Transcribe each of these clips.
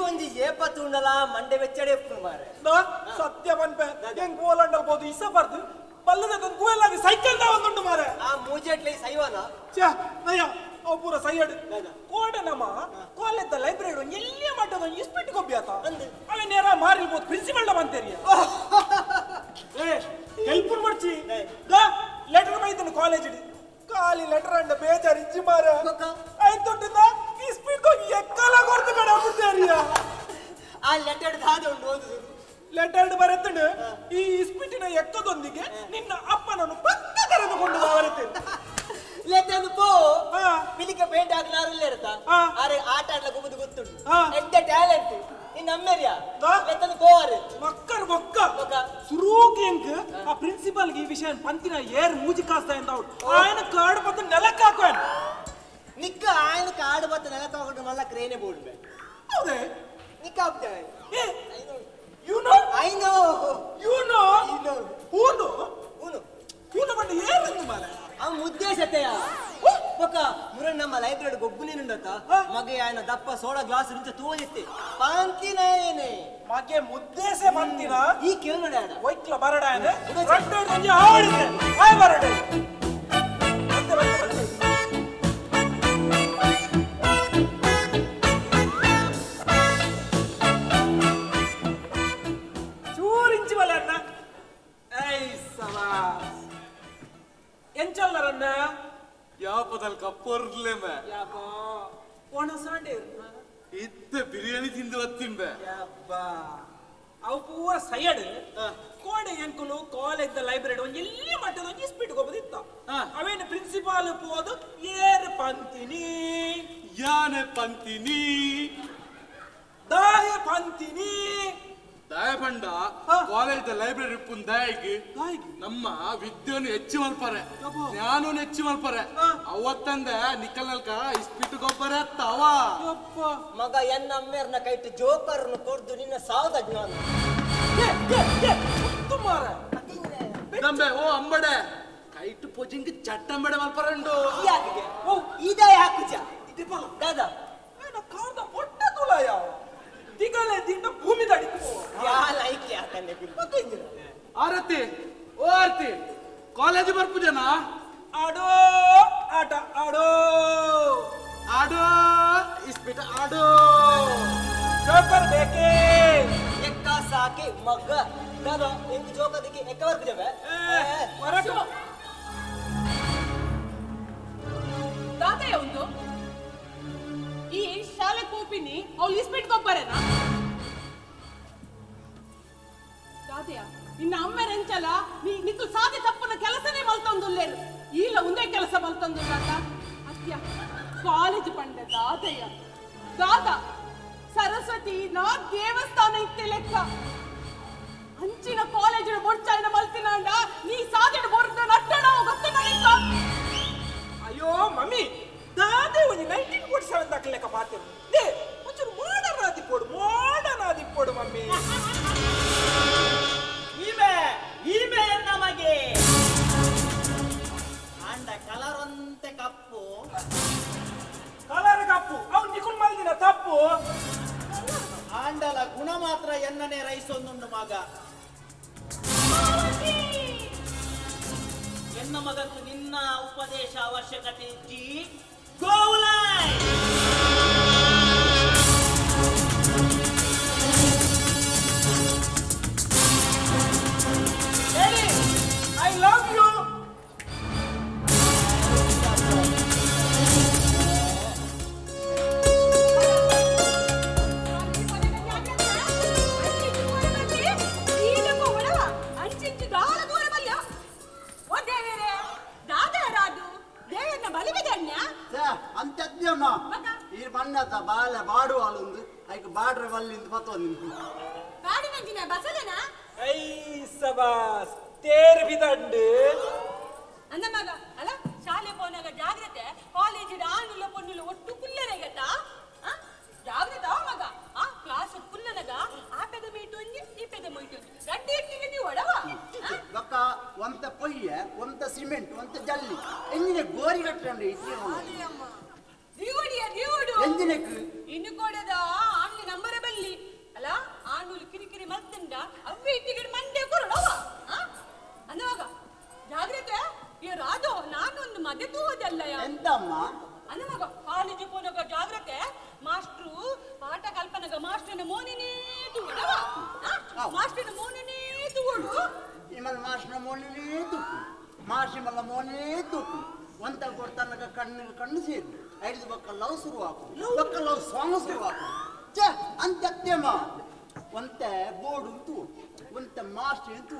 ಒಂಜಿ ಏಪತ್ತು ಉಂಡಲ ಮಂಡೆ ಬೆಚ್ಚಡೆ ಮಾರೆ ಸತ್ಯ ಬನ್ಪೆ ಹೆಂಗ್ ಗೋಲಂಡಲ್ ಬೋದು ಇಸ ಬರ್ದು ಬಲ್ಲದ ಕೂಲಾಗಿ ಸೈಕಲ್ ಒಂದುಂಡು ಮಾರೆ ಆ ಮೂಜೆಟ್ಲೆ ಸೈವಾನ ಛೇ ನಯ್ಯ ಅವು ಪೂರ ಸೈಯಡ್ ಕೋಡೆ ನಮ್ಮ ಕಾಲೇಜ್ ಲೈಬ್ರರಿ ಎಲ್ಲಿಯ ಮಟ್ಟದ ಇಸ್ಪಿಟ್ ಕೊಬ್ಬಿಯಾತ ಅವೇ ನೇರ ಮಾರಿಲ್ಬೋದು ಪ್ರಿನ್ಸಿಪಲ್ ಬಂತೇರಿಯ ಏ ಹೆಲ್ಪ್ ಮಾಡ್ಚಿ ಲೆಟರ್ ಬೈತನು ಕಾಲೇಜ್ ಇಡಿ ಖಾಲಿ ಲೆಟರ್ ಅಂಡ ಬೇಜಾರು ಇಜ್ಜಿ ಮಾರ ಆಯ್ತೊಟ್ಟಿಂದ ಇಸ್ಪಿಟ್ ಹೋಗಿ ಎಕ್ಕಲ ಕೊರ್ತು ಕಡೆ ಆಗ್ಬಿಡ್ತೇರಿಯ ಆ ಲೆಟರ್ ದಾದ ಉಂಟು ಓದುದು ಲೆಟರ್ ಬರೆತ್ತಂಡು ಈ ಇಸ್ಪಿಟಿನ ಎಕ್ಕದೊಂದಿಗೆ ನಿನ್ನ ಅಪ್ಪನನ್ನು ಪಕ್ಕ ಕರೆದುಕೊಂಡು ಬರುತ್ತೇನೆ ಲೆಟರ್ ಪೋ ಪಿಲಿಕ ಪೇಂಟ್ ಹಾಕ್ಲಾರಲ್ಲೇ ಇರುತ್ತಾ ಅರೆ ಆಟ ಆಡ್ಲಕ್ಕೆ ಹೋಗುದು ಗೊತ್ತುಂಟು ಎಂತ ಟ್ಯಾಲೆಂಟ್ ಇನ್ನು ಅಮ್ಮೇರಿಯ ಲೆಟರ್ ಪೋವಾರೆ ಮಕ್ಕರ್ ಬೊಕ್ಕ ಸುರೂಗಿ ಎಂಕ್ ಆ ಪ್ರಿನ್ಸಿಪಲ್ ಈ ವಿಷಯ ಪಂತಿನ ಏರ್ ಮೂಜಿ ಕಾಸ್ತಾ ಎಂದ ఆయన ಕಾಡು ಬತ್ತ ನೆಲಕ್ಕೆ ಹಾಕೋಣ ನಿಕ್ಕ ఆయన ಕಾಡು ಬತ್ತ ನೆಲ ತಗೊಂಡು ಮಲ್ಲ ಕ್ರೇನೆ ಬೋಡ್ಬೆ ಹೌದೇ ನಿಕ್ಕ ಆಗ್ತೇವೆ You know? I know. You know? You know. Who know? Who know? You know ಬಂದು ಏರಂದು ಮಾರೆ ಆ ಮುದ್ದೆ ಸತ್ಯ ಪಕ್ಕ ಮುರಣ್ಣ ನಮ್ಮ ಲೈಬ್ರರಿ ಗೊಬ್ಬನೇನುಂಡತ ಮಗೆ ఆయన ದಪ್ಪ ಸೋಡಾ ಗ್ಲಾಸ್ ರಿಂದ ತೋಳಿತ್ತೆ ಪಾಂತಿನೇನೆ ಮಗೆ ಮುದ್ದೇಸೆ ಬಂತಿನ ಈ ಕೇಳೋಣ ಆಡ ವೈಕ್ಲ ಬರಡ ಆನೆ ರಡ್ಡ ಒಂಜಿ ಆಡಿದೆ ಆಯ್ ಬರಡೆ ಚೂರಿಂಚಿ ಬಲಣ್ಣ ಐ ಸವಾಸ್ ಎಂಚಲ್ಲರನ್ನ ಯಾಪದಲ್ ಕಪ್ಪೊರ್ಲೆಮೆ ಯಾಕೋ ಒಣ ಸಾಂಡೆ ಇತ್ತ ಬಿರಿಯಾನಿ ತಿಂದು ಬತ್ತಿಂಬೆ ಯಬ್ಬಾ ಅವು ಪೂರ ಸೈಡ್ ಕೋಡೆ ಎಂಕುಲು ಕಾಲೇಜ್ ಲೈಬ್ರರಿ ಒಂದು ಎಲ್ಲಿ ಮಟ್ಟದ ಒಂದು ಇಸ್ಪಿಟ್ ಹೋಗೋದಿತ್ತ ಅವೇನು ಪ್ರಿನ್ಸಿಪಾಲ್ ಪೋದು ಏರ್ ಪಂತಿನಿ ಯಾನೆ ಪಂತಿನಿ ದಾಯ ಪಂತಿನಿ ದಾಯ ಪಂಡ ಕಾಲೇಜ್ ಲೈಬ್ರರಿ ಉಪ್ಪುನ್ ದಾಯಿಗೆ ನಮ್ಮ ವಿದ್ಯೆಯನ್ನು ಹೆಚ್ಚು ಮಲ್ಪರೆ ಜ್ಞಾನವನ್ನು ಹೆಚ್ಚು ಮಲ್ಪರೆ ಅವತ್ತಂದ ನಿಕ್ಕಲ್ ನಲ್ಕ ಇಸ್ಪಿಟ್ಟು ಗೊಬ್ಬರ ಅತ್ತವ ಮಗ ಎನ್ನ ಅಮ್ಮೇರ್ನ ಕೈಟ್ ಜೋಕರ್ನು ಕೊಡ್ದು ನಿನ್ನ ಸಾವುದ ಜ್ಞಾನ ದಂಬೆ ಓ ಅಂಬಡೆ ಕೈಟ್ ಪೊಜಿಂಗ್ ಚಟ್ಟಂಬಡೆ ಮಲ್ಪರಂಡು ಯಾಕೆ ಓ ಇದೇ ಹಾಕುಜ ದಾದಾ ಕಾದ ಮೊಟ್ಟ ತುಳ ಯಾವ ದಿಗಲೆ ದಿಂಡ ಭೂಮಿ ತಡಿತು ಯಾ ಲೈಕ್ ಯಾಕಂದೆ ಆರತಿ ಓ ಆರತಿ ಕಾಲೇಜ್ ಬರ್ಪು ಜನ ಆಡೋ ಆಟ ಆಡೋ ಆಡೋ ಇಸ್ಪಿಟ ಆಡೋ ಜೋಕರ್ ಬೇಕೇ ಎಕ್ಕ ಸಾಕೆ ಮಗ ದಾದಾ ಎಂಗ್ ಜೋಕದಿಗೆ ಎಕ್ಕ ವರ್ಕು ಜವೆ ಹೊರಟು ದಾದಾ ಒಂದು ಈ ಶಾಲೆ ಕೂಪಿನಿ ಅವ್ಳು ಇಸ್ಪಿಟ್ ಕೊಬ್ಬರೇನಾ ದಾದೆಯ ನಿನ್ನ ಅಮ್ಮ ರೆಂಚಲ ನಿಕ್ಕು ಸಾಧೆ ತಪ್ಪನ ಕೆಲಸನೇ ಮಲ್ತೊಂದುಲ್ಲೇರು ಇಲ್ಲ ಒಂದೇ ಕೆಲಸ ಮಲ್ತೊಂದುಲ್ಲ ಅತ್ಯ ಕಾಲೇಜ್ ಪಂಡ ದಾದೆಯ ದಾದ ಸರಸ್ವತಿ ನಾ ದೇವಸ್ಥಾನ ಇತ್ತೆ ಲೆಕ್ಕ ಅಂಚಿನ ಕಾಲೇಜಿನ ಬೊಡ್ಚಾಯಿನ ಮಲ್ತಿನಾಂಡ ನೀ ಸಾಧೆನ ಬೋರ್ದ ನಟ್ಟಣ ಗೊತ್ತ ನನಗ ಅಯ್ಯೋ ಮಮ್ಮಿ ದಾದೆ ಒಂದು 1947 ದಾಖಲೆ ಲೆಕ್ಕ ಮಾತಿರು ದೇ ಒಂಚೂರು ಮಾಡರ್ನ್ ಆದಿಪ್ಪೋಡು ಮಮ್ಮಿ ಈಮೆ ನಮಗೆ ಅಂಡ ಕಲರ್ ಅಂತೆ ಕಪ್ಪು ಅವ್ನು ನಿಕುಲ್ ಮಲ್ದಿನ ತಪ್ಪು ಆಂಡಲ ಗುಣ ಮಾತ್ರ ಎನ್ನನೇ ರೈಸೊಂದುಂಡು ಮಗ ಎನ್ನ ಮಗಕ್ಕೂ ನಿನ್ನ ಉಪದೇಶ ಅವಶ್ಯಕತೆ ಇದ್ದಿ ಗೋಲೈ ಐ ಲವ್ ಯು ಅಂತ್ಯಮ್ಮ ಈ ಬಣ್ಣದ ಬಾಲ ಬಾಡು ಹಾಲೊಂದು ಐಕ ಬಾಡ್ರೆ ಬಲ್ಲಿಂದ ಪತ್ತೊಂದು ಬಾಡಿನಂಜಿನ ಬಸಲನಾ ಐ ಸಬಾಸ್ ತೇರ್ ಬಿದಂಡು ಅಂದ ಮಗ ಅಲ್ಲ ಶಾಲೆ ಪೋನಾಗ ಜಾಗ್ರತೆ ಕಾಲೇಜಿನ ಆನುಲ ಪೊನ್ನುಲ ಒಟ್ಟು ಕುಲ್ಲರೆಗಟ ಜಾಗ್ರತೆ ಅವ ಮಗ ಆ ಕ್ಲಾಸ್ ಕುಲ್ಲನಗ ಆ ಪೆದ ಮೀಟು ಒಂಜಿ ಈ ಪೆದ ಮೀಟು ಗಡ್ಡಿ ಇಟ್ಟಿಗೆ ನೀವು ಒಡವ ಬಕ್ಕ ಒಂತ ಪೊಯ್ಯ ಒಂತ ಸಿಮೆಂಟ್ ಒಂತ ಜಲ್ಲಿ ಎಂಜಿನ ಗೋರಿ ಕಟ್ಟಂಡು ಇಟ್ಟಿರೋಣ ನೀವುಡಿಯ ನೀವುಡು ಎಂಜಿನಕ್ಕೆ ಇನ್ನು ಕೊಡದ ಆಂಗ್ಲ ನಂಬರ ಬಲ್ಲಿ ಅಲ್ಲ ಆಂಡುಲು ಕಿರಿಕಿರಿ ಮಲ್ತಂಡ ಅವ್ವೆ ಟಿಕೆಟ್ ಮಂಡೆ ಕೊರಡವ ಅನ್ನವಾಗ ಜಾಗ್ರತೆ ಈ ರಾಜು ನಾನೊಂದು ಮದೆ ತೂವದಲ್ಲಯ್ಯ ಎಂತಮ್ಮ ಅನ್ನವಾಗ ಕಾಲೇಜು ಪೋನಗ ಜಾಗ್ರತೆ ಮಾಸ್ಟ್ರು ಪಾಠ ಕಲ್ಪನಗ ಮಾಸ್ಟರ್ನ ಮೋನಿನೇ ತೂವಡವ ಮಾಸ್ಟರ್ನ ಮೋನಿನೇ ತೂವಡು ಇಮಲ್ ಮಾಸ್ಟರ್ನ ಮೋನಿನೇ ತುಕ್ಕು ಮಾಸಿಮಲ್ಲ ಮೋನಿನೇ ತುಕ್ಕು ಒಂತ ಕೊಡ್ತಾನಗ ಕಣ್ಣು ಸೇರಿ ಐದು ಬಕ್ಕ ಲವ್ ಶುರು ಹಾಕು ಬಕ್ಕ ಲವ್ ಸಾಂಗ್ ಶುರು ಹಾಕು ಛೇ ಅಂತ್ಯತ್ಯಮ ಒಂತೆ ಬೋರ್ಡು ತೂ ಒಂತೆ ಮಾಸ್ಟರ್ ತೂ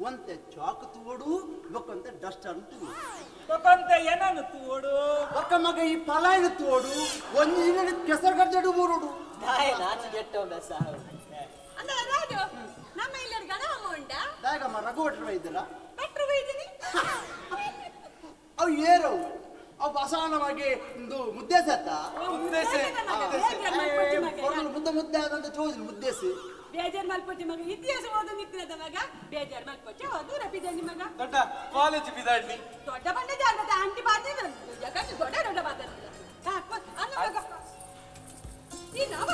ಒಂತೆ ಚಾಕ್ ತೂಡು ಬಕ್ಕಂತೆ ಡಸ್ಟರ್ ತೂ ಬಕ್ಕಂತೆ ಏನನ್ನು ತೂಡು ಬಕ್ಕ ಮಗ ಈ ಪಲಾಯನ ತೋಡು ಒಂದು ಕೆಸರು ಗಡ್ಜಡು ಊರುಡು ನಾಚಿ ಗೆಟ್ಟವಲ್ಲ ಸಾಹು ಅಂದ್ರೆ ರಾಜು ನಮ್ಮ ಇಲ್ಲಿ ಗಣ ಉಂಟ ದಾಗಮ್ಮ ರಘು ಭಟ್ರು ಇದ್ದಲ್ಲ ಭಟ್ರು ಬೈದಿನಿ ಅವು ಏರವು ಅವು ಅಸಮಾನವಾಗಿ ಒಂದು ಮುದ್ದೆ ಸತ್ತ ಮುದ್ದೆ ಆದಂತ ಚೋದಿಲ್ಲ ಮುದ್ದೆಸಿ ಬೇಜಾರ್ ಮಲ್ಪಟ್ಟಿ ಮಗ ಇತಿಹಾಸ ಓದು ನಿಂತಿರದ ಮಗ ಬೇಜಾರ್ ಮಲ್ಪಟ್ಟಿ ಓದು ರಪಿದನಿ ಮಗ ದೊಡ್ಡ ಕಾಲೇಜ್ ಬಿದಾಡ್ಲಿ ದೊಡ್ಡ ಬಂಡೆ ಜಾಗದ ಆಂಟಿ ಬಾತಿ ಜಗತ್ತು ದೊಡ್ಡ ಬಾತ ಅನ್ನ ಮಗ ನೀನವ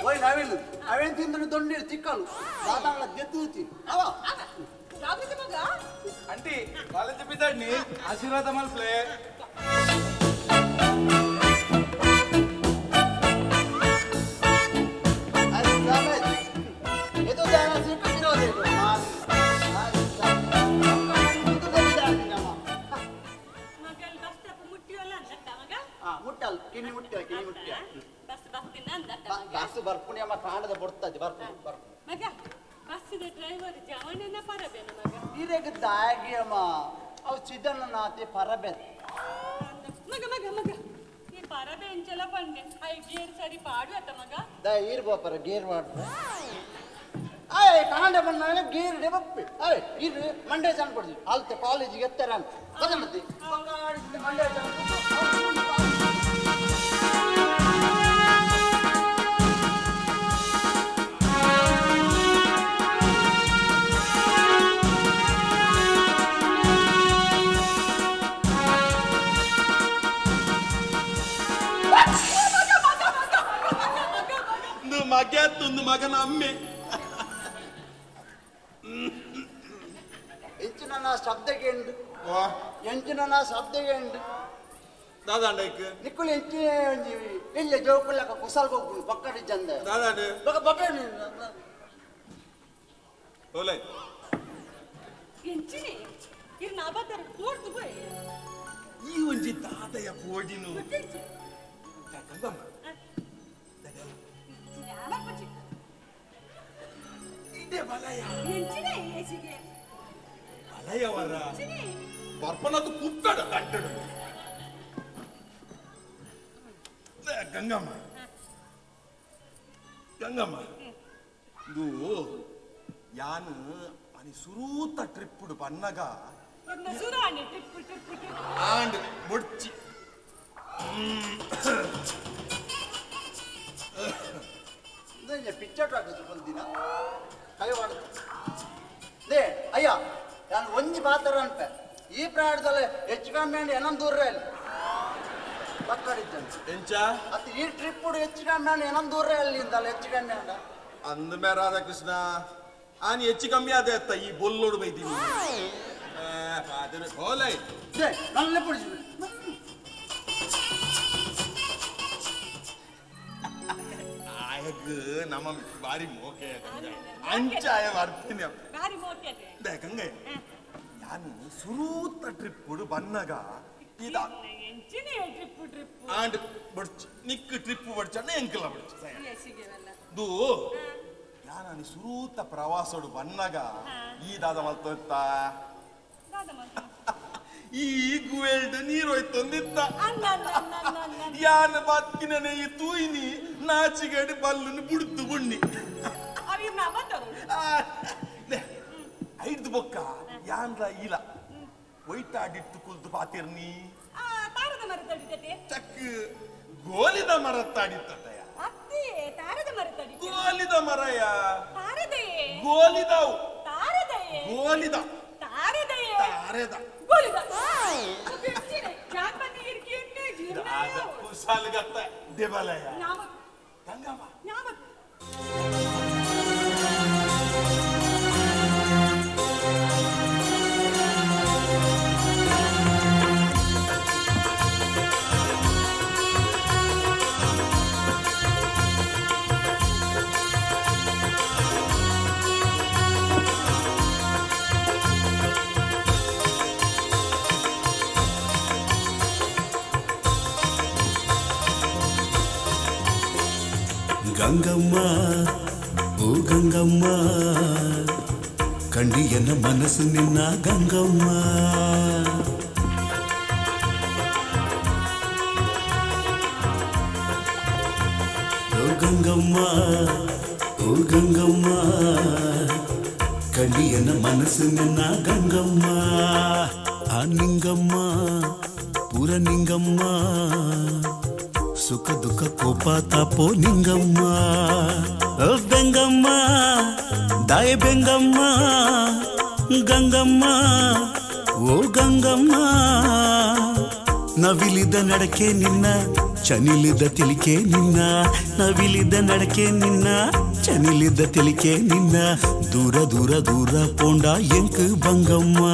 ಓಯ್ ನಾವೇನು ಅವೇನ್ ತಿಂದ್ರೆ ದೊಡ್ಡ ಚಿಕ್ಕಲು ಸಾಧಾರಣ ಗೆದ್ದು ಅವ ಜಾಗೃತಿ ಮಗ ಆಂಟಿ ಕಾಲೇಜ್ ಬಿದಾಡ್ನಿ ಆಶೀರ್ವಾದ ಮಲ್ಪ್ಲೆ ಇದು ದಾನ ಸಿಕ್ಕಿರೋದು ಮಗಲ್ ಬಸ್ ಸ್ಟಾಪ್ ಮುಟ್ಟಿಯಲ್ಲ ಅಂತ ಮಗ ಮುಟ್ಟಲ್ ಕಿಣಿ ಮುಟ್ಟ ಬಸ್ ಬರ್ತೀನಿ ಅಂತ ಬಸ್ ಬರ್ಪುಣಿ ಅಮ್ಮ ಕಾಣದ ಬರ್ತದೆ ಬರ್ಪುಣಿ ಮಗ ಬಸ್ಸಿದ ಡ್ರೈವರ್ ಜವನನ್ನ ಪರಬೇನ ಮಗ ಇರೇಗ ದಾಗಿ ಅಮ್ಮ ಅವು ಚಿದನ್ನ ನಾತಿ ಪರಬೆ ಮಗ ಮಗ ಮಗ ಈ ಪರಬೆ ಎಂಚಲ ಪಂಡೆ ಐ ಗೇರ್ ಸರಿ ಪಾಡು ಅತ್ತ ಮಗ ದ ಇರ್ಬೋಪರ ಗೇರ್ ಮಾಡ್ತಾರೆ ಅಯ್ಯ ಕಾಂಡೆ ಬಂದಾಗ ಗೇರ್ ಬಪ್ಪಿ ಅಯ್ಯ ಇದು ಮಂಡ್ಯ ಜನ ಕೊಡ್ತೀವಿ ಅಲ್ತೆ ಕಾಲೇಜಿಗೆ ಎತ್ತರ ಅಂತ ಅದ ಮತ್ತೆ ಮಂಡ್ಯ ಜನ ಮಗ್ಯಾತ್ತೊಂದು ಮಗನ ಅಮ್ಮೆ ಎಂಚಿನ ಶಬ್ದಗೆ ಉಂಡು ಎಂಚಿನ ಶಬ್ದಗೆ ಉಂಡು ದಾದಾಂಡೈಕ್ ನಿಕ್ಕುಲು ಎಂಚಿನ ಇಲ್ಲ ಜೋಕುಲ್ಲಕ ಕುಸಲ್ಗೆ ಹೋಗ್ಬಿಡು ಬಕ್ಕಡಿ ಚಂದ ದಾದಾಂಡ ಬಕ್ಕಡಿ ಓಲೈ ಎಂಚಿನಿ ಇರ್ ನಾ ಬತ್ತರ ಕೂಡ್ತು ಬೈ ಈ ಒಂಜಿ ದಾದಯ ಪೋಡಿನು ಇದೇ ಬಲಯ ಎಂಚಿನಿ ಏಸಿಗೆ ಬಲಯವರ ಬರ್ಪನದು ಕುಕ್ಕಡ ಕಟ್ಟಡು ಗಂಗಮ್ಮ ಗಂಗಮ್ಮ ಇದು ಯಾನು అని సురూత ట్రిప్పుడు పన్నగా సురాని ట్రిప్ ట్రిప్ ట్రిప్ ఆండ్ బొడ్చి ಇದೇ ಪಿಚ್ಚರ್ ಹಾಕಿದ್ರು ಬಂದಿನ ಹಾಗೆ ಮಾಡುದು ದೇ ಅಯ್ಯ ನಾನು ಒಂಜಿ ಪಾತ್ರ ಅನ್ಪ ಈ ಪ್ರಾಯದಲ್ಲಿ ಹೆಚ್ಚು ಕಮ್ಮಿ ಅಂಡ್ ಏನೊಂದು ದೂರ ಅಲ್ಲಿ ಪಕ್ಕಡಿದ್ದಂತೆ ಎಂಚ ಅದು ಈ ಟ್ರಿಪ್ ಹೆಚ್ಚು ಕಮ್ಮಿ ಅಂಡ್ ಏನೊಂದು ದೂರ ಅಲ್ಲಿಂದಲ್ಲ ಹೆಚ್ಚು ಕಮ್ಮಿ ಅಂಡ ಅಂದ ಮೇ ರಾಧಾಕೃಷ್ಣ ಆನ್ ಹೆಚ್ಚು ಕಮ್ಮಿ ಅದೇ ಅತ್ತ ಈ ಬೊಲ್ಲೋಡು ಬೈತೀನಿ ಹೋಲೈ ದೇ ನಲ್ಲೇ ಪಡಿಸ್ಬಿಡಿ ಆಯಗ್ ನಮ್ಮ ಬಾರಿ ಮೋಕೆ ಅಂಚಾಯ ಬರ್ತೀನಿ ಬಾರಿ ಮೋಕೆ ಗಂಗೆ ಯಾನು ಸುರೂತ ಟ್ರಿಪ್ಪುಡು ಬನ್ನಗ ಇದ ಎಂಚಿನಿ ಟ್ರಿಪ್ ಟ್ರಿಪ್ ಆಂಡ್ ಬಡ್ಚ್ ನಿಕ್ ಟ್ರಿಪ್ ಬಡ್ಚಣ್ಣ ಎಂಕಲ ಬಡ್ಚ್ ಏಸಿಗೆವಲ್ಲ ದು ಯಾನಿ ಸುರೂತ ಪ್ರವಾಸೋಡು ಬನ್ನಗ ಈ ದಾದ ಮಲ್ತೊತ್ತ ಈ ಗುವೆಲ್ಡ್ ನೀರೋಯ್ತೊಂದಿತ್ತ ಯಾನ ಬತ್ತಿನ ಈ ತೂಯಿನಿ ನಾಚಿಗಡಿ ಬಲ್ಲುನು ಬುಡ್ದು ಬುಣ್ಣಿ ಐದು ಬೊಕ್ಕ ಯಾನ್ರ ಇಲ್ಲ ಒಯ್ಟಾಡಿಟ್ಟು ಕುಲ್ದು ಪಾತಿರ್ನಿ ತಾರದ ಮರ ತಡಿತತೆ ಚಕ್ ಗೋಲಿದ ಮರ ತಾಡಿತ್ತಯ ಅತ್ತಿ ತಾರದ ಮರ ತಡಿ ಗೋಲಿದ ಮರಯ ತಾರದೆ ಗೋಲಿದವು ತಾರದೆ ಗೋಲಿದ ತಾರದೆ ತಾರೆದ ಗೋಲಿದ ಜಾನ್ ಬನ್ನಿ ಇರ್ಕಿ ಎಂಟೇಜ್ ಸಾಲಗತ್ತ ದೇವಾಲಯ ನ್ಯಾಮತ್ ಗಂಗಮ್ಮ ನ್ಯಾಮತ್ ಗಂಗಮ್ಮ ಓ ಗಂಗಮ್ಮ ಕಂಡಿಯನ ಮನಸ್ಸು ನಿನ್ನ ಗಂಗಮ್ಮ ಓ ಗಂಗಮ್ಮ ಓ ಗಂಗಮ್ಮ ಕಂಡಿಯನ ಮನಸ್ಸು ನಿನ್ನ ಗಂಗಮ್ಮ ಆ ನಿಂಗಮ್ಮ ಪೂರ ನಿಂಗಮ್ಮ ಸುಖ ದುಃಖ ಕೋಪ ತಾಪೋ ನಿಂಗಮ್ಮ ಬೆಂಗಮ್ಮ ದಾಯ ಬೆಂಗಮ್ಮ ಗಂಗಮ್ಮ ಓ ಗಂಗಮ್ಮ ನವಿಲಿದ ನಡಕೆ ನಿನ್ನ ಚನಿಲಿದ ತಿಳಿಕೆ ನಿನ್ನ ನವಿಲಿದ ನಡಕೆ ನಿನ್ನ ಚನಿಲಿದ ತಿಳಿಕೆ ನಿನ್ನ ದೂರ ದೂರ ದೂರ ಪೋಂಡ ಎಂಕು ಬಂಗಮ್ಮ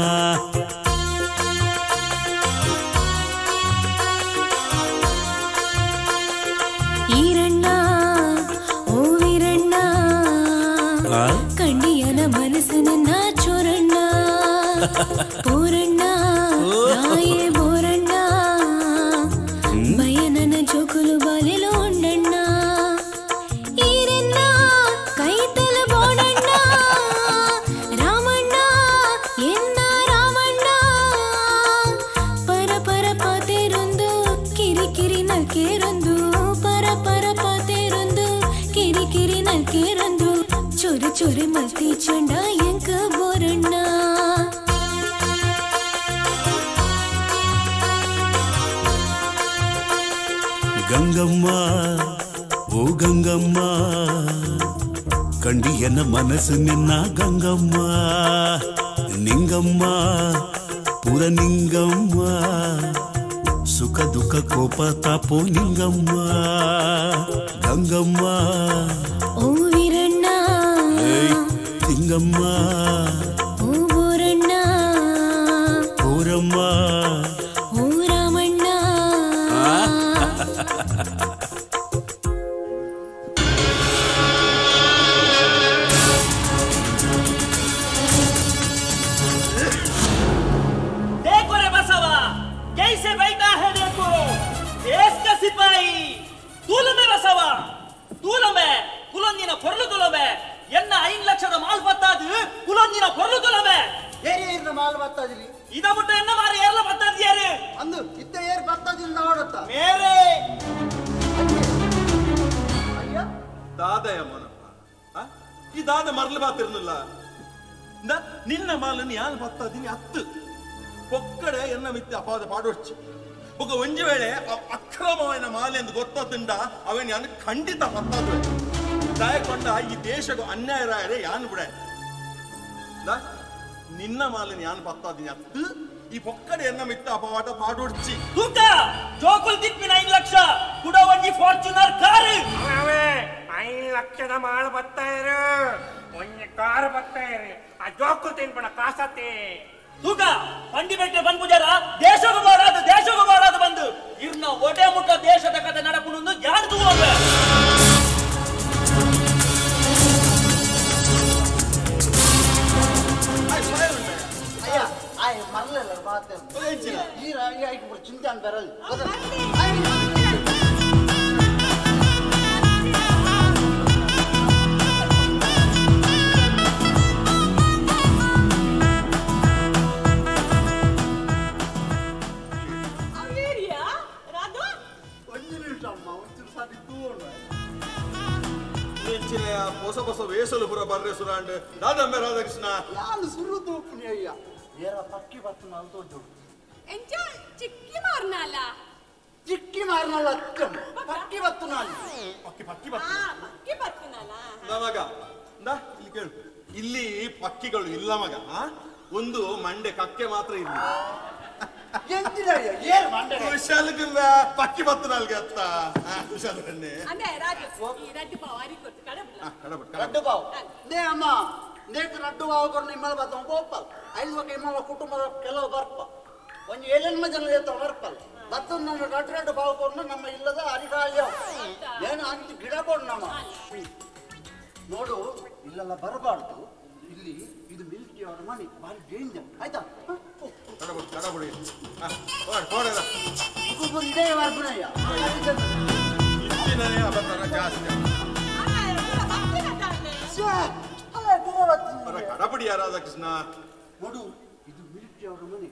ಕಂಡಿಯನ ಮನಸ್ಸು ನನ್ನ ಚೋರಣ್ಣ ಪೂರಣ್ಣ ರಾಯೇ ಬೋರಣ್ಣ ಬಯನನ ಜೋಕುಲು ಬಾಲೆಲು ಉಂಡಣ್ಣ ಈರಣ್ಣ ಕೈತಲ ಬೋಡಣ್ಣ ರಾಮಣ್ಣ ಎನ್ನ ರಾಮಣ್ಣ ಪರ ಪರ ಪಾತೆರೊಂದು ಕಿರಿಕಿರಿ ನಲ್ಕೇರೊಂದು ಪರ ಪರ ಪಾತೆರೊಂದು ಕಿರಿಕಿರಿ ನಲ್ಕೇರೊಂದು ಚೋರೆ ಚೋರೆ ಮಲ್ತಿ ಚಂಡ ಎಂಕ ಬೋರಣ್ಣ ಗಂಗಮ್ಮ ಓ ಗಂಗಮ್ಮ ಕಂಡಿಯನ ಮನಸ್ಸು ನಿನ್ನ ಗಂಗಮ್ಮ ನಿಂಗಮ್ಮ ಪೂರ ನಿಂಗಮ್ಮ ಸುಖ ದುಃಖ ಕೋಪ ತಾಪೋ ನಿಂಗಮ್ಮ ಗಂಗಮ್ಮ ಓ ವೀರಣ್ಣ ತಿಂಗಮ್ಮ ಓ ಬೋರಣ್ಣ ಪೂರಮ್ಮ ಓ ರಾಮಣ್ಣ देखो रे बसवा कैसे बैठा है देखो देश का सिपाही तूलमे बसवा तूलमे ಕುಲಂದಿನ ಪೊರ್ಲು ತುಲಮೆ ಎನ್ನ 5 ಲಕ್ಷದ ಮಾಲ್ ಬತ್ತಾದು ಕುಲಂದಿನ ಪೊರ್ಲು ತುಲಮೆ ಏರಿನ ಮಾಲ್ ಬತ್ತದಿರಿ ಇದ ಮುಟ್ಟ ಎನ್ನ ಮಾರ ಏರ್ಲ ಬತ್ತಾದಿಯಾರು ಅಂದು ಇತ್ತ ಏರ್ ಬತ್ತದಿಲ್ಲ ನೋಡತ್ತ ಮೇರೆ ಅಯ್ಯ ದಾದಯ ಮನಪ್ಪ ಈ ದಾದ ಮರಲು ಬಾತಿರ್ನಿಲ್ಲ ನಿನ್ನ ಮಾಲನ್ನು ಯಾನ್ ಬತ್ತದಿನಿ ಅತ್ತು ಪೊಕ್ಕಡೆ ಎನ್ನ ಮಿತ್ತಿ ಅಪಾದ ಪಾಡೊಚ್ಚಿ ಒಗ ಒಂಜಿ ವೇಳೆ ಅಕ್ರಮವಾದ ಮಾಲೆ ಎಂದು ಗೊತ್ತದಿಂದ ಅವನ್ ಯಾನ್ ಖಂಡಿತ ಬತ್ತದು ದಾಯಕೊಂಡ ಈ ದೇಶಗೂ ಅನ್ಯಾಯ ರಾಯರೆ ಯಾನ್ ಬಿಡ ನಿನ್ನ ಮಾಲನ್ನು ಯಾನ್ ಬತ್ತದಿನಿ ಅತ್ತು ಈ ಪೊಕ್ಕಡೆ ಎನ್ನ ಮಿತ್ತ ಅಪವಾದ ಪಾಡೊಚ್ಚಿ ತೂಕ ಜೋಕುಲ್ ದಿಪ್ಪಿನ 5 ಲಕ್ಷ ಕುಡ ಒಂಜಿ ಫಾರ್ಚುನರ್ ಕಾರ್ ಅವೇ 5 ಲಕ್ಷದ ಮಾಲ್ ಬತ್ತಾಯಿರು ಒಂಜಿ ಕಾರ್ ಬತ್ತಾಯಿರು ಆ ಜೋಕು ತಿನ್ಪಣ ಕಾಸತ್ತೆ ತೂಕ ಪಂಡಿ ಬೆಟ್ಟೆ ಬಂದ್ಬುಜಾರ ದೇಶಗೂ ಬಾರಾದು ಬಂದು ಇರ್ನ ಒಡೆ ಮುಟ್ಟ ದೇಶದ ಕತೆ ನಡಪುಣಂದು ಯಾರು ತೂವೆ ಅಯ್ಯ ಆಯ್ ಮರಲೆಲ್ಲ ಮಾತೇ ಈ ರಾಗಿ ಆಯ್ಕೆ ಚಿಂತೆ ಅಂತ ಬರಲ್ಲ ಹೊಸ ಹೊಸ ವೇಸಲು ಪುರ ಬರ್ರೆ ಸುರಾಂಡ್ ದಾದಂಬೆ ರಾಧಾಕೃಷ್ಣ ಯಾನು ಸುರು ತೂಪುನಿ ಅಯ್ಯ ಏರ ಪಕ್ಕಿ ಬತ್ತು ನಾನು ತೋಜು ಎಂಚ ಚಿಕ್ಕಿ ಮಾರ್ನಾಲ ಚಿಕ್ಕಿ ಮಾರ್ನಲ್ಲ ಅಚ್ಚಂ ಪಕ್ಕಿ ಬತ್ತು ನಾನು ಪಕ್ಕಿ ಪಕ್ಕಿ ಬರ್ತನಲ್ಲ ಮಗ ಇಲ್ಲಿ ಕೇಳು ಇಲ್ಲಿ ಪಕ್ಕಿಗಳು ಇಲ್ಲ ಮಗ ಒಂದು ಮಂಡೆ ಕಕ್ಕೆ ಮಾತ್ರ ಇಲ್ಲಿ ಎಂತಿದಯ್ಯ ಏನ್ ಮಂಡೆ ಕುಶಲ್ಗೆ ಪಕ್ಕಿ ಬತ್ತು ನಾಲ್ಗೆ ಅತ್ತ ಕುಶಲ್ ಕಣ್ಣೆ ಅಂದ್ರೆ ರಾಜು ಈ ರಡ್ಡು ಪಾವ್ ಅರಿ ಕೊಟ್ಟು ಕಡಬಿಡ್ಲ ರಡ್ಡು ಪಾವ್ ನೇ ಅಮ್ಮ ನೇಕ್ ರಡ್ಡು ಪಾವ್ ಕೊಟ್ಟು ನಿಮ್ಮಲ್ಲಿ ಬತ್ತ ಗೋಪಲ್ ಐದು ಬಗ್ಗೆ ನಿಮ್ಮ ಕುಟುಂಬದ ಕೆಲವು ಬರ್ಪ ಒಂದು ಏಳೆನ್ಮ ಜನ ಇರ್ತಾವ ಬರ್ಪಲ್ ಬತ್ತ ನಮ್ಮ ರಡ್ಡು ಪಾವ್ ಕೊಟ್ಟು ನಮ್ಮ ಇಲ್ಲದ ಅರಿಗಾಯ ಏನು ಅಂತ ಗಿಡ ಕೊಡು ನಮ್ಮ ನೋಡು ಇಲ್ಲೆಲ್ಲ ಬರಬಾರ್ದು ಇಲ್ಲಿ ಇದು ಮಿಲಿಟರಿ ಅವರ ಮನೆ ಭಾರಿ ಡೇಂಜರ್ ಆಯ್ತಾ ಕಡಬುಡಿ ಇದೇ ಬರ್ಬಿಡಯ್ಯ ಇಂಚಿನೇ ಅಬದ್ಧನ ಜಾಸ್ತಿ ಕಡಬುಡಿ ರಾಧಾಕೃಷ್ಣ ನೋಡು ಇದು ಮಿಲಿಟರಿ ಅವರ ಮನೆ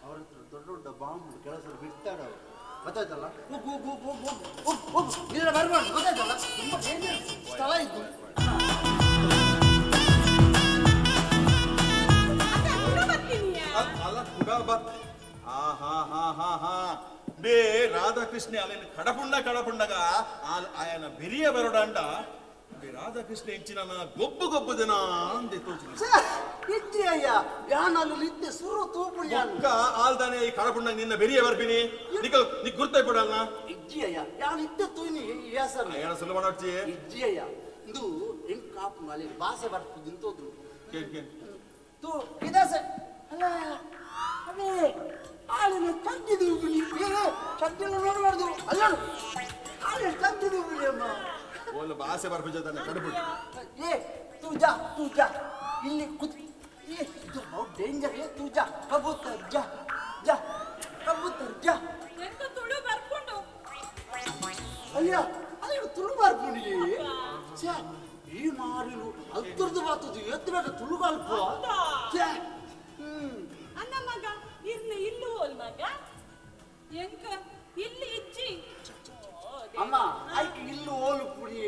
ಅವ್ರ ಹತ್ರ ದೊಡ್ಡ ದೊಡ್ಡ ಬಾಂಬ್ ಕೆಲಸ ಬಿಡ್ತಾರ ಅವರು ಗೊತ್ತಾಯ್ತಲ್ಲ ನೀರ ಬರ್ಬಾರ್ದು ಗೊತ್ತಾಯ್ತಲ್ಲ ತುಂಬಾ ಡೇಂಜರ್ ಸ್ಥಳ ಇದ್ದು ಅಲ್ಲ ಕೂಡ ಬತ್ ಬೇ ರಾಧಾಕೃಷ್ಣ ಅಲ್ಲಿನ ಕಡಪುಂಡಗ ఆయన ಬೆರಿಯ ಬರೋಡಂಡ ಬೇ ರಾಧಾಕೃಷ್ಣ ಇಂಚಿನ ಗೊಬ್ಬು ಗೊಬ್ಬು ದಿನ ಅಂದೆ ಇದ್ದಿ ಅಯ್ಯ ಯಾನಲ್ಲಿ ನಿತ್ಯ ಸುರು ತೂಪುಳ್ಯ ಆಲ್ದಾನೆ ಈ ಕಡಪುಂಡಗ ನಿನ್ನ ಬೆರಿಯ ಬರ್ಬಿನಿ ನೀ ಗುರ್ತಾಯ್ ಪಡಲ್ಲ ಇದ್ದಿ ಅಯ್ಯ ಯಾನ್ ಇದ್ದ ತೂನಿ ಯಾಸರ್ ಏನ ಸುಲಭ ಮಾಡ್ತಿ ಇದ್ದಿ ಅಯ್ಯ ಇದು ಹೆಂಗ್ ಕಾಪು ಅಲ್ಲಿ ಭಾಷೆ ಬರ್ತದೆ ಇಂತೋದ್ರು ತೂ ಇದಾಸೆ ಅಲ್ಲ ಅದೇ ಆಳಿನ ತಂದಿದ್ದು ಬಿಡಿ ಚಂದಿಲ್ಲ ನೋಡಬಾರ್ದು ಅಲ್ಲ ಆಳಿನ ತಂದಿದ್ದು ಬಿಡಿ ಅಮ್ಮ ಒಂದು ಭಾಷೆ ಬರ್ಬಿದ್ದಾನೆ ಕಡಬಿಟ್ಟು ಏ ತೂಜಾ ಇಲ್ಲಿ ಕುತ್ ಏ ಇದು ಬಹು ಡೇಂಜರ್ ಏ ತೂಜಾ ಕಬೂತರ್ ಜಾ ಕಬೂತರ್ ಜಾ ಎಂತ ತುಳು ಬರ್ಕೊಂಡು ಅಯ್ಯ ಅಯ್ಯೋ ತುಳು ಬರ್ಕೊಂಡು ಈ ಮಾರಿಲು ಹತ್ತಿರದು ಬರ್ತದೆ ಎತ್ತಬೇಕ ತುಳುಗಲ್ಪ ಅನ್ನ ಮಗ ಇರ್ನ ಇಲ್ಲು ಹೋಲ್ ಮಗ ಎಂಕ ಇಲ್ಲಿ ಇಜ್ಜಿ ಅಮ್ಮ ಆಯ್ಕೆ ಇಲ್ಲು ಓಲು ಪುಡಿ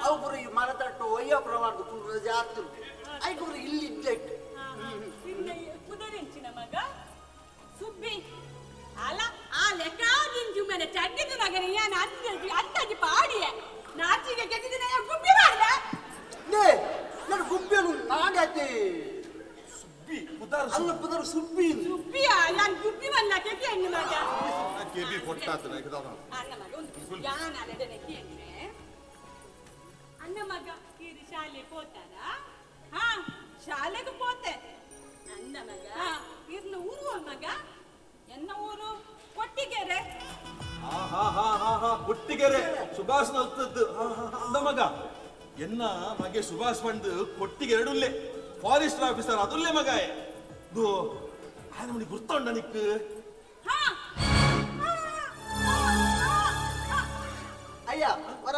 ಅವ್ರು ಈ ಮರ ತಟ್ಟು ಒಯ್ಯ ಪ್ರವಾದ ಕುಂಡ್ರ ಜಾತ್ರೆ ಆಯ್ಕೆ ಇಲ್ಲಿ ಇದ್ದೆ ಇರ್ನ ಕುದರೆಂಚಿನ ಮಗ ಸುಬ್ಬಿ ಅಲ್ಲ ಆ ಲೆಕ್ಕ ನಿಂಜು ಮನೆ ಚಡ್ಡಿದ ಮಗನ ಯಾನ ಅಂದಾಜಿ ಪಾಡಿಯ ನಾಚಿಗೆ ಕೆಟ್ಟಿದಿನ ಗುಬ್ಬಿ ಮಾಡ್ದ ನಾನು ಗುಬ್ಬಿಯನ್ನು ನಾಡಾತೆ ಅಲ್ಲ ಪುದರ್ ಸುಬ್ಬಿಯ ಯಾನ್ ಗುಬ್ಬಿ ಮಲ್ಲ ಕೆಟ್ಟಿ ಹೆಣ್ಣು ಮಗ ಕೆಬಿ ಕೊಟ್ಟಾತ ಅಣ್ಣ ಮಗ ಒಂದು ಯಾನ ಅಲ್ಲದೆ ಅಂದ್ರೆ ಅಣ್ಣ ಮಗ ಈ ಶಾಲೆ ಹೋತಾರ ಹಾ ಶಾಲೆಗೆ ಹೋತೆ ಅಣ್ಣ ಮಗ ಇರ್ನ ಊರು ಮಗ ಎನ್ನ ಊರು ಕೊಟ್ಟಿಗೆರೆ ಕೊಟ್ಟಿಗೆರೆ ಸುಭಾಷ್ ನಲ್ತದ್ದು ಅಂದ ಮಗ ಎನ್ನ ಮಗೆ ಸುಭಾಷ್ ಬಂದು ಕೊಟ್ಟಿಗೆರಡುಲ್ಲೇ ಫಾರೆಸ್ಟ್ ಆಫೀಸರ್ ಅದುಲ್ಲೇ ಮಗ ಇದು ನಮಗೆ ಗುರ್ತೊಂಡ ನಿಕ್ ಅಯ್ಯ ಬರ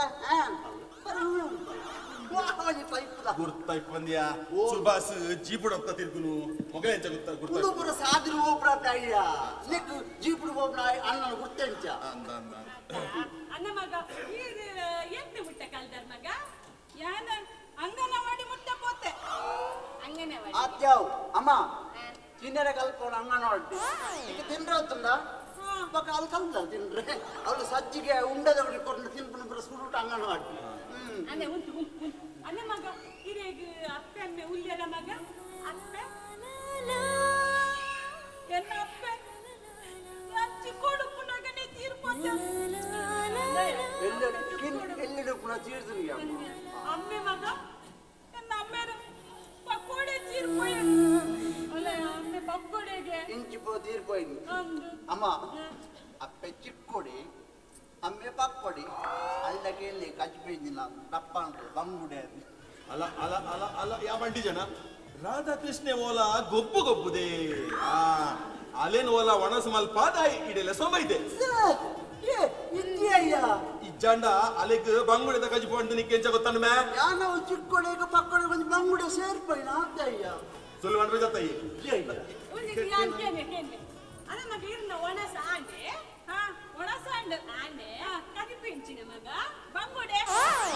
ಗುರ್ತೈಪ್ ಬಂದ್ಯಾ ಸುಭಾಷ್ ಜೀಪುಡ್ ಅಂತ ತಿರ್ಗುನು ಮೊಗ ಎಂಚ ಗುರ್ತ ಪುರ ಸಾದಿರು ಹೋಗ್ಬಿಡತ್ತ ಅಯ್ಯ ನಿಕ್ ಜೀಪುಡು ಹೋಗ್ಬಿಡ ಅಣ್ಣ ಗುರ್ತಂಚ ಅಣ್ಣ ಮಗ ಎಂತ ಮುಟ್ಟ ಕಲ್ದರ್ ಮಗ ಯಾನ ಅಂಗನವಾಡಿ ಮುಟ್ಟ ಪೋತೆ ಅಂಗನವಾಡಿ ಆತ್ಯಾವ್ ಅಮ್ಮ ತಿನ್ನರ ಕಲ್ಪೋಣ ಅಂಗನವಾಡಿ ಈಗ ತಿನ್ರ ಹೊತ್ತುಂಡ ಪಕ್ಕ ಅಲ್ಲಿ ಕಲ್ದ ತಿನ್ರೆ ಅವ್ರು ಸಜ್ಜಿಗೆ ಉಂಡದವರಿಗೆ ಕೊಟ್ಟು ತಿನ್ಬಿಟ್ಟು ಸುರುಟ ಅಂಗನವಾಡಿ ಅಣ್ಣ ಉಂಟು ಅಣ್ಣ ಮಗ ಹಿರೇಗ ಅಪ್ಪೆ ಅಮ್ಮೆ ಉಲ್ಯರ ಮಗ ಅಪ್ಪೆ ಎನ್ನ ಅಪ್ಪೆ ಅಚ್ಚಿ ಕೊಡುಪು ನಗನೆ ತೀರ್ಪೋತ ಎಲ್ಲೆಡೆ ಪುನಃ ತೀರ್ತೀನಿ ಅಮ್ಮೆ ಮಗ ನನ್ನ ಅಮ್ಮೆರು ಪಕ್ಕೋಡೆ ತೀರ್ಪೋಯ ಅಲ್ಲ ಅಮ್ಮೆ ಪಕ್ಕೋಡೆಗೆ ಇಂಚಿಪೋ ತೀರ್ಪೋಯ್ದು ಅಮ್ಮ ಅಪ್ಪೆ ಚಿಕ್ಕೊಡಿ ಅಮ್ಮೆ ಪಕ್ಕೊಡಿ ಅಲ್ಲಗೆ ಇಲ್ಲಿ ಕಚ್ಚಿపోయిందిಲ್ಲ ದಪ್ಪ ಉಂಟು ಬಂಗುಡೆ ಅಲ್ಲ ಅಲ್ಲ ಅಲ್ಲ ಅಲ್ಲ ಯಾ ಬಂಟಿ ಜನ ರಾಧಾಕೃಷ್ಣ ಓಲ ಗೊಬ್ಬು ಗೊಬ್ಬುದೇ ಅಲೇನು ಓಲ ಒಣಸ ಮಲ್ಪಾದ ಇಡೆಲ್ಲ ಸೋಮೈತೆ ಇಜ್ಜಂಡ ಅಲೆಗ್ ಬಂಗುಡೆದ ಕಜಿಪೋಂಡು ನಿಕ್ಕೆಂಚ ಗೊತ್ತಣ್ಣ ಮೇ ಯಾನ ಚಿಕ್ಕೊಡೆಗ ಪಕ್ಕೊಡೆ ಬಂದು ಬಂಗುಡೆ ಸೇರ್ಪೋಯ್ನ ಅತ್ತಯ್ಯ ಸುಳ್ಳು ಮಾಡ್ಬೇ ಜತ್ತಯ್ಯ ಒಂದು ಯಾನ್ಕೇನೆ ಕೇನೆ ಅಲ್ಲ ಮಗ ಇರ್ನ ಒಣಸ ಆಂಡೆ ಒಣಸ ಆಂಡೆ ಆಂಡೆ ಕದಿಪಿಂಚಿನ ಮಗ ಬಂಗುಡೆ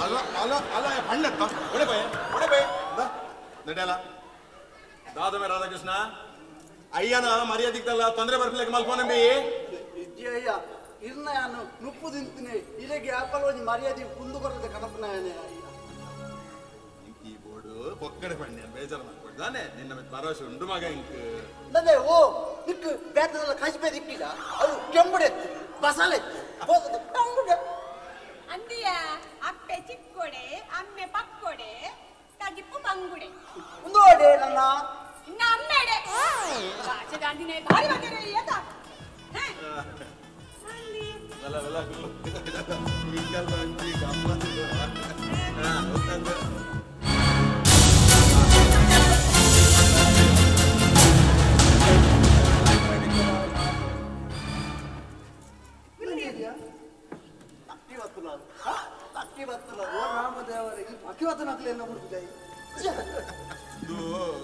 ಅಲ್ಲ ಅಲ್ಲ ಅಲ್ಲ ಹಣ್ಣತ್ತ ಒಡೆ ಬೈ ನಡೆಯಲ್ಲ ದಾದಮೆ ರಾಧಾಕೃಷ್ಣ ಅಯ್ಯನ ಮರ್ಯಾದಿಕ್ಕಲ್ಲ ತೊಂದರೆ ಬರ್ಲಿಕ್ಕೆ ಮಲ್ಪೋನಮ್ಮಿ ಇದ್ಯಯ್ಯ ಇರ್ನ ನಾನು ನುಪ್ಪು ತಿಂತೀನಿ ಇಲ್ಲಿಗೆ ಆಪಲ್ ಮರ್ಯಾದೆ ಕುಂದು ಬರದೆ ಕನಪನಾಯನೆ ಈ ಬೋರ್ಡು ಪೊಕ್ಕಡೆ ಪಣ್ಣೆ ಬೇಜಾರು ಮಾಡ್ಕೊಡ್ದಾನೆ ನಿನ್ನ ಭರವಸೆ ಉಂಟು ಮಗ ಇಂಕ್ ಓ ನಿಕ್ಕು ಬೇತದಲ್ಲ ಕಜಿಪೆ ದಿಕ್ಕಿದ ಅದು ಕೆಂಬುಡೆತ್ತು ಬಸಳೆತ್ತು ಹೋಗುದು ಟಂಗುಡೆ ಅಂದಿಯ ಅಪ್ಪೆ ಚಿಕ್ಕೋಡೆ ಅಮ್ಮೆ ಪಕ್ಕೋಡೆ ಕಜಿಪ್ಪು ಬಂಗುಡೆ ನೋಡೆ ನನ್ನ ಇನ್ನ ಅಮ್ಮೆಡೆ ರಾಜಧಾನಿನೇ ಭಾರಿ ಬಗೆರೆ ಏತ ಅಲ್ಲಿ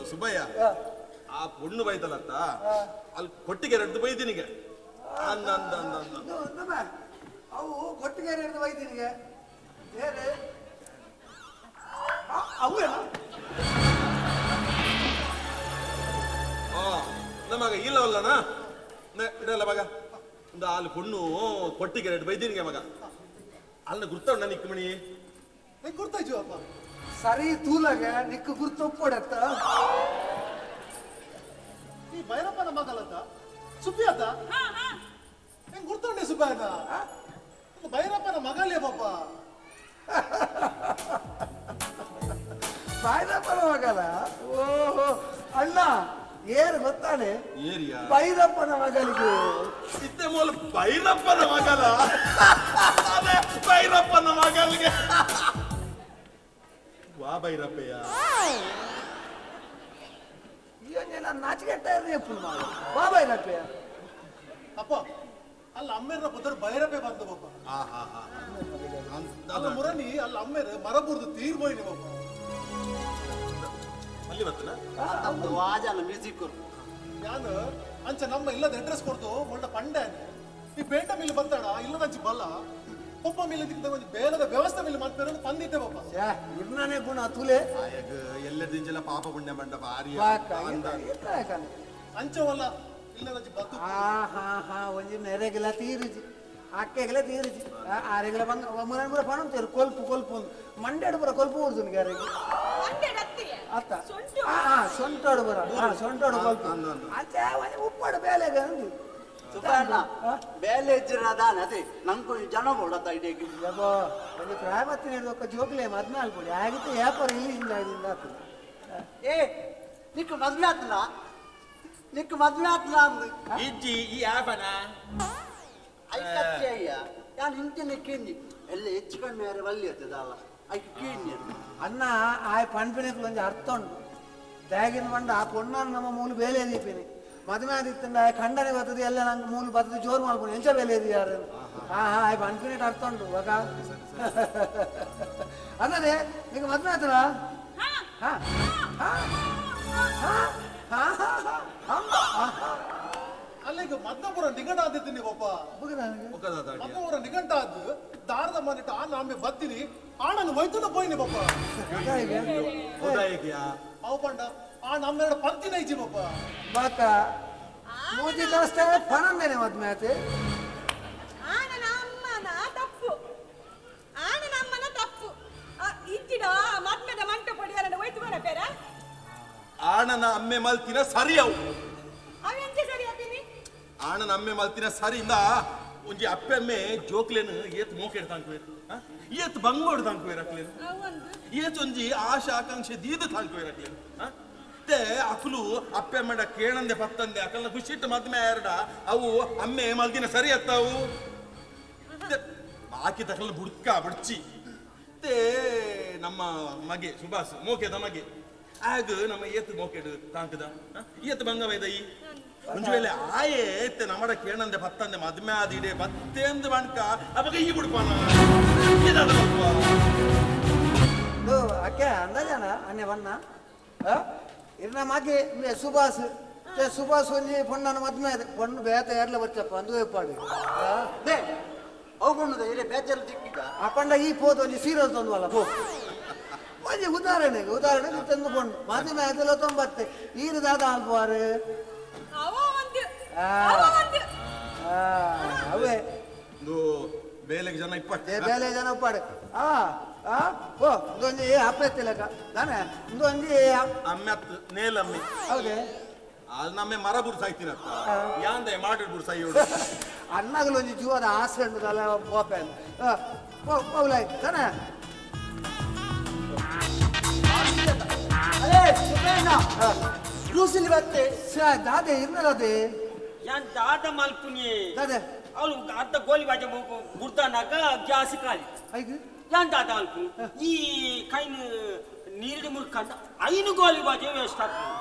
ಸುಬ್ಬಯ್ಯ ಆ ಪುಣ್ಣು ಬೈತಲಂತ ಅಲ್ಲಿ ಕೊಟ್ಟಿಗೆ ಎರಡು ಬೈದಿನಿಗೆ ಅವು ಕೊಟ್ಟಿಗೆ ಎರಡು ಬೈದಿನಿಗೆ ಬೇರೆ ಅವೇನ ನಮಗ ಇಲ್ಲವಲ್ಲನಾ ಇಡಲ್ಲ ಮಗ ಒಂದು ಅಲ್ಲಿ ಪುಣ್ಣು ಕೊಟ್ಟಿಗೆ ಎರಡು ಬೈದಿನಿಗೆ ಮಗ ಅಲ್ಲ ಗುರ್ತಣ್ಣ ನಿಕ್ಕಮಣಿ ನೀ ಗುರ್ತಾಯ್ತು ಅಪ್ಪ ಸರಿ ತೂಲಾಗೆ ನಿಕ್ಕು ಗುರ್ತು ಒಪ್ಪೋಡತ್ತ ಈ ಭೈರಪ್ಪನ ಮಗಲತ್ತ ಸುಬ್ಬಿ ಅತ್ತ ಹೆಂಗ್ ಗುರ್ತಂಡೆ ಸುಬ್ಬ ಅದ ಭೈರಪ್ಪನ ಮಗಲೇ ಪಾಪ ಭೈರಪ್ಪನ ಮಗಲ ಓಹೋ ಅಣ್ಣ ಏರು ಗೊತ್ತಾನೆ ಭೈರಪ್ಪನ ಮಗಲಿಗೆ ಇತ್ತೆ ಮೂಲ ಭೈರಪ್ಪನ ಮಗಲ ಭೈರಪ್ಪನ ಮಗಲಿಗೆ ವಾ ಭೈರಪ್ಪಯ್ಯ ನಾನು ನಾಚಿಕೆಟ್ಟ ವಾ ಭೈರಪ್ಪಯ್ಯ ಅಪ್ಪ ಅಲ್ಲ ಅಮ್ಮೇರ ಪುತ್ರ ಭೈರಪ್ಪೆ ಬಂದ ಪಾಪ ಅಲ್ಲ ಮುರನಿ ಅಲ್ಲ ಅಮ್ಮೇರ ಮರಬುರ್ದು ತೀರ್ ಹೋಯ್ನಿ ಪಾಪ ಅಲ್ಲಿ ಬರ್ತನ ವಾಜನ ಮ್ಯೂಸಿಕ್ ನಾನು ಅಂಚ ನಮ್ಮ ಇಲ್ಲದ ಅಡ್ರೆಸ್ ಕೊಡ್ತು ಮೊಳ್ಳ ಪಂಡೆ ಈ ಪೇಂಟ ಮಿಲ್ ಬರ್ತಾಡ ಇಲ್ಲದಂಚಿ ಬಲ್ಲ ಒಬ್ಬ ಮೇಲೆ ಒಂದು ಬೇಲದ ವ್ಯವಸ್ಥೆ ಮೇಲೆ ಮಾಡ್ತಾರೆ ಪಂದಿದ್ದೆ ಪಾಪ ಇರ್ನಾನೇ ಗುಣ ತುಲೆ ಎಲ್ಲದಿಂಚೆಲ್ಲ ಪಾಪ ಪುಣ್ಯ ಬಂಡ ಭಾರಿ ಅಂಚವಲ್ಲ ಇಲ್ಲದಂಚಿ ಬತ್ತು ಒಂಜಿ ನೆರೆಗೆಲ್ಲ ತೀರಿಜಿ ಅಕ್ಕೆಗೆಲ್ಲ ತೀರಿಜಿ ಆರೆಗೆಲ್ಲ ಬಂಗ ಮುರ ಮುರ ಪಣ ತೇರು ಕೊಲ್ಪು ಕೊಲ್ಪು ಮಂಡ್ಯಾಡು ಬರ ಕೊಲ್ಪು ಊರ್ದು ಗ್ಯಾರೆಗೆ ಅತ್ತ ಸೊಂಟೋಡು ಬರ ಸೊಂಟೋಡು ಕೊಲ್ಪು ಅಚ್ಚ ಉಪ್ಪಾಡು ಬೇಲೆಗೆ ಅಂದು ಸುಬ್ಬಣ್ಣ ಬೇಲೆ ಇಜ್ಜಿರದಾನ ಅದೇ ನಂಗೆ ಜನ ಬೋಡತ್ತ ಇಡೀಗೆ ಯಬ್ಬೋ ಒಂದು ಪ್ರಾಯಮತ್ತಿನ ಒಕ್ಕ ಜೋಕ್ಲೆ ಮದ್ಮೆ ಅಲ್ಬಿಡಿ ಆಗಿತ್ತು ಯಾಪರ ಇಲ್ಲಿಂದ ಇದರಿಂದ ಆಗ್ತದೆ ಏ ನಿಕ್ಕು ಮದ್ಮೆ ಆತ್ನ ನಿಕ್ಕು ಮದ್ಮೆ ಆತ್ನ ಅಂದು ಇಜ್ಜಿ ಈ ಆಪನ ಐಕತ್ತೆ ಅಯ್ಯ ನಾನು ಇಂತಿನ ಕೇಂದಿ ಎಲ್ಲ ಹೆಚ್ಚು ಕಮ್ಮಿ ಯಾರು ಬಲ್ಲಿ ಇರ್ತದಲ್ಲ ಐಕ ಕೇಂದಿ ಅನ್ನ ಆಯ್ ಪಂಪಿನಕ್ಕೆ ಒಂದು ಅರ್ಥ ಉಂಟು ತ್ಯಾಗಿನ ಬಂಡ ಆ ಪೊಣ್ಣನ್ನು ನಮ್ಮ ಮೂಲ ಬೇಲೆ ದೀಪಿನಿ ಮದುವೆ ಆದಿತ್ತಂಡ ಖಂಡನೆ ಬರ್ತದೆ ಎಲ್ಲ ನಂಗೆ ಮೂಲ ಬರ್ತದೆ ಜೋರು ಮಾಡ್ಕೊಂಡು ಎಂಚ ಬೆಲೆ ಇದೆ ಯಾರು ಆಯ್ ಪಂಪಿನೇಟ್ ಅರ್ಥ ಉಂಟು ಇವಾಗ ಅನ್ನದೇ ನಿಂಗೆ ಮದುವೆ ಆಯ್ತಲ್ಲ ಅಲ್ಲ ಈಗ ಮದ್ದಪುರ ನಿಗಂಟ ಆದಿತ್ತೀನಿ ಪಾಪ ಮದ್ದಪುರ ನಿಗಂಟ ಆದ್ದು ದಾರದ ಮನಿಟ್ಟು ಆ ನಾಮೆ ಬತ್ತೀನಿ ಆಣನ್ನು ಒಯ್ತದ ಪೋಯ್ನಿ ಪಾಪ ಅವು ಪಂಡ ಆ ನಮ್ಮೆರಡು ಪಂತಿನ ಇಜ್ಜಿ ಪಾಪ ಬಾಕ ಮೂಜಿ ದೋಸ್ತ ಪಣಂದೇನೆ ಮದ್ಮೆ ಆಯ್ತು ಆನನ ಅಮ್ಮನ ತಪ್ಪು ಆನನ ಅಮ್ಮನ ತಪ್ಪು ಇಚ್ಚಿಡ ಮದ್ಮೆದ ಮಂಟ ಪೊಡಿಯಾರ ಒಯ್ತು ಬರ ಬೇರೆ ಆಣನ ಅಮ್ಮೆ ಮಲ್ತಿನ ಸರಿ ಅವು ಅವೆಂಚೆ ಸರಿ ಆತೀನಿ ಆಣನ ಅಮ್ಮೆ ಮಲ್ತಿನ ಸರಿಯಿಂದ ಒಂಜಿ ಅಪ್ಪೆಮ್ಮೆ ಜೋಕ್ಲೇನು ಏತ್ ಮೋಕೆಡ್ ತಾಂಕ್ವೇರು ಏತ್ ಬಂಗೋಡ್ ತಾಂಕ್ವೇರು ಅಕ್ಲೇನು ಏತ್ ಒಂಜಿ ಆಶಾ ಆಕಾಂಕ್ಷೆ ದೀದ ತಾಂಕ್ವೇರು ಅಕ್ಲೇನು ಮತ್ತೆ ಅಕ್ಲು ಅಪ್ಪೆಮ್ಮಡ ಕೇಳಂದೆ ಪತ್ತಂದೆ ಅಕಲ್ನ ಖುಷಿಟ್ಟು ಮದ್ಮೆ ಎರಡ ಅವು ಅಮ್ಮೆ ಮಲ್ತಿನ ಸರಿ ಅತ್ತವು ಬಾಕಿ ತಕಲ್ನ ಬುಡ್ಕ ಬಡ್ಚಿ ಮತ್ತೆ ನಮ್ಮ ಮಗೆ ಸುಭಾಸ್ ಮೋಕೆದ ಮಗೆ ಆಗ ನಮ್ಮ ಏತ್ ಮೋಕೆಡ್ ತಾಂಕದ ಏತ್ ಬಂಗವೈದೈ ಒಂದು ವೇಳೆ ಆಯೇ ಎತ್ತೆ ನಮ್ಮಡ ಕೇಳಂದೆ ಪತ್ತಂದೆ ಮದ್ಮೆ ಆದಿಡೆ ಬತ್ತೇಂದು ಬಣ್ಕ ಅವಾಗ ಈ ಬಿಡ್ಪಾನ ಅಕ್ಕೆ ಅಂದಾಜನ ಅನ್ನೆ ಬಣ್ಣ ಇರ್ನ ಮಗೆ ಸುಭಾಸ್ ಸುಭಾಸ್ ಒಂಜಿ ಪೊಣ್ಣನ ಮದ್ಮೆ ಪೊಣ್ಣು ಬೇತ ಏರ್ಲ ಬಚ್ಚಪ್ಪ ಅಂದು ಪಾಡು ಹೋಗೋಣದ ಇರೇ ಬೇಜಾರು ದಿಕ್ಕಿದ ಆ ಪಂಡ ಈ ಪೋದು ಒಂಜಿ ಸೀರೆ ತಂದುವಲ್ಲ ಪೋ ಒಂಜಿ ಉದಾಹರಣೆಗೆ ತಂದುಕೊಂಡು ಮದ್ಮೆ ಅದೆಲ್ಲ ತೊಂಬತ್ತೆ ಈರದಾದ ಅಲ್ವಾರು ಅವೇ ಬೇಲೆಗೆ ಜನ ಇಪ್ಪಟ್ಟೆ ಬೇಲೆ ಜನ ಉಪ್ಪಾಡು ಓ ಒಂದೊಂಜಿ ಅಪ್ಪ ಎತ್ತಿಲಕ ತಾನೆ ಒಂದೊಂಜಿ ಅಮ್ಮೆ ನೇಲಮ್ಮೆ ಹೌದೇ ಅಲ್ಲಿ ನಮ್ಮೆ ಮರ ಬುಡ್ ಸಾಯ್ತೀನಿ ಯಾಂದೆ ಮಾಡಿಡ್ಬಿಡು ಸೈ ಅಣ್ಣಗಳೊಂದು ಜೀವದ ಆಸೆ ಉಂಟಲ್ಲ ಬೋಪೆ ಪೌಲಾಯ್ತು ತಾನೆ ಅದೇ ಸುಬ್ರಹ್ಮಣ್ಯ ರೂಸಿಲಿ ಬತ್ತೆ ದಾದೆ ಇರ್ನಲ್ಲದೆ ಯಾನ್ ದಾದ ಮಲ್ಪುನಿ ದಾದೆ ಅವಳು ಅರ್ಧ ಗೋಲಿ ಬಾಜೆ ಬುಡ್ತಾನಾಗ ಗ್ಯಾಸ್ ಕಾಲಿ ಐದು ಯಾನ್ ದಾದ ಮಲ್ಪು ಈ ಕೈನ ನೀರಿನ ಮುರ್ಕಂಡ ಐನು ಗೋಲಿ ಬಾಜೆ ವೇಸ್ಟ್ ಆಗ್ತದೆ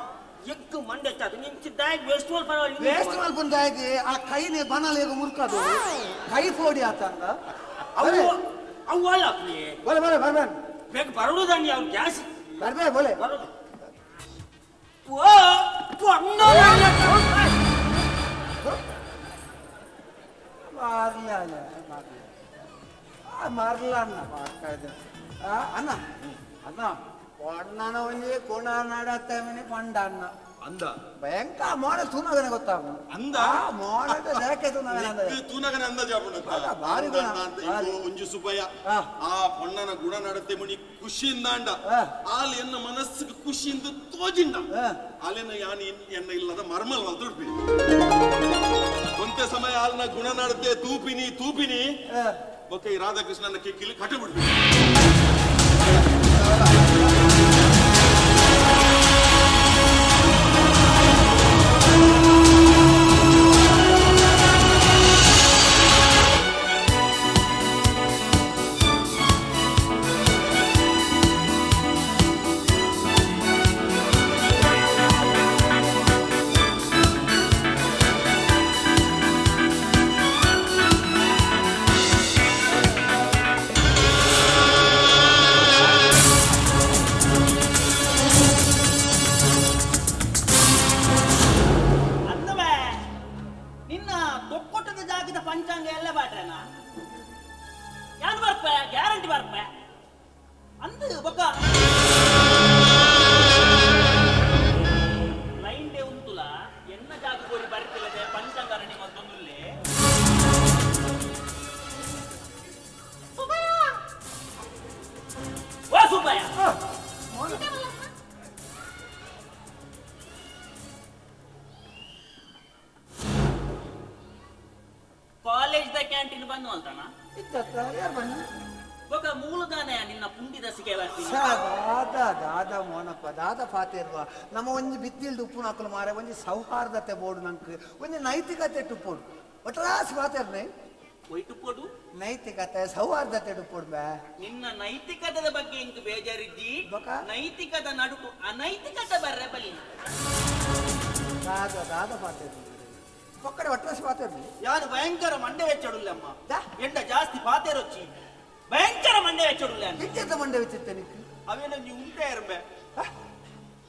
ಎಕ್ಕು ಮಂಡೆ ಚಾದು ನಿಂಚಿ ದಾಯಕ್ ವೇಸ್ಟ್ ಮಲ್ಪನ ವೇಸ್ಟ್ ಮಲ್ಪನ ದಾಯಕ್ ಆ ಕೈನೇ ಬನಲೇಗ ಮುರ್ಕದು ಕೈ ಫೋಡಿ ಆತಂಗ ಅವು ಅವು ಅಲ್ಲ ಅಪ್ನಿ ಬೋಲೆ ಬೋಲೆ ಬರ್ಬೇಡ ಬೇಗ ಬರೋದನ್ನಿ ಅವ್ರು ಗ್ಯಾಸ್ ಬರ್ಬೇ ಬೋಲೆ ಬರೋದು ಓ ಪೊಂಗ ಮಾರ್ಲ ಅಣ್ಣ ಅಣ್ಣ ಅಣ್ಣ ಪೊಣ್ಣನ ಒಂಜಿ ಕೋಣ ನಾಡತ್ತೇಮನಿ ಪಂಡ ಅಣ್ಣ ಅಂದ ಭಯಂಕರ ಮೋಡ ತೂನಗನೆ ಗೊತ್ತಾಗ ಅಂದ ಮೋಡದ ಜಾಕೆ ತೂನಗನೆ ಅಂದ ಭಾರಿ ಗುಣ ಒಂಜು ಸುಬ್ಬಯ್ಯ ಆ ಪೊಣ್ಣನ ಗುಣ ನಡತೆ ಮುನಿ ಖುಷಿಯಿಂದ ಅಂಡ ಆಲ್ ಎನ್ನ ಮನಸ್ಸಿಗೆ ಖುಷಿಯಿಂದ ತೋಜಿಂಡ ಆಲೆನ ಯಾನ್ ಎನ್ನ ಇಲ್ಲದ ಮರ್ಮಲ್ ತುಡ್ಪಿ ಕೊಂತೆ ಸಮಯ ಆಲ್ನ ಗುಣ ನಡತೆ ತೂಪಿನಿ ಓಕೆ ಈ ರಾಧಾಕೃಷ್ಣನ ಕಿಲಿ ಕಟ್ಟು ಬಿಡ್ತೀನಿ ಕಾಲೇಜ್ ಕ್ಯಾಂಟೀನ್ ಬಂದು ಅಂತಾನ ಮೂಲದಾನೆ ನಿನ್ನ ಪುಂಡಿದ ಸಿಗೆ ದಾದ ಮೋನಪ್ಪ ದಾದ ಪಾತಿರ್ವ ನಮ್ಮ ಒಂಜಿ ಬಿತ್ತಿಲ್ದು ಉಪ್ಪು ಹಾಕಲು ಮಾರೆ ಒಂಜಿ ಸೌಹಾರ್ದತೆ ಬೋಡು ನಂಗೆ ಒಂಜಿ ನೈತಿಕತೆ ಟುಪ್ಪೋಡು ಒಟ್ಟರಾಸಿ ಪಾತಿರ್ನೆ ಒಯ್ಟುಪ್ಪೋಡು ನೈತಿಕತೆ ಸೌಹಾರ್ದತೆ ಟುಪ್ಪೋಡು ಬೇ ನಿನ್ನ ನೈತಿಕತೆದ ಬಗ್ಗೆ ಇಂಕ ಬೇಜಾರಿದ್ದಿ ನೈತಿಕದ ನಡುಕು ಅನೈತಿಕತೆ ಬರ್ರೆ ಬಲಿ ದಾದ ಪಾತಿರ್ಲಿ ಪಕ್ಕಡೆ ಒಟ್ಟರಾಸಿ ಪಾತಿರ್ಲಿ ಯಾರು ಭಯಂಕರ ಮಂಡೆ ವೆಚ್ಚಡುಲ್ಲಮ್ಮ ಎಂಡ ಜಾಸ್ತಿ ಪಾತೆರೊಚ್ಚಿ ಭಯಂಕರ ಮಂಡೆ ವೆಚ್ಚಡುಲ್ಲ ಎಂತ ಮಂಡೆ ವೆಚ್ಚಿತ್ತೆ ನಿಕ್ಕು ಅವೇನೊಂಜಿ ಉಂಟೆ ಇರ್ಬೆ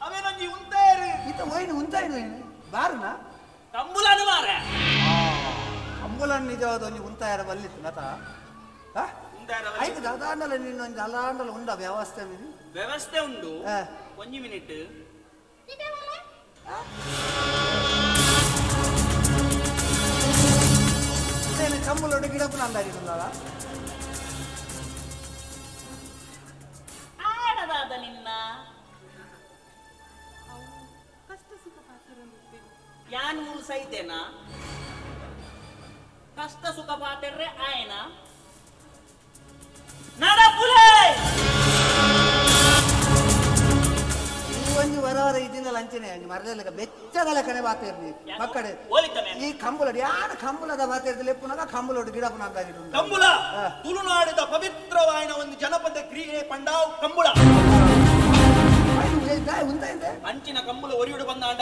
ಅವೇನೊಂಜಿ ಉಂಟೇರು ಈತ ಒಯ್ನು ಉಂತಾಯಿನ ಬಾರುನ ಕಂಬುಲನು ಮಾರೆ ಕಂಬುಲನ್ ನಿಜವಾದ ಒಂಜಿ ಉಂತಾಯರ ಬಲ್ಲಿತ್ತು ನತ ಐದು ದಾದಾಂಡಲ ನಿನ್ನೊಂದು ಅಲಾಂಡಲ ಉಂಡ ವ್ಯವಸ್ಥೆ ಉಂಡು ಒಂಜಿ ಮಿನಿಟ್ ಕಂಬುಲೊಡು ಗಿಡಪ್ಪನ ಅಂದಾಡಿ ಬಂದಲ್ಲ ಆಡದಾದ ನಿನ್ನ ಯಾನ್ ಮೂರು ಸೈತೇನಾ ಕಷ್ಟ ಸುಖ ಪಾತಿರ್ರೆ ಆಯನ ನಡಪುಲೆ ಒಂಜಿ ವರವರ ಇದನ್ನ ಲಂಚನೆ ಮರದಲ್ಲ ಬೆಚ್ಚದಲ ಕಡೆ ಬಾತಿರ್ಲಿ ಮಕ್ಕಡೆ ಈ ಕಂಬುಲಡು ಯಾರು ಕಂಬುಲದ ಬಾತಿರ್ದಲ್ಲಿ ಪುನಃ ಕಂಬುಲೊಡು ಗಿಡಪ್ಪನ ಅಂದಾಡಿ ಕಂಬುಲ ತುಳುನಾಡಿದ ಪವಿತ್ರವಾದ ಒಂದು ಜನಪದ ಕ್ರಿಯೆ ಪಂಡಾವ್ ಕಂಬುಳ ಅಂಚಿನ ಕಂಬುಲ ಒರಿಯುಡು ಬಂದಾಂಡ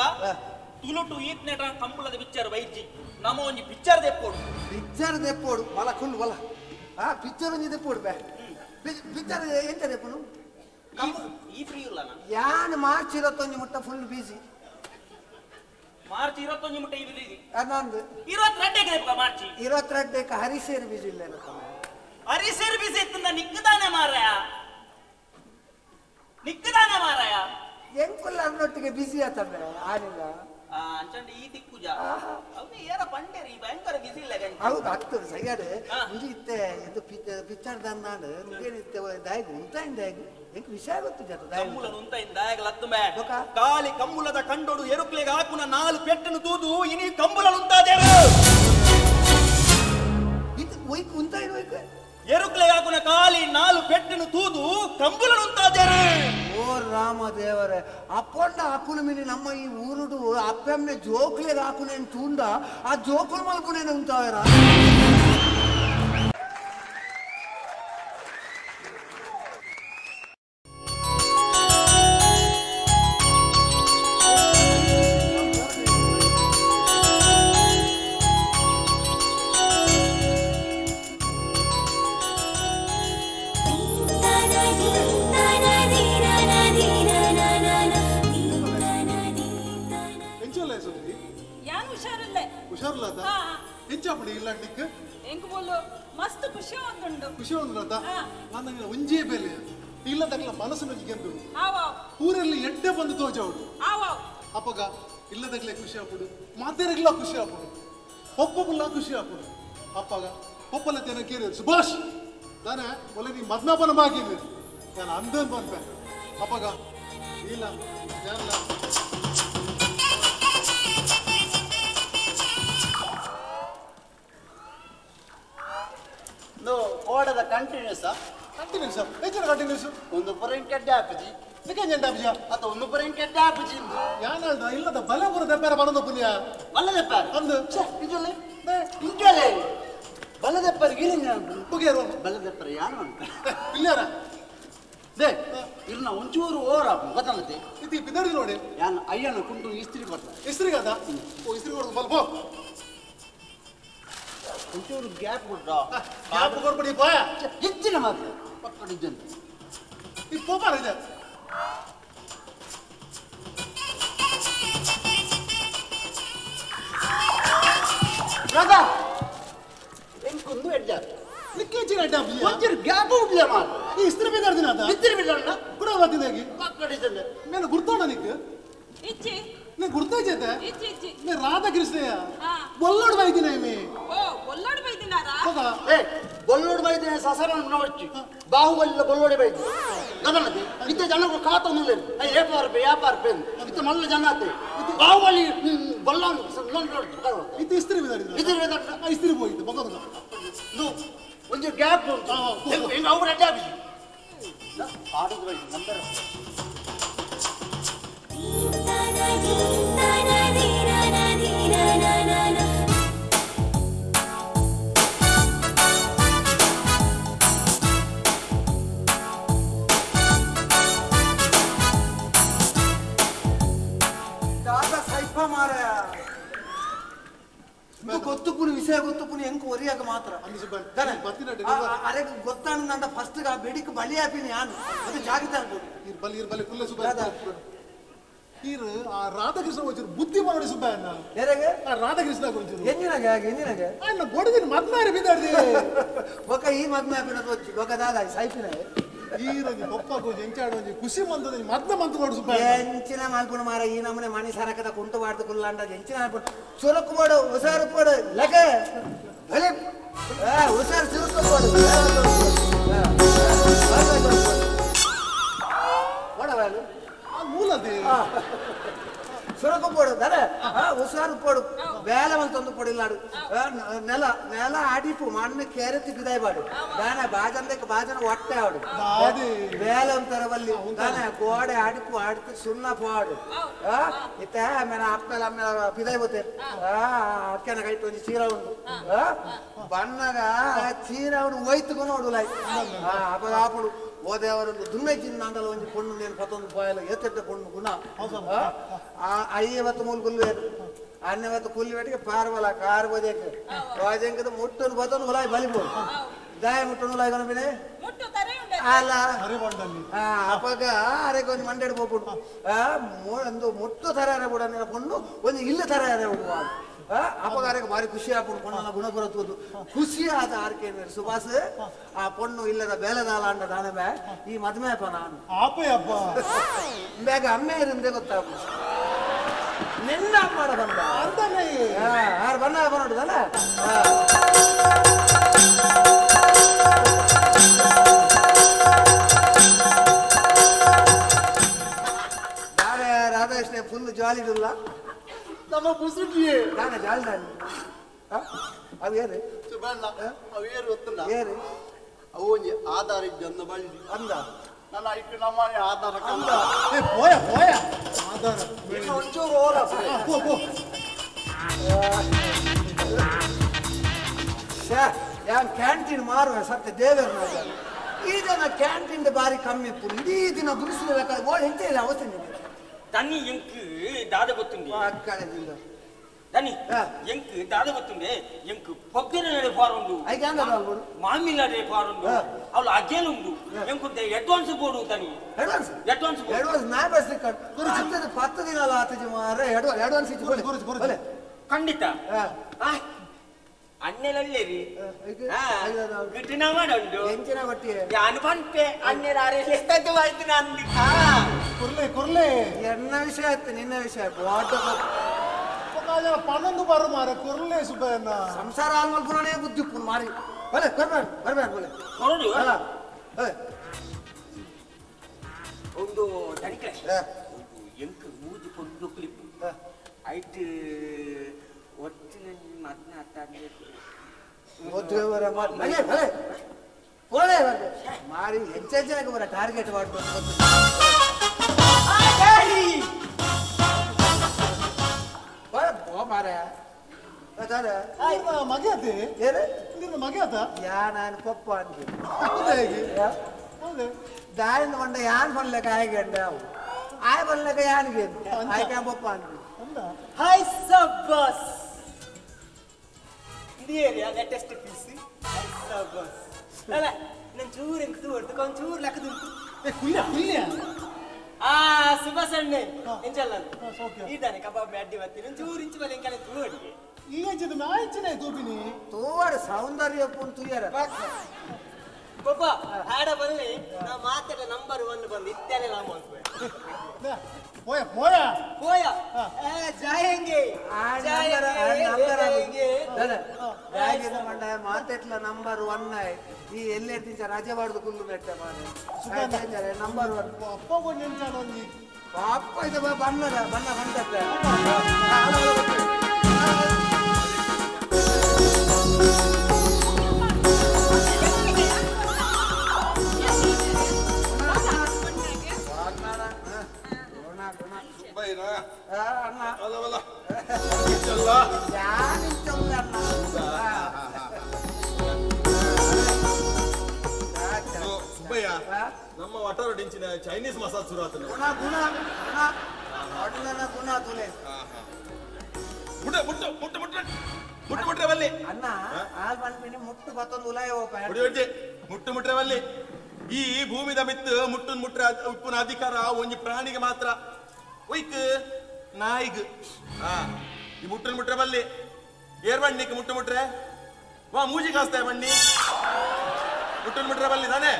ತುಳುಟು ಈತ್ನೆಟ ಕಂಬುಳದ ಪಿಕ್ಚರ್ ವೈರ್ಜಿ ನಮ್ಮ ಒಂಜಿ ಪಿಕ್ಚರ್ ದೆಪ್ಪೋಡು ಬಲ ಕುಲ್ ಬಲ ಪಿಕ್ಚರ್ ಒಂಜಿ ದೆಪ್ಪೋಡು ಬೇ ಪಿಕ್ಚರ್ ಎಂತ ದೆಪ್ಪನು ಈ ಫ್ರೀ ಇಲ್ಲ ಯಾನ್ ಮಾರ್ಚ್ 21 ಮುಟ್ಟ ಫುಲ್ ಬಿಸಿ ಮಾರ್ಚ್ 21 ಮುಟ್ಟ ಇದು ಬಿಸಿ ಅದೊಂದು 22ಕ್ಕೆ ಮಾರ್ಚ್ 22ಕ್ಕೆ ಹರಿಸೇರಿ ಬಿಸಿ ಇಲ್ಲ ಹರಿಸೇರಿ ಬಿಸಿ ಇತ್ತು ನಿಕ್ಕದಾನೆ ಮಾರಾಯ ಎಂಕುಲ್ಲ ಅನ್ನೊಟ್ಟಿಗೆ ಬಿಸಿ ಆತಂದ್ರೆ ಆನಿಲ್ಲ ಅಂಚಂಡ ಈ ದಿಕ್ಕುಜ ಅವನು ಏರಪ್ಪ ಪಂಡೇರಿ ಭಯಂಕರ ಬಿಸಿ ಇಲ್ಲ ಗಂಟೆ ಹೌದು ಆಗ್ತದೆ ಸೈಗಾಡು ಮುಂಜಿ ಇತ್ತೆ ಎಂದು ಪಿಚ್ಚಾಡ್ದಾನ್ ನಾನು ಮುಗೇನಿತ್ತೆ ದಾಯಿಗ ಉಂಟಾಯಿನ ದಾಯಿಗ ಎಂಕ್ ವಿಷಯ ಗೊತ್ತು ಜತ ಕಂಬುಲನ ಉಂಟಾಯಿನ ದಾಯಿಗ ಲತ್ತುಮೆ ಕಾಲಿ ಕಂಬುಲದ ಕಂಡೋಡು ಎರುಕ್ಲೆಗೆ ಹಾಕುನ 4 ಪೆಟ್ಟನ್ನು ತೂದು ಇನಿ ಕಂಬುಲನ ಉಂಟಾದೇರು ಇದು ಒಯ್ಕ ಉಂಟಾಯಿನ ಒಯ್ಕ ಎರುಕ್ಲೆಗೆ ಹಾಕುನ ಕಾಲಿ 4 ಪೆಟ್ಟನ್ನು ತೂದು ಕಂಬುಲನ ಉಂಟಾದೇರು ಓ ರಾಮ ದೇವರೇ ಅಪ್ಪಣ್ಣ ಹಾಕುನ ಮೇಲೆ ನಮ್ಮ ಈ ಊರುಡು ಅಪ್ಪಮ್ಮೆ ಜೋಕ್ಲೆಗೆ ಹಾಕುನೇನು ತೂಂಡ ಆ ಜೋಕುಲು ಮಲ್ಕುನೇನು ಉಂಟಾವೇರ ಮಸ್ತ್ ಖುಷಿ ಒಂದುಂಡು ಖುಷಿ ಒಂದುಂಡ ನನ್ನ ಒಂಜೇ ಬೆಲೆ ಇಲ್ಲದಾಗಲ ಮನಸ್ಸನ್ನು ಗೆಂದು ಊರಲ್ಲಿ ಎಡ್ಡೆ ಬಂದು ತೋಜಾವುಡು ಅಪ್ಪಗ ಇಲ್ಲದಾಗಲೇ ಖುಷಿ ಆಗ್ಬಿಡು ಮಾತೇರಿಲ್ಲ ಖುಷಿ ಆಗ್ಬಿಡು ಒಬ್ಬೊಬ್ಬಲ್ಲ ಖುಷಿ ಆಗ್ಬಿಡು ಅಪ್ಪಗ ಒಪ್ಪಲತ್ತೇನ ಕೇಳಿದ್ರು ಸುಭಾಷ್ ತಾನೆ ಒಳ್ಳೆ ನೀ ಮದ್ನಾಪನ ಬಾಗಿದ್ವಿ ನಾನು ಅಂದನ್ ಬಂದೆ ಅಪ್ಪಗ ಇಲ್ಲ ಯಾರಲ್ಲ ಓಡದ ಕಂಟಿನ್ಯೂಸ್ ಹೆಚ್ಚಿನ ಕಂಟಿನ್ಯೂಸ್ ಒಂದು ಪುರಂ ಕೆಡ್ಡೆ ಹಾಪಿಜಿ ಸಿಕ್ಕಂಜೆಂಡ ಅಭಿಜ ಅತ ಒಂದು ಪುರಂ ಕೆಡ್ಡೆ ಹಾಪಿಜಿ ಯಾನಲ್ದ ಇಲ್ಲದ ಬಲಪುರ ದೆಪ್ಪರ ಬರಂದ ಪುಣ್ಯ ಬಲ್ಲದೆಪ್ಪಾರ ಅಂದು ಇಂಜಲೆ ಇಂಜಲೆ ಬಲ್ಲದೆಪ್ಪರ ಗಿರಿನ ಬುಗೇರು ಬಲ್ಲದೆಪ್ಪರ ಯಾನು ಅಂತ ಇಲ್ಲಾರ ದೇ ಇರ್ನ ಒಂಚೂರು ಓರ ಗೊತ್ತಲ್ಲದೆ ಇದು ಬಿದಡಿ ನೋಡಿ ಯಾನು ಅಯ್ಯನ ಕುಂಟು ಇಸ್ತ್ರಿ ಕೊಡ್ತ ಇಸ್ತ್ರಿಗದ ಓ ಇಸ್ತ್ರಿ ಕೊಡೋದು ಬಲ್ಬೋ ಒಂಚೂರು ಗ್ಯಾಪ್ ಕೊಡ್ರ ಗ್ಯಾಪ್ ಕೊಡ್ಬಿಡಿ ಬಾಯ ಹೆಚ್ಚಿನ ಮಾತು ಪಕ್ಕಡಿದ್ದನು ಇದು ಪೋಪಾರ ಇದೆ ರಾಧಾ ಎಂಕೊಂದು ಎಡ್ಡ ನಿಕ್ಕೇಚಿನ ಎಡ್ಡ ಅಭಿಜ ಒಂಚೂರು ಗ್ಯಾಪ್ ಉಡ್ಲೆ ಮಾತು ಈ ಇಸ್ತ್ರಿ ಬಿದ್ದಾರ್ದಿನ ಅದ ಇಸ್ತ್ರಿ ಬಿಡಣ್ಣ ಕೂಡ ಓದಿದಾಗಿ ಪಕ್ಕಡಿದ್ದನು నేను గుర్తోడా నీకు ఇచ్చి నేను గుర్తే చేద్దా ఇచ్చి ఇచ్చి నేను రాధాకృష్ణయ్య బొల్లోడు వైద్యనేమి ఓ బొల్లోడు వైద్యనారా ఏ బొల్లోడు వైద్య ససరం నవచ్చు బాహుబలిలో బొల్లోడే వైద్య గదన్నది ఇంత జనకు ఖాతా ఉండలేదు వ్యాపార పేరు ఇంత మళ్ళీ జనాతే బాహుబలి బొల్లం ఇది ఇస్త్రీ మీద ఇది ఇస్త్రీ పోయింది బొగ్గదు నువ్వు కొంచెం గ్యాప్ ఎంగ ಅವ್ರ ಅಡ್ಡ ಆಗಿ ಆಡಿದ ವೈದ್ಯ ನಂಬರ್ ಗೊತ್ತುಪುನಿ ವಿಷಯ ಗೊತ್ತುಪುನಿ ಹೆಂಗ್ ಒರಿಯಾಗ ಮಾತ್ರ ಅರೆ ಗೊತ್ತಾನಂದ ಫಸ್ಟ್ ಬೆಡಿಕ್ ಬಲಿ ಹಾಪಿನಿ ನಾನು ಅದು ಜಾಗಿತ ಇರ್ಬಲಿ ಕುಲ್ಲ ಸುಬ್ಬ ಈರು ಆ ರಾಧಾಕೃಷ್ಣ ಹೋಚರು ಬುದ್ಧಿ ಮಾಡಿ ಸುಬ್ಬ ಅನ್ನ ಯಾರಿಗೆ ಆ ರಾಧಾಕೃಷ್ಣ ಹೋಚರು ಎಂಜಿನಾಗೆ ಅನ್ನ ಬೊಡದಿನ ಮದ್ನಾರಿ ಬಿದ್ದಾಡ್ದಿ ಒಕ್ಕ ಈ ಮದ್ನಾಪಿನ ತೋಚಿ ಒಕ್ಕ ದಾದ ಸೈಪಿನ ಈರದಿ ಒಪ್ಪಗೋ ಎಂಚಾಡೋಜಿ ಖುಷಿ ಮಂದದ ಮದ್ನ ಮಂತ ನೋಡು ಸುಬ್ಬ ಎಂಚಿನ ಮಾಲ್ಪುಣ ಮಾರ ಈ ನಮ್ಮನೆ ಮನಿ ಸರಕದ ಕುಂಟು ಬಾಡ್ದು ಕುಲ್ಲಾಂಡ ಎಂಚಿನ ಮಾಲ್ಪುಣ ಸುರಕು ಬೋಡು ಉಸಾರು ಬೋಡು ಲಕ ಭಲೆ ಉಸಾರು ಸುರಕು ಬೋಡು ಓಡವಾಲು ಮೂಲದೆ ಸುರಕು ಬೋಡು ದಾರೆ ಉಸಾರು ಬೋಡು ಬೇಲೆ ಮಲ್ ತಂದು ಪೊಡಿಲ್ಲಾಡು ನೆಲ ನೆಲ ಆಡಿಪು ಮಣ್ಣು ಕೇರೆತ್ತಿ ಬಿದಾಯ್ ಬಾಡು ದಾನೆ ಬಾಜಂದಕ್ಕೆ ಬಾಜನ ಹೊಟ್ಟೆ ಆಡು ಬೇಲೆ ಅಂತಾರ ಬಲ್ಲಿ ದಾನೆ ಗೋಡೆ ಆಡಿಪು ಆಡಿತು ಸುಣ್ಣ ಪಾಡು ಇತ್ತ ಆಮೇಲೆ ಆಪ್ಮೇಲೆ ಆಮೇಲೆ ಬಿದಾಯ್ ಬೋತೆ ಅಕ್ಕನ ಕೈಟ್ ಒಂದು ಚೀರ ಉಂಟು ಬಣ್ಣಗ ಚೀರ ಅವನು ಒಯ್ತುಕೊಂಡು ನೋಡುಲ ಅಪದ ಆಪುಡು ಓ ದೇವರು ದುನ್ನೆಚ್ಚಿನ ನಾಂಡಲ ಒಂದು ಪೊಣ್ಣು ನೇನು 11 ಪಾಯಲು ಎತ್ತೆಟ್ಟ ಪೊಣ್ಣು ಗುಣ 53 ಕುಲ್ವೇರು 90 ಕುಲ್ವೇಟಿಗೆ ಪಾರ್ವಲ ಕಾರ್ಬೋದೇಕೆ ವಾಜಂಕದ ಮುಟ್ಟನು ಬತನು ಹೊಲಾಯ್ ಬಲಿಬೋದು ದಾಯ ಮುಟ್ಟನು ಹೊಲಾಯ್ ಗಣಬಿನೆ ಅಲ್ಲ ಅಪ್ಪಗ ಅರೆಗೆ ಒಂದು ಮಂಡೇಡ್ ಹೋಗ್ಬಿಡು ಒಂದು ಮುಟ್ಟು ಥರ ಬಿಡ ಪೊಣ್ಣು ಒಂದು ಇಲ್ಲ ಥರ ಬಿಡುವ ಅಪ್ಪಗಾರಕ್ಕೆ ಭಾರಿ ಖುಷಿ ಆಗ್ಬಿಡು ಪೊಣ್ಣನ ಗುಣ ಬರುತ್ತದು ಖುಷಿ ಆದ ಆರ್ಕೆ ಸುಭಾಸ್ ಆ ಪೊಣ್ಣು ಇಲ್ಲದ ಬೇಲೆದಾಲ ಅಂಡ ದಾನಬೆ ಈ ಮದ್ಮೆ ಅಪ್ಪ ನಾನು ಅಪ್ಪ ಬೇಗ ಅಮ್ಮೆ ಇರಂದೆ ಗೊತ್ತಾಗ್ಬಿಡು ನಿನ್ನ ಮಾಡ ಬಂದ ಯಾರು ಬಣ್ಣ ನೋಡುದಲ್ಲ ರಾಧಾಕೃಷ್ಣ ಫುಲ್ ಜಾಲಿಡುಲ್ಲ ನಮ್ಮ ಮುಸುಕಿಯೇ ನಾನು ಜಾಲಿ ಅವು ಏರು ಸುಬಣ್ಣ ಅವು ಏರು ಗೊತ್ತಿಲ್ಲ ಏರು ಅವು ಒಂಜಿ ಆಧಾರ ಇದ್ದ ಬಳ್ಳಿ ಅಂದ ನನ್ನ ಐಕ್ ನಮ್ಮ ಆಧಾರ ಕಂದ ಹೋಯ ಹೋಯ ಆಧಾರ ಒಂಚೂರು ಹೋಲ ಯಾನ್ ಕ್ಯಾಂಟೀನ್ ಮಾರುವ ಸತ್ಯ ದೇವರ ಈ ಜನ ಕ್ಯಾಂಟೀನ್ ಬಾರಿ ಕಮ್ಮಿ ಇತ್ತು ಇಡೀ ದಿನ ಗುಡಿಸಲು ಬೇಕಾದ್ರೆ ಓಡ್ ಎಂತ ಇಲ್ಲ ಅವಸ್ಥೆ தண்ணி எங்கு தாத கொத்துண்டி ಅಕ್ಕಳದಿಲ್ಲ தண்ணி எங்கு தாத கொத்துಂಡೆ ಎಂಕು ಪೊಗ್ಗನೆ ಪಾರುಂಡು ಮಾಮಿಲಾಡೆ ಪಾರುಂಡು ಅವಳು ಅಗೇಲುಂಡು ಎಂಕುಂತೆ ಅಡ್ವಾನ್ಸ್ ಬೋಡು ತನಿ ಅಡ್ವಾನ್ಸ್ ನಾ ಬಸ್ ಅಂತದ 10 ದಿನ ಆತಜಿ ಮಾರ ಅಡ್ವಾನ್ಸ್ ಇತ್ತು ಖಂಡಿತ ಅನ್ನೆಲಲ್ಲೇರಿ ಗಿಟ್ಟಿನ ಮಾಡುಂಡು ಎಂಚಿನ ಬಟ್ಟಿ ಯಾನು ಬಂತೆ ಅನ್ನೆಲಾರೆ ಎಷ್ಟದ್ದು ಆಯ್ತು ನಂದಿ ಕುರ್ಲೆ ಎನ್ನ ವಿಷಯ ಆಯ್ತು ನಿನ್ನ ವಿಷಯ ಪನ್ನೊಂದು ಬಾರು ಮಾರ ಕುರ್ಲೆ ಸುಬ್ಬಯ್ಯನ ಸಂಸಾರ ಆಲ್ಮಲ್ ಪುರಾಣೇ ಬುದ್ಧಿ ಪುನ್ ಮಾರಿ ಬಲೆ ಬರ್ಬೇಡ ಬಲೆ ನೋಡು ಒಂದು ತಡಿಕೆ ಎಂಕ ಮೂಜಿ ಕೊಂಡು ಕ್ಲಿಪ್ ಐಟ್ ಒಟ್ಟಿನ ಮಾತನಾಡ್ತಾನೆ ಓದ್ವರ ಬಲೆ ಬಲೆ ಕೋಳೆ ಮಾರಿ ಹೆಚ್ಚೆಜ್ಜಾಗಿ ಬರ ಟಾರ್ಗೆಟ್ ಮಾಡ್ಕೊಂಡು ಮಾರ ಮಗೆ ಅದೇ ಏನು ನಿನ್ನ ಮಗೆ ಅದ ಯಾ ನಾನು ಪಪ್ಪ ಅನ್ಗೆ ಹೌದೇ ದಾರಿನ ಬಂಡ ಯಾನ್ ಬನ್ಲೆಕ ಆಯ್ಗಂಡ ಆಯ್ ಬನ್ಲೆಕ ಯಾನ್ಗೆ ಆಯ್ಕ ಪಪ್ಪ ಅನ್ಗೆ ಹಾಯ್ ಸಬ್ಬಸ್ ಇದೇರಿಯಾ ಲೇಟೆಸ್ಟ್ ಪೀಸ್ ಹಾಯ್ ಸಬ್ಬಸ್ ಅಲ್ಲ ನಾನು ಚೂರು ಎಂತ ಹೊಡ್ತು ಒಂಚೂರು ಲೆಕ್ಕದುಂಟು ಕುಲ್ಯ ಸುಭಾಷ್ ಅಣ್ಣೆ ಎಂಚಲ್ಲ ಇದ್ದಾನೆ ಕಬಾಬ್ ಅಡ್ಡಿ ಬರ್ತೀನಿ ಚೂರು ಇಂಚು ಮೇಲೆ ಎಂಕಲೆ ತೂಡಿ ಈಗ ಹೆಚ್ಚಿದ ಮ್ಯಾಚಿನೇ ತೂಬಿನಿ ತೂವಾಡ ಸೌಂದರ್ಯ ಪುನ್ ತೂಯರ ಪಾಪ ಆಡ ಬರಲಿ ನಾ ಮಾತಾಡ ನಂಬರ್ 1 ಬಂದು ಇತ್ತೇನೆ ನಾವು ಹೋಯ ಹೋಯ ಹೋಯ ಜಾಯಂಗೆ ಮಾತೆಟ್ಲ ನಂಬರ್ 1 ಈ ಎಲ್ಲೇ ತಿಂಚ ರಾಜೆ ಬಾಡ್ದು ಕುಲ್ಲು ನೆಟ್ಟ ಮಾರೆ ನಂಬರ್ 1 ಅಪ್ಪ ಕೊಂಡಿ ಪಾಪ ಇದು ಬಣ್ಣದ ಬಣ್ಣ ಬಂದತ್ತೆ ಸುಬ್ಬಯ್ಯ ನಮ್ಮ ವಟಾರ ಡಿಂಚಿನ ಚೈನೀಸ್ ಮಸಾಲ ಶುರು ಆತನ ಮುಟ್ಟು ಬಲ್ಲಿ ಅಣ್ಣ ಆಲ್ ಬಂದ್ಬಿನಿ ಮುಟ್ಟು ಮತ್ತೊಂದು ಉಲಾಯ ಮುಟ್ಟು ಬಲ್ಲಿ ಈ ಭೂಮಿದ ಮಿತ್ತು ಮುಟ್ಟ್ರ ಉಪ್ಪುನ ಅಧಿಕಾರ ಒಂಜಿ ಪ್ರಾಣಿಗೆ ಮಾತ್ರ ಒಯ್ಕ್ ನಾಯಿಗ್ ಈ ಮುಟ್ಟ್ರ ಬಲ್ಲಿ ಏರ್ ಬಣ್ಣಿಕ್ ಮುಟ್ಟ್ರೆ ವಾ ಮೂಜಿ ಕಾಸ್ತಾಯ ಬಣ್ಣಿ ಮುಟ್ಟ್ರ ಬಲ್ಲಿ ತಾನೆ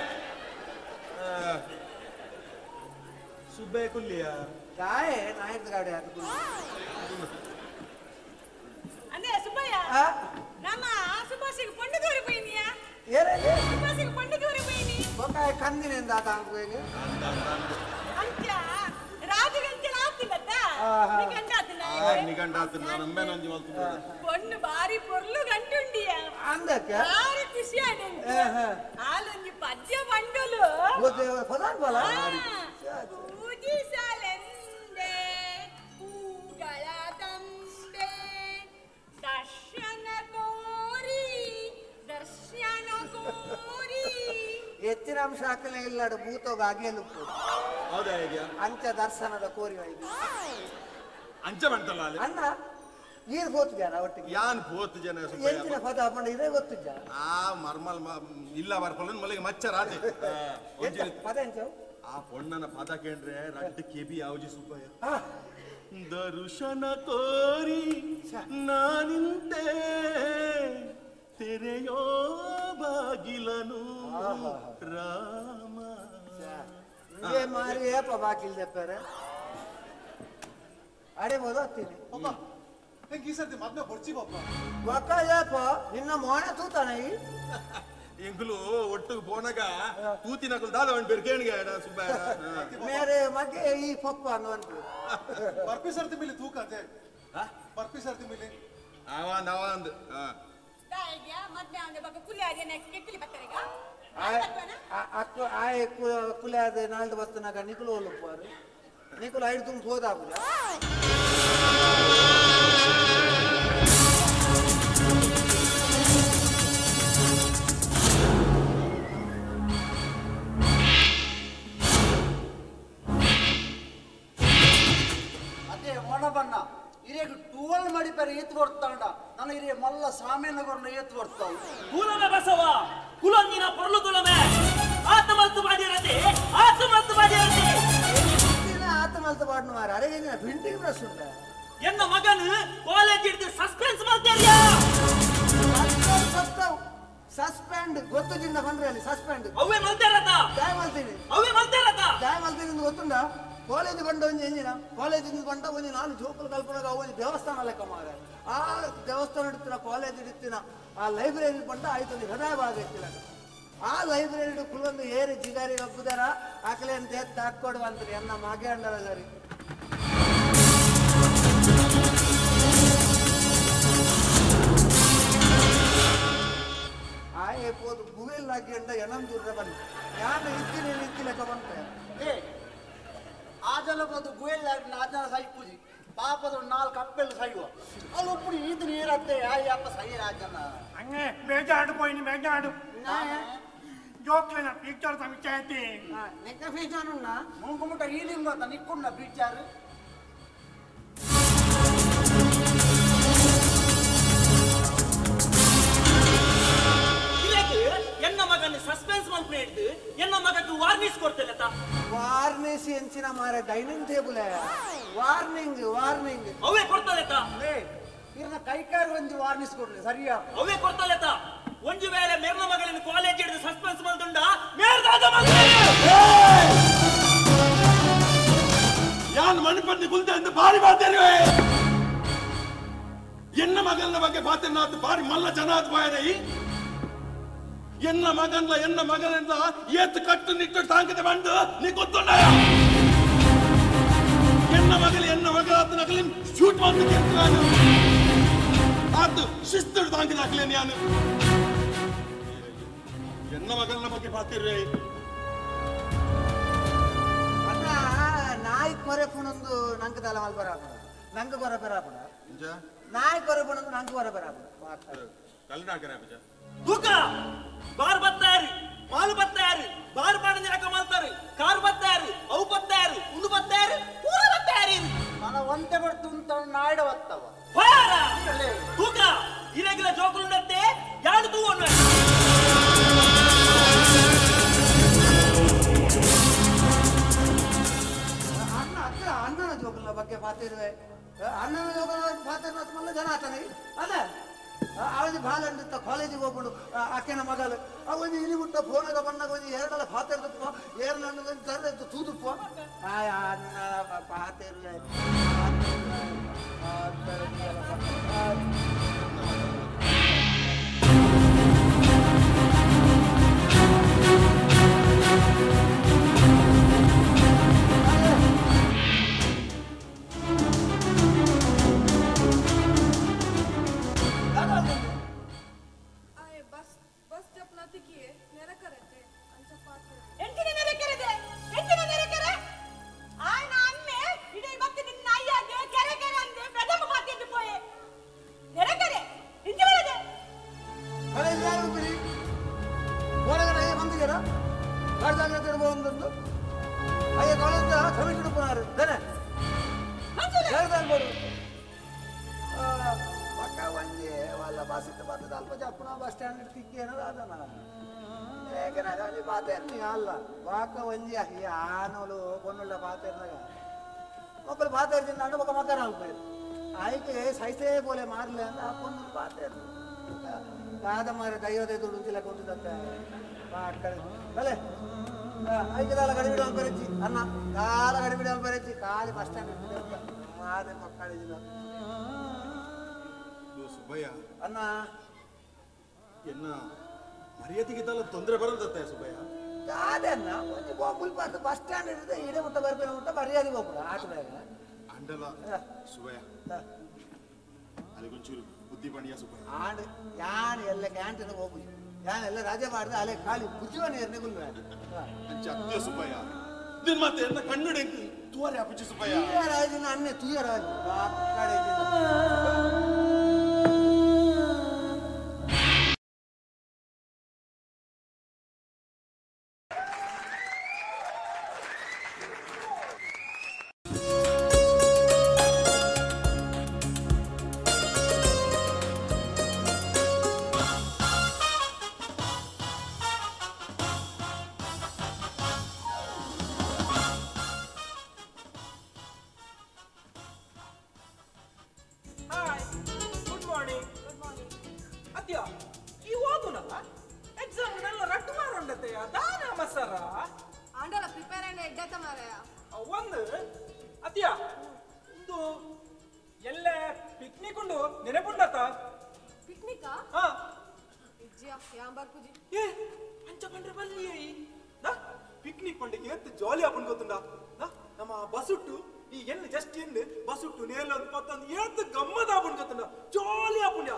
ಸುಬ್ಬಯ್ಯ ಕುಲ್ಲಿಯ ಕಾಯೆ ನಾಯಕ ಗಾಡಿ ಅದು ಅಂದ್ರೆ ಸುಬ್ಬಯ್ಯ ನಮ್ಮ ಸುಭಾಷಿಗೆ ಪಂಡು ದೂರ ಪೈನಿಯಾ ಏರೇ ಸುಭಾಷಿಗೆ ಪಂಡು ದೂರ ಪೈನಿ ಬೊಕಾಯ ಕಂದಿನಿಂದ ಆತಾಂಗುವೆಗೆ ಅಂಚ ರಾಜಗಂಚಲ ಆತಿಲ್ಲತ್ತ ನಿಗಂಡಾತನ ನಮ್ಮೆ ನಂಜಿ ಮಲ್ತು ಪೊಣ್ಣು ಬಾರಿ ಪೊರ್ಲು ಗಂಟುಂಡಿಯ ಅಂದಕ್ಕೆ ಬಾರಿ ಖುಷಿ ಆದಂಗೆ ಹಾಲೊಂಜಿ ಪದ್ಯ ಬಂಡಲು ಪದಾನ್ ಬಲ ಪೂಜಿಸಲೆಂದೆ ಹೂಗಳ ತಂದೆ ದರ್ಶನ ಕೋರಿ ಹೆಚ್ಚಿನ ಅಂಶ ಹಾಕಲೇ ಇಲ್ಲಾಡು ಭೂತೋಗ ಆಗೇನು ಹೌದಾ ಹೇಗೆ ಅಂಚ ದರ್ಶನದ ಕೋರಿ ಅಂಚ ಬಂತಲ್ಲ ಅಣ್ಣ ನೀರು ಗೋತು ಜನ ಒಟ್ಟಿಗೆ ಯಾನ್ ಗೋತು ಜನ ಎಂಚಿನ ಪದ ಹಾಕೊಂಡು ಇದೇ ಗೊತ್ತು ಜನ ಮರ್ಮಲ್ ಇಲ್ಲ ಬರ್ಕೊಳ್ಳೋನ್ ಮಲ್ಲಿಗೆ ಮಚ್ಚ ರಾತೆ ಪದ ಎಂಚ ಆ ಪೊಣ್ಣನ ಪದ ಕೇಂದ್ರೆ ರಡ್ಡು ಕೆಬಿ ಯಾವಜಿ ಸುಬ್ಬಯ್ಯ ದರ್ಶನ ಕೋರಿ ನಾನಿಂತೆ ತೆರೆಯೋ ಬಾಗಿಲನು ರಾಮ ಮಾರಿ ಏಪ ಬಾಗಿಲ್ ದೆಪ್ಪರೆ ಅಡೆ ಬೋದು ಹತ್ತೀನಿ ಹೆಂಗೆ ಈ ಸರ್ತಿ ಮದ್ವೆ ಬರ್ಚಿ ಪಾಪ ಒಕ್ಕಪ್ಪ ನಿನ್ನ ಮೋಣ ತೂತಾನ ಎಂಗ್ಲು ಒಟ್ಟಿಗೆ ಪೋನಾಗ ತೂತಿನಕಲ್ ದಾದ ಒಂದು ಬೆರ್ಕೇಣಿಗೆ ಸುಬ್ಬ ಮೇರೆ ಮಗೆ ಈ ಪಪ್ಪ ಅನ್ನುವಂತ ಬರ್ಪಿ ಸರ್ತಿ ಮೇಲೆ ತೂಕ ಅದೇ ಬರ್ಪಿ ಸರ್ತಿ ಮೇಲೆ ನಾವಂದು ಆಯ್ ಕುಲೆ ಅದೇ ನಾಲ್ದು ಬಸ್ತನಾಗ ನಿಕುಲು ಒಲ್ಲುಪ್ಪಾರು ನಿಕುಲು ಐದು ತುಂಬ ಹೋದಾಗುದ ಅದೇ ಒಣ ಬಣ್ಣ ಇರೇಗ ಟೂವಲ್ ಮಾಡಿಪಾರೆ ಎತ್ತು ಬರ್ತಾಂಡ ನನ್ನ ಇರೇ ಮಲ್ಲ ಸಾಮೇನಗರನ್ನ ಎತ್ತು ಬರ್ತಾವ ಕುಲಮೆ ಬಸವ ಕುಲಂದಿನ ಪೊರ್ಲು ಕುಲಮೆ ಆತ್ಮಹತ್ಯೆ ಮಾಡಿರತ್ತೆ ಆತ್ಮಹತ್ಯೆ ಮಾಡಿರತ್ತೆ ಆತ್ಮಹತ್ಯೆ ಮಾಡಿನ ಮಾರ ಅರೆ ಪ್ರಿಂಟಿಂಗ್ ಪ್ರೆಸ್ ಉಂಟ ಎನ್ನ ಮಗನು ಕಾಲೇಜ್ ಹಿಡಿದು ಸಸ್ಪೆನ್ಸ್ ಮಾಡ್ತೀರಿಯಾ ಸಸ್ಪೆಂಡ್ ಗೊತ್ತದಿಂದ ಬಂದ್ರೆ ಅಲ್ಲಿ ಸಸ್ಪೆಂಡ್ ಅವೇ ಮಲ್ತಾರತ ಜಾಯ್ ಮಾಡ್ತೀನಿ ಅವೇ ಮಲ್ತಾರತ ಜಾಯ್ ಮಾಡ್ತೀನಿ ಗೊತ್ತುಂಡ ಕಾಲೇಜ್ ಬಂಡ ಒಂದು ಎಂಜಿನ ಕಾಲೇಜಿಂದ ಬಂಡ ಒಂದು ನಾನು ಜೋಕಲ್ ಕಲ್ಪನಾಗ ಒಂದು ದೇವಸ್ಥಾನ ಲೆಕ್ಕ ಮಾರ ಆ ದೇವಸ್ಥಾನ ಇಡ್ತೀನ ಕಾಲೇಜ್ ಇಡ್ತೀನ ಆ ಲೈಬ್ರರಿ ಬಂಡ ಆಯ್ತು ಹೃದಯ ಭಾಗ ಇರ್ತಿಲ್ಲ ಆ ಲೈಬ್ರರಿ ಕುಲೊಂದು ಏರಿ ಜಿಗಾರಿ ಹಬ್ಬದಾರ ಆಕಲೆ ಅಂತ ಎತ್ತು ಹಾಕೊಡುವಂತ್ರಿ ಅನ್ನ ಮಾಗೆ ಅಂಡರ ಸರಿ ಆಯ್ಪೋದು ಗುವೆಲ್ ಹಾಕಿ ಅಂಡ ಎಣಂ ದೂರ ಬಂದು ಯಾರು ಇತ್ತಿ ಲೆಕ್ಕ ಬಂತೆ ಆಜಲ ಬಂದು ಗುಯಲ್ಲಾಗಿ ಆಜನ ಸೈ ಪೂಜಿ ಪಾಪದ ನಾಲ್ಕು ಕಪ್ಪೆಲ್ಲ ಸೈವ ಅಲ್ಲಿ ಒಬ್ಬರು ಈದ್ ನೀರತ್ತೆ ಯಾಯಪ್ಪ ಸೈ ಆಜನ ಹಂಗೆ ಬೇಜಾಡು ಪೋಯಿನಿ ಬೇಜಾಡು ಜೋಕ್ಲೆನ ಪಿಕ್ಚರ್ ತಮಿಚಾಯ್ತಿ ನೆಕ್ಕ ಫೀಚಾನುಣ್ಣ ಮುಂಗುಮುಟ ಹೀಲಿಂಗ್ ಅಂತ ನಿಕ್ಕುಣ್ಣ ಪಿಕ್ಚರ್ ಎನ್ನ ಮಗನ ಸಸ್ಪೆನ್ಸ್ ಮಲ್ಪನೆ ಹಿಡಿದು ಎನ್ನ ಮಗಕ್ಕೆ ವಾರ್ನಿಸ್ ಕೊಡ್ತೇನೆ ವಾರ್ನಿಸ್ ಎಂಚಿನ ಮಾರ ಡೈನಿಂಗ್ ಟೇಬಲ್ ವಾರ್ನಿಂಗ್ ವಾರ್ನಿಂಗ್ ಅವೇ ಕೊಡ್ತಲೆ ಇರ್ನ ಕೈಕಾರು ಒಂದು ವಾರ್ನಿಸ್ ಕೊಡ್ಲಿ ಸರಿಯಾ ಅವೇ ಕೊಡ್ತಲೆ ಒಂದು ವೇಳೆ ಮೇರ್ನ ಮಗಳನ್ನು ಕಾಲೇಜ್ ಹಿಡಿದು ಸಸ್ಪೆನ್ಸ್ ಮಲ್ದುಂಡ ಯಾನ್ ಮಣಿಪಂದಿ ಕುಲ್ತ ಎಂದು ಬಾರಿ ಮಾತೇನೆ ಎನ್ನ ಮಗನ ಬಗ್ಗೆ ಪಾತೆನಾತ್ ಬಾರಿ ಮಲ್ಲ ಜನಾತ್ ಬಾಯದೈ ಎನ್ನ ಮಗನೆಲ್ಲ ಏತ್ ಕಟ್ಟು ನಿಟ್ಟು ತಾಂಕತೆ ಬಂದು ನೀ ಗೊತ್ತುಂಡ ಎನ್ನ ಮಗಳ ನಕಲಿ ಶೂಟ್ ಮಾಡ್ತೀನಿ ಅದು ಶಿಸ್ತು ತಾಂಕಿದ ಹಾಕ್ಲೇ ನಾನು ಎನ್ನ ಮಗನ ಬಗ್ಗೆ ಪಾತಿರ್ರೆ ಅಣ್ಣ ನಾಯಿ ಕೊರೆ ಪುಣಂದು ನಂಗೆ ತಲೆ ಮಲ್ ಬರಾಪಡ ನಂಗೆ ಕೊರೆ ಬರಾಪಡ ನಾಯಿ ಕೊರೆ ಪುಣಂದು ನಂಗೆ ಕೊರೆ ಬರಾಪಡ ಕಲ್ನಾಕರ ತೂಕ ಬಾರ್ ಬತ್ತಾರು ಮಾಲು ಬತ್ತಾರು ಬಾರ್ ಬಾಡಿನ ರಕ ಮಾಡ್ತಾರೆ ಕಾರ್ ಬತ್ತಾರು ಅವು ಬತ್ತಾರು ಉಂಡು ಬತ್ತಾರು ಪೂರ ಬತ್ತಾರು మన వంట పడుతుంటా నాయుడు వస్తావా తూక ఇరెగ్యులర్ జోకులు ఉన్నట్టే యాడు తూ ఉన్నాడు ಅಣ್ಣನ ಜೋಕುల ಬಗ್ಗೆ ಪಾತಿರುವೆ ಅಣ್ಣನ ಜೋಕುಲ ಪಾತಿರ ಮಲ್ಲ ಜನ ಆತನೆ ಅದ ಅವನಿಗೆ ಬಾಲ ಅಂದಿತ್ತ ಕಾಲೇಜಿಗೆ ಹೋಗ್ಬಿಡು ಆಕೆನ ಮಗಲು ಅವನು ಇಲ್ಲಿ ಬಿಟ್ಟ ಫೋನಾಗ ಬಂದಾಗ ಒಂದು ಎರಡಲ್ಲ ಪಾತಿರ್ದಪ್ಪ ಏರ್ಲಂಡು ತರದ್ದು ತೂದುಪ್ಪ ಅಣ್ಣ ಪಾತಿರುವೆ बोले मार ले अपन बात है बाद हमारे दयो दे दुडू तिला कोंटुदंते बात करे भले ಐದಲ ಗಡಿ ಬಿಡೋನ್ ಬರೆಚಿ ಅಣ್ಣ ಕಾಲ ಗಡಿ ಬಿಡೋನ್ ಬರೆಚಿ ಕಾಲಿ ಬಸ್ ಸ್ಟ್ಯಾಂಡ್ ಮಾದೆ ಮಕ್ಕಳಿಲ್ಲ ಸುಬ್ಬಯ್ಯ ಅನ್ನ ಎನ್ನ ಮರ್ಯಾದೆಗಿದ್ದಲ್ಲ ತೊಂದರೆ ಬರೋದತ್ತೆ ಸುಬ್ಬಯ್ಯ ಕಾದನ್ನ ಒಂದು ಮುಲ್ಪ ಬಸ್ ಸ್ಟ್ಯಾಂಡ್ ಇರುತ್ತೆ ಇಡೀ ಮುಟ್ಟ ಬರ್ಬೇಕು ಮುಟ್ಟ ಮರ್ಯಾದೆ ಹೋಗ್ಬಿಡ ಆಟದಾಗ ಅಂಡಲ ಸುಬ್ಬಯ್ಯ ಅಲ್ಲಿಗೊಂಚೂರು ಬುದ್ಧಿ ಪಣಿಯ ಸುಬ್ಬಯ್ಯ ಆಡು ಯಾನ್ ಎಲ್ಲ ಕ್ಯಾಂಟೀನ್ ಹೋಗ್ಬಿಡಿ ಯಾನ್ ಎಲ್ಲ ರಜೆ ಮಾಡಿದೆ ಅಲ್ಲೇ ಖಾಲಿ ಬುದ್ಧಿವನ ಎರ್ನೆ ಗುಲ್ವ ಅತ್ಯ ಸುಬ್ಬಯ್ಯ ನಿನ್ ಮತ್ತೆ ಎನ್ನ ಕಣ್ಣುಡೆ ತೂವರೆ ಅಪ್ಪಚ್ಚಿ ಸುಬ್ಬಯ್ಯ ತುಯ್ಯರಾಜಿನ ಅನ್ನೆ ತುಯ್ಯರಾಜು ಕಡೆ ಪಿಕ್ನಿಕ್ ಪಂಡಿಗೆ ಎತ್ತು ಜಾಲಿ ಆಪನ್ ಗೊತ್ತುಂಡ ನಮ್ಮ ಬಸುಟ್ಟು ಈ ಎಲ್ಲಿ ಜಸ್ಟ್ ಎಂದು ಬಸುಟ್ಟು ನೇಲ ಪತ್ತೊಂದು ಎತ್ತು ಗಮ್ಮತ್ ಆಪನ್ ಗೊತ್ತುಂಡ ಜಾಲಿ ಆಪುಂಡ್ಯ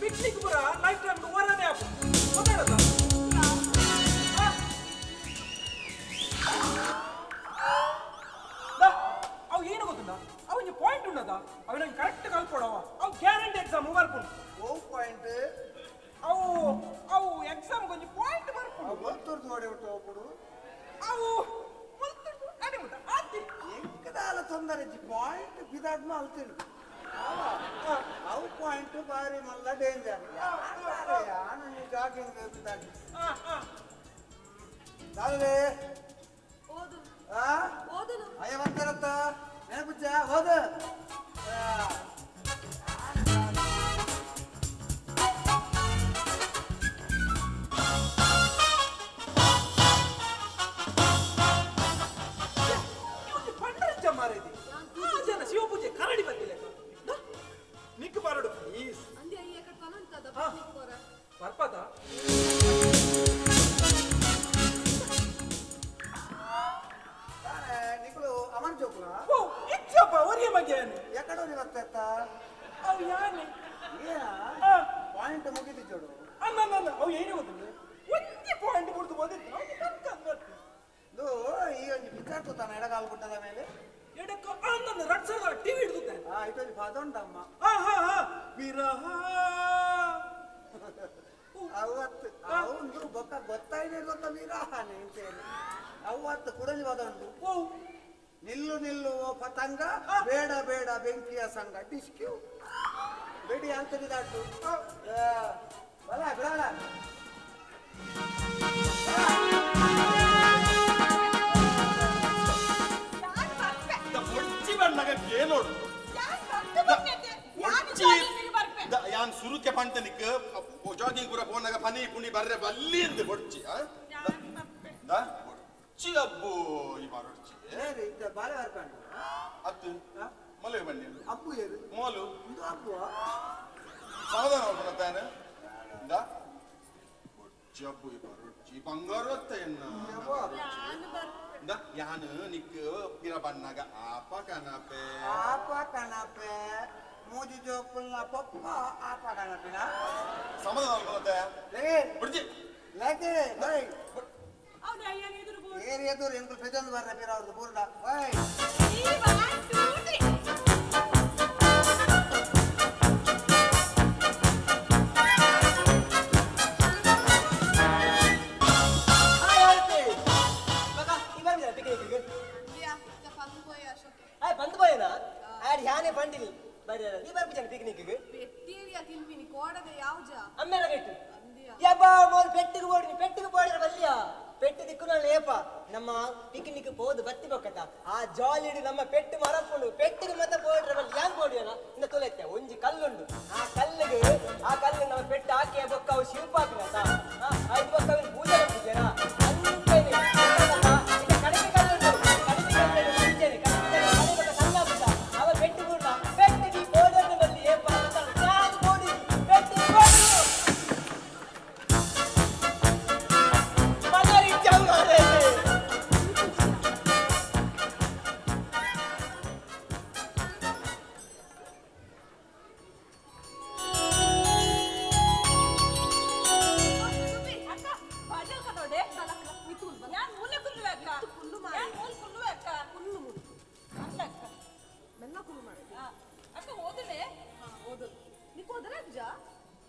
ಪಿಕ್ನಿಕ್ ಪುರ ಲೈಫ್ ಟೈಮ್ ಓರನೇ ಆಪು ಗೊತ್ತಾಡದ ಅವು ಏನು ಗೊತ್ತುಂಡ ಅವನಿಗೆ ಪಾಯಿಂಟ್ ಉಂಡದ ಅವನಿಗೆ ಕರೆಕ್ಟ್ ಕಲ್ಪೋಡವ ಅವು ಗ್ಯಾರಂಟಿ ಎಕ್ಸಾಮ್ ಬರ್ಕೊಂಡು ಓ ಪಾಯಿಂಟ್ ಅವು ಅವು ಎಕ್ಸಾಮ್ ಕೊಂಚ ಪಾಯಿಂಟ್ ಬರ್ಕೊಂಡು ಮಲ್ತೂರ್ದು ನೋಡಿ ಬಿಟ್ಟು ಹೋಗ್ಬಿಡು ಅವು ಮಲ್ತೂರ್ದು ಅಡಿ ಬಿಟ್ಟ ಆತಿ ಎಂಕದಾಲ ತೊಂದರೆ ಪಾಯಿಂಟ್ ಬಿದಾದ್ಮ ಅಲ್ತಿರು ಅವು ಪಾಯಿಂಟ್ ಬಾರಿ ಮಲ್ಲ ಡೇಂಜರ್ ನಾನು ಜಾಗಿಂಗ್ ಬಿದ್ದಾಗಿ ದಾದ್ರೆ ಓದು ಓದಲು ಅಯ್ಯ ಬಂತಾರತ್ತ ನೆನಪುಚ್ಚ ಓದು ಶಿವಪೂಜೆ ಕರಡಿ ಬಂದಿಲ್ಲ ನಿಕ್ ಬಾರಡು ಪ್ಲೀಸ್ ಬರ್ಪದ ನಿಕ್ಳು ಅಮನ್ ಚೋಕ್ಲ ಓ ಇಚ್ಚಪ್ಪ ಒರಿಯ ಬಗ್ಗೆ ಯಾಕಡೆ ಇವತ್ತ ಅವು ಯಾನೆ ಏನ ಪಾಯಿಂಟ್ ಮುಗಿದು ಜೋಡು ಅನ್ನ ಅವು ಏನು ಗೊತ್ತಿಲ್ಲ ಒಂದೇ ಪಾಯಿಂಟ್ ಬಿಡ್ತು ಬಂದಿತ್ತು ಇದು ಈ ಒಂದು ಬಿಚ್ಚಾಡ್ತು ತಾನ ಎಡಗಾಲು ಬಿಟ್ಟದ ಮೇಲೆ ಎಡಕ್ಕ ಅನ್ನ ರಟ್ಸದ ಟಿವಿ ಹಿಡಿದುತ್ತೆ ಇದೊಂದು ಪದ ಉಂಟಮ್ಮ ವಿರಹ ಅವತ್ತು ಅವನು ಬೊಕ್ಕ ಗೊತ್ತಾಯ್ದೆ ಗೊತ್ತ ವಿರಹನೆ ಅಂತೇಳಿ ಅವತ್ತು ಕುಡಲಿ ಪದ ಉಂಟು ನಿಲ್ಲು ನಿಲ್ಲು ಪತಂಗ ಬೇಡ ಬೇಡ ಬೆಂಕಿಯ ಸಂಘ ಡಿಸ್ಕ್ಯೂ ಬೇಡಿ ಅಂತದಿದಾಟು ಬಲ ಬಿಡಲ್ಲ ಏನೋಡು ಯಾನ್ ಸುರುಕೆ ಪಂಟನಿಕ್ ಜಾಗಿಂಗ್ ಪೂರ ಪೋನಾಗ ಪನಿ ಪುನಿ ಬರ್ರೆ ಬಲ್ಲಿ ಎಂದು ಬೊಡ್ಚಿ ಬೊಡ್ಚಿ ಅಬ್ಬು ಈ ಬಾರೊಡ್ಚಿ ಬಾಲೆ ಬರ್ಕೊಂಡು ಅತ್ತು ಮಲವೆ ಬನ್ನಿ ಅಪ್ಪು ಏರು ಮೋಲು ಇದು ಅಪ್ಪು ಸಮಾಧಾನ ಮಾಡ್ಕೊತಾನೆ ಬೊಡ್ಚಿ ಅಬ್ಬು ಈ ಬಾರೊಡ್ಚಿ ಬಂಗಾರ ಯಾನು ನಿಕ್ ಪಿರ ಬಣ್ಣಗ ಆಪ ಕನಪೆ ಮೂಜಿ ಜೋಕುಲ್ನ ಪಪ್ಪ ಆಪ ಕನಪಿನ ಸಮಾಧಾನ ಮಾಡ್ಕೊತಾಯ ಬೊಡ್ಚಿ ಲಾಕೆ ಬೈ ಅವನ ಅಯ್ಯನ ಎದುರು ಬೋರ್ಡ್ ಏರಿ ಎದುರು ಎಂಕುಲ್ ಪೆಜಂದು ಬರ್ರೆ ಪಿರ ಅವ್ರದ್ದು ಬೂರ್ಡ ಬೈ ಈ 1 2 3 ನಮ್ಮ ಪಿಕ್ನಿಕ್ ಹೋದ್ ಬತ್ತಿ ಬೊಕ್ಕತ ಆ ಜಾಲಿ ನಮ್ಮ ಪೆಟ್ಟು ಮರಪುಂಡು ಪೆಟ್ಟಿಗೆ ಮತ್ತೆ ಬೋಡ್ರ ಬಲ್ಲಿ ಯಾನ್ ಬೋಡಿಯೋಣ ಇಂದ ತೊಲೆತ್ತೆ ಒಂಜಿ ಕಲ್ಲುಂಡು ಆ ಕಲ್ಲಿಗೆ ನಮ್ಮ ಪೆಟ್ಟು ಹಾಕಿ ಬೊಕ್ಕ ಅವು ಶಿಲ್ಪ ಹಾಕಿನತ ಐದು ಬೊಕ್ಕ ಪೂಜೆ ಮಾಡ್ತಿದ್ದೇನಾ ಅಂತೇನೆ ಕಡಿಮೆ ಕಲ್ಲುಂಡು ಕಡಿಮೆ ಕಲ್ಲು ಮುಂಚೆನೆ ಕಡಿಮೆ ಸಣ್ಣ ಪುಟ್ಟ ಅವ ಪೆಟ್ಟು ಬೂಡ್ನ ಪೆಟ್ಟಿಗೆ ಬೋಡನ್ನು ಬಲ್ಲಿ ಏಪ నీకు ఓదరజ్జా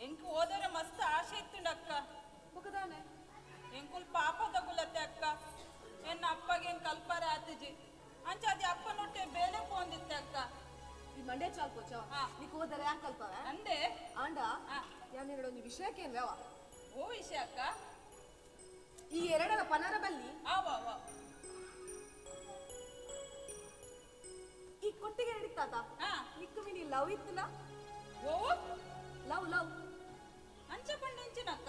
ಎಂಕು ಓದರ ಮಸ್ತ್ ಆಸೆ ಇತ್ತುಂಡಕ್ಕ ఒకదానే ಎಂಕುಲ್ ಪಾಪ ತಗುಲತ್ತೆ ಅಕ್ಕ ಎನ್ನ ಅಪ್ಪಗೆ ಹೆಂಗ್ ಕಲ್ಪಾರ ಆತಜಿ ಅಂಚ ಅದಿ ಅಪ್ಪ ನೊಟ್ಟೆ ಬೇಲೆ ಪೋಂದಿತ್ತೆ ಅಕ್ಕ ಈ ಮಂಡ್ಯ ಚಾಲ್ಕೋಚ నీకు ఓదర ಯಾಕೆ ಕಲ್ಪಾವ ಅಂದೆ ಆಂಡ ಯಾನ್ ಹೇಳೋ ಒಂದು ವಿಷಯಕ್ಕೆ ಲೇವ ಓ ವಿಷಯ ಅಕ್ಕ ಈ ಎರಡರ ಪನರ ಬಲ್ಲಿ ಆವಾ ಈ ಕೊಟ್ಟಿಗೆ ನಡೀತಾತ ನಿಕ್ಕು ಮಿನಿ ಲವ್ ಇತ್ತನ ಓ ಲವ್ ಲವ್ ಅಂಚ ಪಂಡೆಂಚಿನಕ್ಕ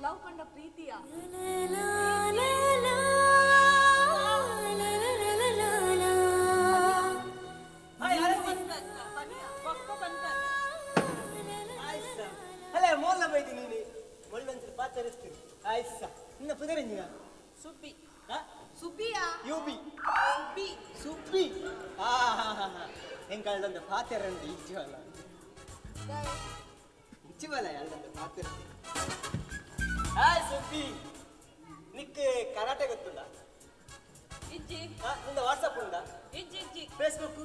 ಲವ್ ಪಂಡ ಪ್ರೀತಿಯ ಅಲ್ಲ ಮೋಲ್ಲ ಬೈದಿ ನೀನು ಒಳ್ಳೊಂಚೂರು ಪಾಚರಿಸ್ತೀನಿ ಆಯ್ಸ ಇನ್ನ ಪುದರಿಂಜಿನ ಸುಬ್ಬಿ ಸುಬ್ಬಿಯಾ ಯೂಬಿ ಸುಬ್ಬಿ ಸುಬ್ಬಿ ಹೆಂಗಳೊಂದು ಪಾತೆರಂದು ಇಜ್ಜುವಲ್ಲ ಇಜ್ಜುವಲ್ಲ ಅಲ್ಲೊಂದು ಪಾತೆರ ಹಾಯ್ ಸುಬ್ಬಿ ನಿಕ್ಕೆ ಕರಾಟೆ ಗೊತ್ತುಂಡ ಇಜ್ಜಿ ನಿಂದ ವಾಟ್ಸಪ್ ಉಂಡ ಇಜ್ಜಿ ಫೇಸ್ಬುಕ್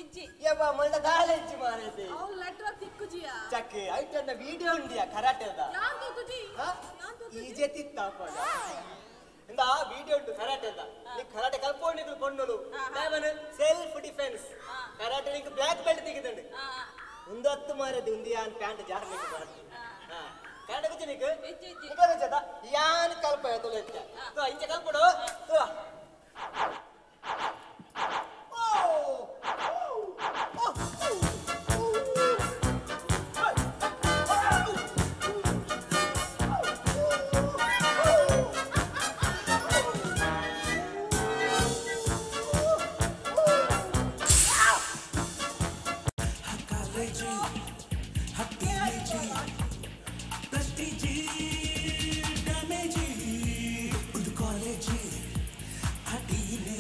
ಇಜ್ಜಿ ಯಬ್ಬ ಮಳ್ಳ ದಾಳೆ ಇಜ್ಜಿ ಮಾರೈತೆ ಅವ್ ಲೆಟರ್ ತಿಕ್ಕುಜಿಯಾ ಚಕ್ ಐಟನ್ನ ವಿಡಿಯೋ ಉಂಡಿಯಾ ಕರಾಟೆದ ಯಾನ್ ತೂತುಜಿ ಈಜೆ ತಿತ್ತಾಪಡ ಇಂದ ವಿಡಿಯೋ ಉಂಟು ಕರಾಟೆದ ನೀ ಕರಾಟೆ ಕಲ್ಪೊಂಡಿದ್ರು ಕೊಂಡಳು ನಾನು ಸೆಲ್ಫ್ ಡಿಫೆನ್ಸ್ ಕರಾಟೆ ನಿಂಗೆ ಬ್ಲಾಕ್ ಬೆಲ್ಟ್ ತೆಗೆದಂಡು ಒಂದು 10 ಮಾರದೆ ಉಂದಿಯಾನ್ ಪ್ಯಾಂಟ್ ಜಾರ್ ನಿಂಗೆ ಮಾಡ್ತೀನಿ ಕರಾಟೆ ಗುಚ್ಚಿ ನಿಂಗೆ ನಿಂಗೆ ಜದ ಯಾನ್ ಕಲ್ಪ ತೊಲೆತ್ತ ತೋ ಇಂಚೆ ಕಲ್ಪಡು ತೋ ಕಾಲೇಜಿ ಒಂದು ಕಾಲೇಜಿ ಹಟ್ಟಿನೇ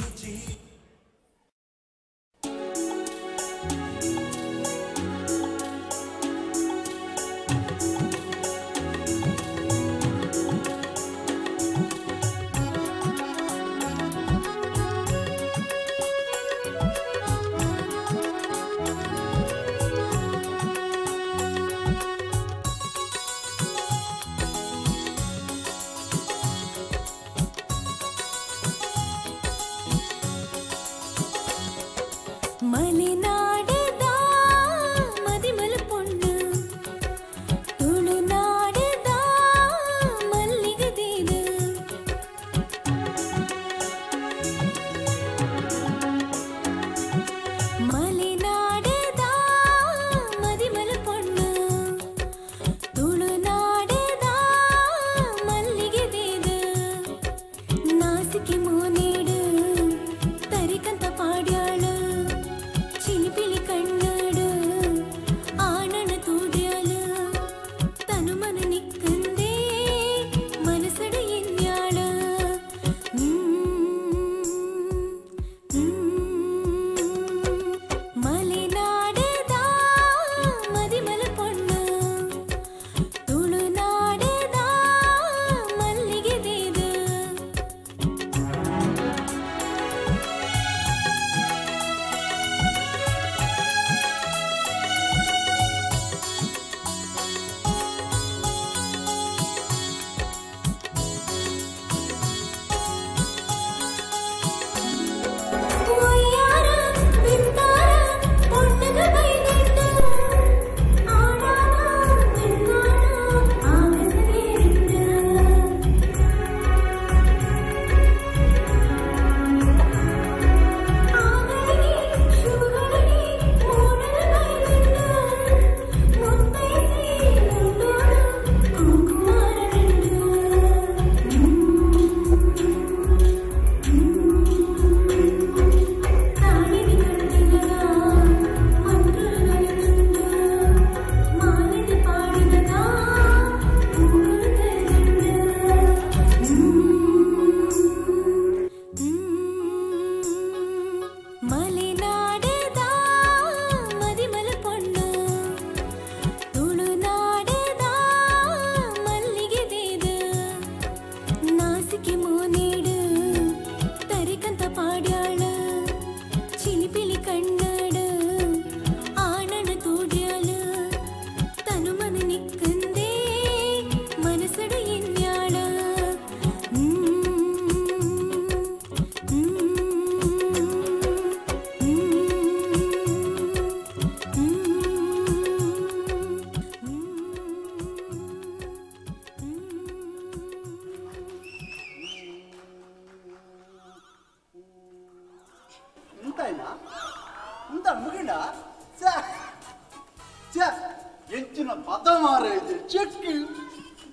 ಮಾರಾಯ್ತು ಚೆಕ್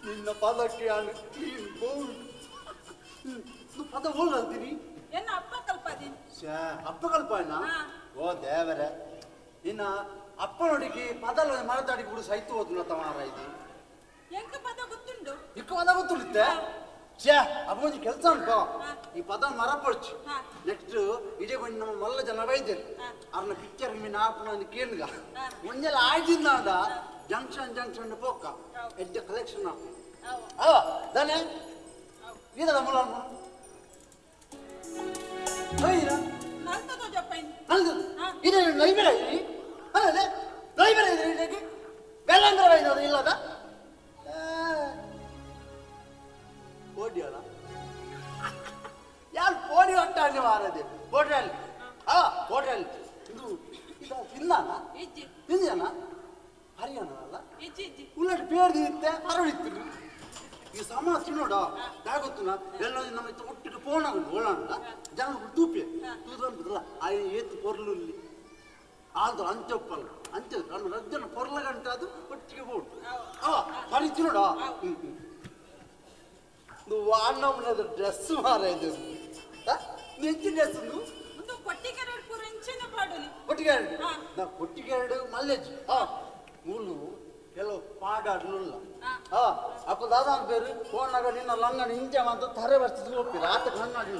ನಿನ್ನ ಪದಕ್ಕೆ ನಾನು ಪದ ಹೋಗಲ್ತೀನಿ ಎನ್ನ ಅಪ್ಪ ಕಲ್ಪದಿ ಅಪ್ಪ ಕಲ್ಪನ ಓ ದೇವರೇ ಇನ್ನ ಅಪ್ಪನೊಡಿಗೆ ಪದಲ ಮಾತಾಡಿ ಕೂಡ ಸಹಿತ ಹೋದ್ನತ್ತ ಮಾರಾಯ್ತು ಎಂಕ ಪದ ಗೊತ್ತುಂಡು ಇಕ್ಕ ಪದ ಗೊತ್ತುಳಿತ್ತೆ ಛೇ ಅಪ್ಪಂಜಿ ಕೆಲಸ ಉಂಟು ಈ ಪದ ಮರಪಡ್ಚು ನೆಕ್ಸ್ಟ್ ಇಡೀ ಕೊಂಡು ನಮ್ಮ ಮಲ್ಲ ಜನ ವೈದ್ಯರು ಅವ್ರನ್ನ ಪಿಕ್ಚರ್ ಮೀನು ಹಾಕೊಂಡು ಕೇಂದ್ರ ಮುಂಜಾನೆ ಆಯ್ತಿದ್ದ ಜಂಕ್ಷನ್ ಜಂಕ್ಷನ್ ಪೋಕ ಎಡ್ಡ ಕಲೆಕ್ಷನ್ ದಾನೆ ಇದಲ್ಲ ಮುಲ ಇದೆ ಲೈಬ್ರರಿ ಅದೇ ಲೈಬ್ರರಿ ಇದೆ ಬೆಳ್ಳಂದ್ರ ಇದು ಇಲ್ಲದ ಓಡಿಯೋಣ ಯಾರು ಓಡಿ ಹೊಟ್ಟಾಗಿ ಮಾರದೆ ಹೋಟೆಲ್ ಹೋಟೆಲ್ ಇದು ತಿನ್ನಾನ ತಿಂದಾನ ಹರಿಯಾಣ ಅಲ್ಲ ಉಳ್ಳಾಟ ಬೇರ್ದಿತ್ತೆ ಹರಳಿತ್ತು ಈ ಸಮ ತಿನ್ನೋಡ ಗೊತ್ತುನ ಎಲ್ಲ ನಮ್ಮ ಒಟ್ಟಿಗೆ ಫೋನ್ ಆಗುದು ಓಡಾಡ ಜನ ತೂಪೆ ತೂದ್ರಲ್ಲ ಆ ಏತ್ ಪೊರ್ಲು ಆದು ಅಂಚೆ ಒಪ್ಪಲ್ಲ ಅಂಚೆ ನನ್ನ ರಜ್ಜನ ಪೊರ್ಲ ಗಂಟ ಅದು ಒಟ್ಟಿಗೆ ಹೋಡು ಹರಿ ತಿನ್ನೋಡ ವಾನಮ್ಮನದ ಡ್ರೆಸ್ ಮಾರಾಯ್ತು ನೆಂಚಿ ಡ್ರೆಸ್ ಕೊಟ್ಟಿಗೆರಡು ಮಲ್ಲೆಜ್ ಮೂಲು ಕೆಲವು ಪಾಡಾಡ್ಲಿಲ್ಲ ಅಪ್ಪ ದಾದಾ ಬೇರೆ ಫೋನ್ನಾಗ ನಿನ್ನ ಲಂಗನ ಇಂಚೆ ಅಂತ ತರೆ ಬರ್ತಿದ್ದು ಹೋಗ್ತೀರ ಆತ ಕಣ್ಣಾಡಿ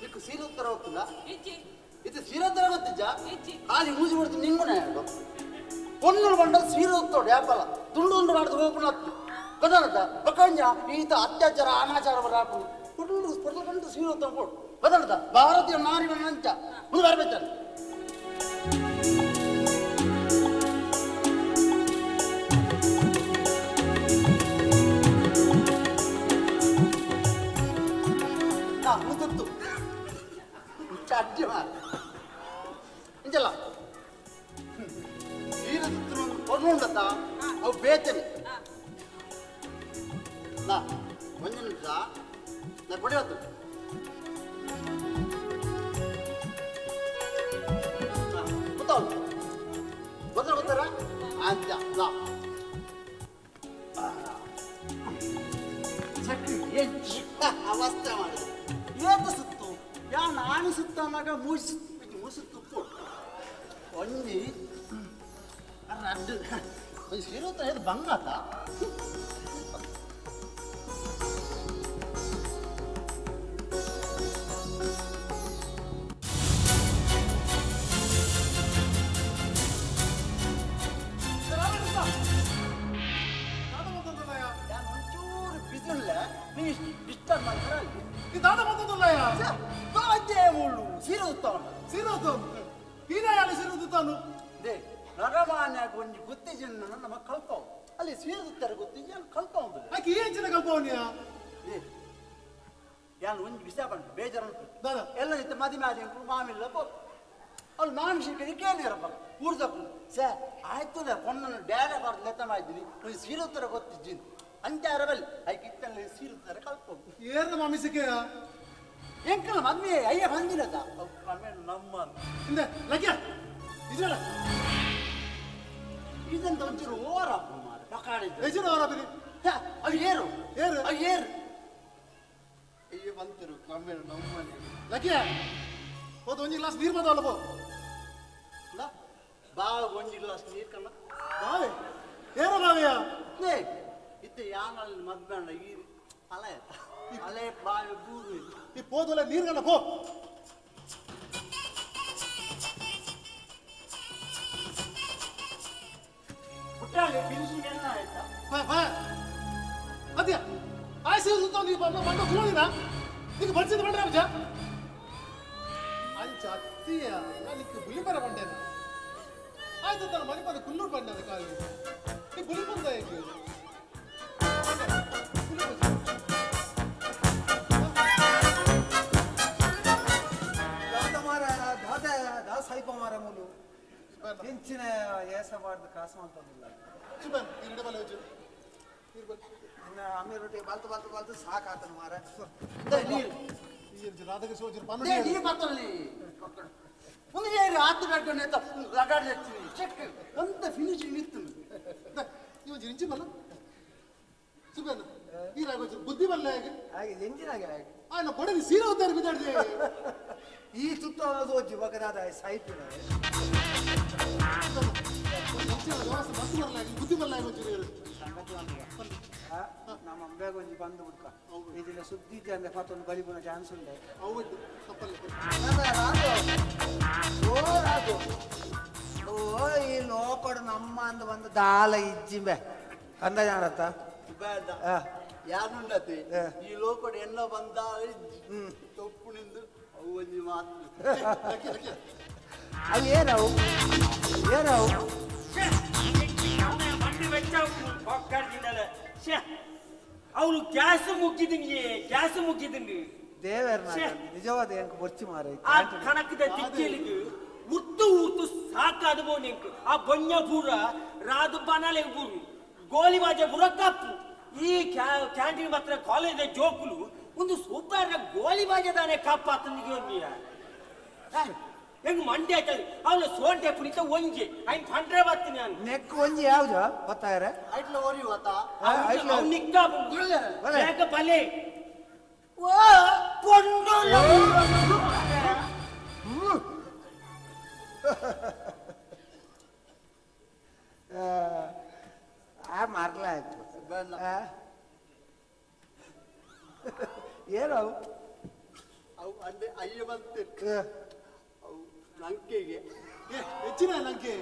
ಇಕ್ಕ ಸೀರೆ ಉತ್ತರ ಹೋಗ್ತಿಲ್ಲ ಇದು ಸೀರೆ ಉತ್ತರ ಗೊತ್ತಿಜ್ಜ ಖಾಲಿ ಮೂಸಿ ಬಿಡ್ತೀನಿ ನಿಂಗುನೇ ಪೊನ್ನೂರು ಬಂಡ ಸೀರೆ ಉತ್ತೋಡು ಯಾಪಲ್ಲ ತುಂಡು ಉಂಡು ಮಾಡಿದ ಹೋಗ್ಬಿಟ್ಟು ಗೊತ್ತಾಗತ್ತ ಪ್ರಕಂಜ ಈತ ಅತ್ಯಾಚಾರ ಅನಾಚಾರ ಬರಾಕು ಕುಟುಂಬ ಸ್ಪರ್ಧೆ ಸೀರೆ ತಗೊಂಡು ಗೊತ್ತಾಗತ್ತ ಭಾರತೀಯ ನಾರಿನ ನಂಚ ಮುಂದೆ ಬರ್ಬೇಕಾರೆ ಮುದ್ದು ಅಜ್ಜಿ ಮಾರ ಇಂಚಲ್ಲ ಸೀರೆ ಸುತ್ತರು ಕೊಡ್ಕೊಂಡತ್ತ ಅವು ಬೇತನೆ ನಾ ಒಂದು ನಿಮಿಷ ನಾ ಕೊಡಿವತ್ತು ಗೊತ್ತಾರ ಅಂತ ನಾ ಅವಸ್ಥೆ ಮಾಡಿದೆ ಏತ ಸುತ್ತು ಯಾ ನಾನು ಸುತ್ತನಾಗ ಮುಸುತ್ತು ಒಂಜಿ ರಡ್ಡು ಸೀರೋತ ಇದು ಬಂಗಾತ ನರಮಾನ್ಯಾಗ ಒಂದು ಗೊತ್ತಿ ಜನ ನಮ್ಮ ಕಲ್ಪವು ಅಲ್ಲಿ ಸೀರುತ್ತಾರೆ ಗೊತ್ತಿ ಕಲ್ಪ ಯಾನು ಒಂದು ವಿಷಯ ಬಂತು ಬೇಜಾರು ಉಂಟು ಎಲ್ಲ ಇತ್ತು ಮದುವೆ ಆದ ಮಾಮಿಲ್ಲ ಅಲ್ಲಿ ಮಾನಸಿಕ ಕೇಳಿರಪ್ಪ ಕೂರ್ದಪ್ಪ ಸರ್ ಆಯ್ತು ಪೊಣ್ಣನ್ನು ಡ್ಯಾಡ ಬಾರ್ದು ಲೆತ್ತ ಮಾಡಿದ್ದೀನಿ ಒಂದು ಸೀರುತ್ತರ ಗೊತ್ತಿದ್ದೀನಿ ಅಂಚಾರವಲ್ಲಿ ಐಕೆ ಇತ್ತಲ್ಲಿ ಸೀರುತ್ತಾರೆ ಕಲ್ಪ ಏನು ಮಾಮಿಸಿಕೆ ಎಂಕಲ ಮದ್ವೆ ಅಯ್ಯ ಬಂದಿರದ ನಮ್ಮ ಇದಂತ ಒಂಚೂರು ಓರಪ್ಪ ಮಾರ ಪಕಾಡಿದ್ದು ಓರಬಿರಿ ಅದು ಏರು ಏರು ಅದು ಏರು ಅಯ್ಯ ಬಂತಿರು ಕ್ರಮೇಣ ನಮ್ಮನೆ ಲಕ್ಯ ಹೋದ ಒಂಜಿ ಗ್ಲಾಸ್ ನೀರು ಬಂದವಲ್ಲ ಬೋ ಬಾವ ಒಂಜಿ ಗ್ಲಾಸ್ ನೀರು ಕಣ್ಣ ಬಾವೆ ಏರೋ ಬಾವೆಯ ಇತ್ತು ಯಾನಲ್ಲಿ ಮದ್ವೆ ಈ ಅಲೆ ಅಲೆ ಬಾವಿ ಬೂರು ಈ ಪೋದಲ್ಲ ನೀರು ಕಣ್ಣ ಪೋ ಫಿನಿಶಿಂಗ್ ಎಲ್ಲ ಆಯ್ತಾ ಅದ್ಯಾ ಆಯ್ತು ನೀವು ಬಂದ ತುಳಿನ ನೀನು ಬರ್ಸಿದ್ದು ಬಂದ್ರೆ ಅಜ್ಜ ಅಂಚ ಅತ್ತಿಯ ನಾನಿಕ್ಕೆ ಬುಲಿಪರ ಬಂಡೇನ ಆಯ್ತು ತನ್ನ ಮನೆ ಬಂದ ಕುಲ್ಲೂರು ಬಂಡದ ಕಾಲಿ ನೀ ಬುಲಿ ಬಂದ ಹೇಗೆ ಸಾಯಿಪ ಮಾರ ಮೂಲು ಹೆಂಚಿನ ಏಸಬಾರ್ದು ಕಾಸು ಅಂತಂದಿಲ್ಲ ಸುಬನ್ ಇರಡೆ ಬಲ ಹೋಜು ಇನ್ನ ಆಮೇಲೆ ರೊಟ್ಟಿ ಬಾಲ್ತು ಬಾಲ್ತು ಬಾಲ್ತು ಸಾಕಾತನ ಮಾರ ನೀರು ಈ ರಾಧಕ ಸೋಜರು ನೀರು ಬರ್ತಲ್ಲಿ ಒಂದು ಏರಿ ಆತು ಕಟ್ಕೊಂಡು ಅಂತ ಲಗಾಡಿ ಚೆಕ್ ಅಂತ ಫಿನಿಶಿಂಗ್ ಇತ್ತು ಇವ ಜಿಂಚಿ ಬಲ್ಲ ಸುಬೇನ ಈ ರಾಗೋಚು ಬುದ್ಧಿ ಬಲ್ಲ ಹಾಗೆ ಎಂಜಿನಾಗೆ ಹಾಗೆ ನಾ ಬಡದಿ ಸೀರೆ ಹೋಗ್ತಾರೆ ಬಿದ್ದಾಡ್ದೆ ಈ ಸುತ್ತ ಅನ್ನೋದು ಒಜ್ಜಿ ಬಗದಾದ ಸಾಯ್ತು ಬುದ್ಧಿ ಬಲ್ಲ ಒಂಚೂರು ನಮ್ಮ ಅಂಬೆಗೆ ಒಂಜಿ ಬಂದು ಬಿಡ್ಕ ಇದನ್ನ ಸುದ್ದಿ ಇದ್ದೆ ಅಂದ್ರೆ ಮತ್ತೊಂದು ಬಲಿಪುನ ಚಾನ್ಸ್ ಉಂಟೆ ರಾಜು ಓ ಈ ಲೋಕಡು ನಮ್ಮ ಅಂದು ಬಂದು ದಾಲ ಇಜ್ಜಿಂಬೆ ಅಂದ ಜಾಣತ್ತ ಯಾನುಂಡತಿ ಈ ಲೋಕಡು ಎನ್ನ ಬಂದ ತಪ್ಪು ನಿಂದು ಅವು ಒಂಜಿ ಮಾತು ಅವು ಏನವು ಅವನು ಗ್ಯಾಸ್ ಮುಗಿದಂಗೆ ದೇವರ ನಿಜವಾದ ಎಂಕ್ ಬೊಚ್ಚಿ ಮಾರ ಆ ಕಣಕದ ದಿಕ್ಕಿಲಿಗೆ ಉರ್ತು ಸಾಕಾದ ಬೋನೆಂಕ್ ಆ ಬೊಣ್ಣ ಪೂರ ರಾದು ಬನಾಲೆ ಬೂರು ಗೋಲಿ ಬಾಜೆ ಪೂರ ಕಪ್ಪು ಈ ಕ್ಯಾಂಟೀನ್ ಮಾತ್ರ ಕಾಲೇಜ್ ಜೋಕುಲು ಒಂದು ಸೂಪರ್ ಗೋಲಿ ಬಾಜೆದಾನೆ ಕಪ್ಪ ಆತನಿಗೆ ಹೆಂಗ್ ಮಂಡಿ ಆಯ್ತದೆ ಅವನು ಸೋಂಟೆ ಪುಣಿತ ಒಂಜಿ ಐನ್ ಪಂಡ್ರೆ ಬರ್ತೀನಿ ನಾನು ನೆಕ್ ಒಂಜಿ ಯಾವ್ದು ಗೊತ್ತಾಯ್ರೆ ಐಟ್ಲ ಓರಿ ಹೋತಾ ನಿಕ್ಕ ಬೇಗ ಬಲೆ ಓ ಪೊಂಡು ಮಾರ್ಲ ಆಯ್ತು ಏನವು ಅವು ಅಂದ್ರೆ ಅಯ್ಯ ಬಂತೆ ಅವು ಲಂಕೆಗೆ ಹೆಚ್ಚಿನ ಲಂಕೆ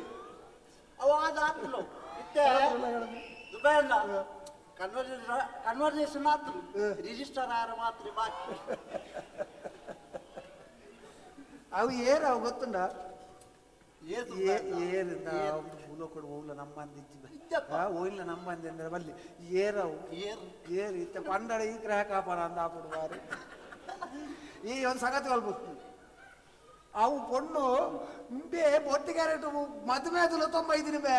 ಅವು ಆದಾತ್ಲು ಇತ್ತೆ ದುಬೈಲ್ಲ ಕನ್ವರ್ಸೇಷನ್ ಆತು ರಿಜಿಸ್ಟರ್ ಆರ ಮಾತ್ರ ಬಾಕಿ ಅವು ಏನವು ಗೊತ್ತುಂಡ ಏರಿಂದ ಕೊಡು ಹೋಗ್ಲ ನಮ್ಮಂದಿ ಹೋಗ್ಲ ನಮ್ಮಂದಿ ಅಂದ್ರೆ ಬಲ್ಲಿ ಏರವು ಏರು ಇತ್ತ ಪಂಡಳ ಈ ಗ್ರಹ ಕಾಪಾಡ ಅಂದ ಹಾಕೊಡು ಬಾರಿ ಈ ಒಂದು ಸಂಗತಿ ಕಲ್ಬಿಟ್ಟು ಅವು ಪೊಣ್ಣು ಬೇ ಬೊಟ್ಟಿ ಕ್ಯಾರೆಟ್ ಮದುವೆ ಅದಲ್ಲ 95 ಬೇ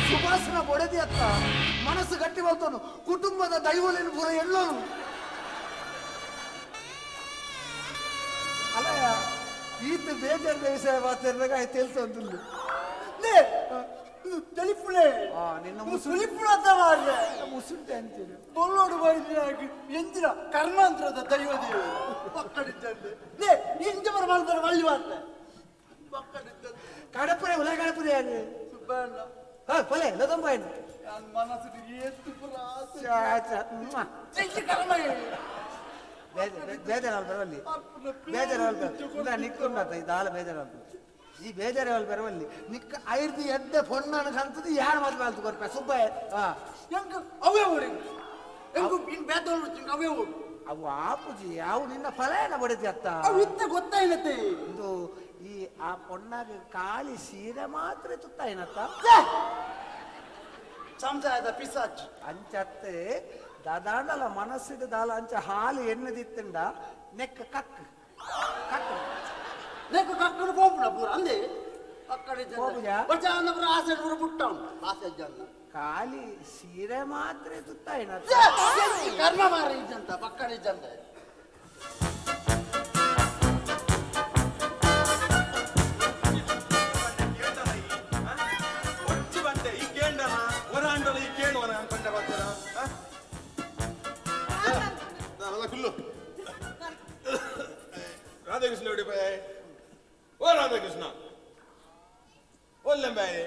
ಸುಭಾಷಣ ಬೊಡೆದಿ ಅತ್ತ ಮನಸ್ಸು ಗಟ್ಟಿ ಬಲ್ತನು ಕುಟುಂಬದ ದೈವಲಿನ ಪೂರ ಎಲ್ಲೋನು ಅಲ್ಲ ಈತ ಬೇಜಾರದ ವಿಷಯ ಮಾತಾಡಿದಾಗ ಆಯ್ತು తెలుసు తెలిపులే నిన్న ముసులిపుడతవాళ్ళే ముసుంటే అంతేను బొల్లోడు బయలుదేరాకి ఎంచిన కర్మాంతರದ దైవదేవి పక్కడిద్దండి లే ఇంజమర మల్బర వల్లి వాట్లే పక్కడిద్దండి కడపరే ఉలా కడపరే అది సుబ్బన్న పోలే లదంబాయన ನನ್ನ ಮನಸ್ಸಿಗೆ ಏತ್ತು ಪ್ರಾಸ చెయ్యి కర్మై ಬೇಜಾರಲ್ಲ ಬರವಲ್ಲಿ ಬೇಜಾರಲ್ಲ ನಿಕ್ಕುಂಡತ ಇದಾಲ ಬೇಜಾರಲ್ಲ ಈ ಬೇಜಾರಲ್ಲ ಬರವಲ್ಲಿ ನಿಕ್ಕ ಐರ್ದು ಎದ್ದೆ ಪೊಣ್ಣನ ಕಂತದ್ದು ಯಾರು ಮದುವೆ ಆಲ್ತು ಕೊರ್ಪೆ ಸುಬ್ಬಯ್ಯ ಹೆಂಗ ಅವೇ ಓಡಿ ಹೆಂಗ ಇನ್ ಬೇದೋಳು ಅವೇ ಓಡು ಅವು ಆಪುಜಿ ಅವು ನಿನ್ನ ಫಲೇನ ಬಡತಿ ಅತ್ತ ಅವು ಇತ್ತ ಗೊತ್ತಾಯಿನತ್ತೆ ಇದು ಈ ಆ ಪೊಣ್ಣಾಗ ಖಾಲಿ ಸೀರೆ ಮಾತ್ರ ತುತ್ತಾಯಿನತ್ತ ಸಂಸಾರದ ಪಿಸಾಚ್ ಅಂಚತ್ತೆ ದಾದಾಂಡಲ ಮನಸ್ಸಿದ ದಾಲ ಅಂಚ ಹಾಲು ಎಣ್ಣದಿತ್ತಂಡ ನೆಕ್ಕ ಕಕ್ ಕಕ್ ನೆಕ್ಕ ಕಕ್ಕನು ಪೋಪುನ ಪೂರ ಅಂದೆ ಅಕ್ಕಡೆ ಬಚಾನವರ ಆಸೆ ಪೂರ ಪುಟ್ಟವನು ಆಸೆ ಜನ ಖಾಲಿ ಸೀರೆ ಮಾತ್ರ ತುತ್ತಾಯಿನ ಕರ್ಮ ಮಾರ ಇದ್ದಂತ ಪಕ್ಕಡೆ ಜನ ರಾಧಾಕೃಷ್ಣ ನೋಡಿ ಬಾಯ್ ಓ ರಾಧಾಕೃಷ್ಣ ಒಲ್ಲೆ ಬಾಯ್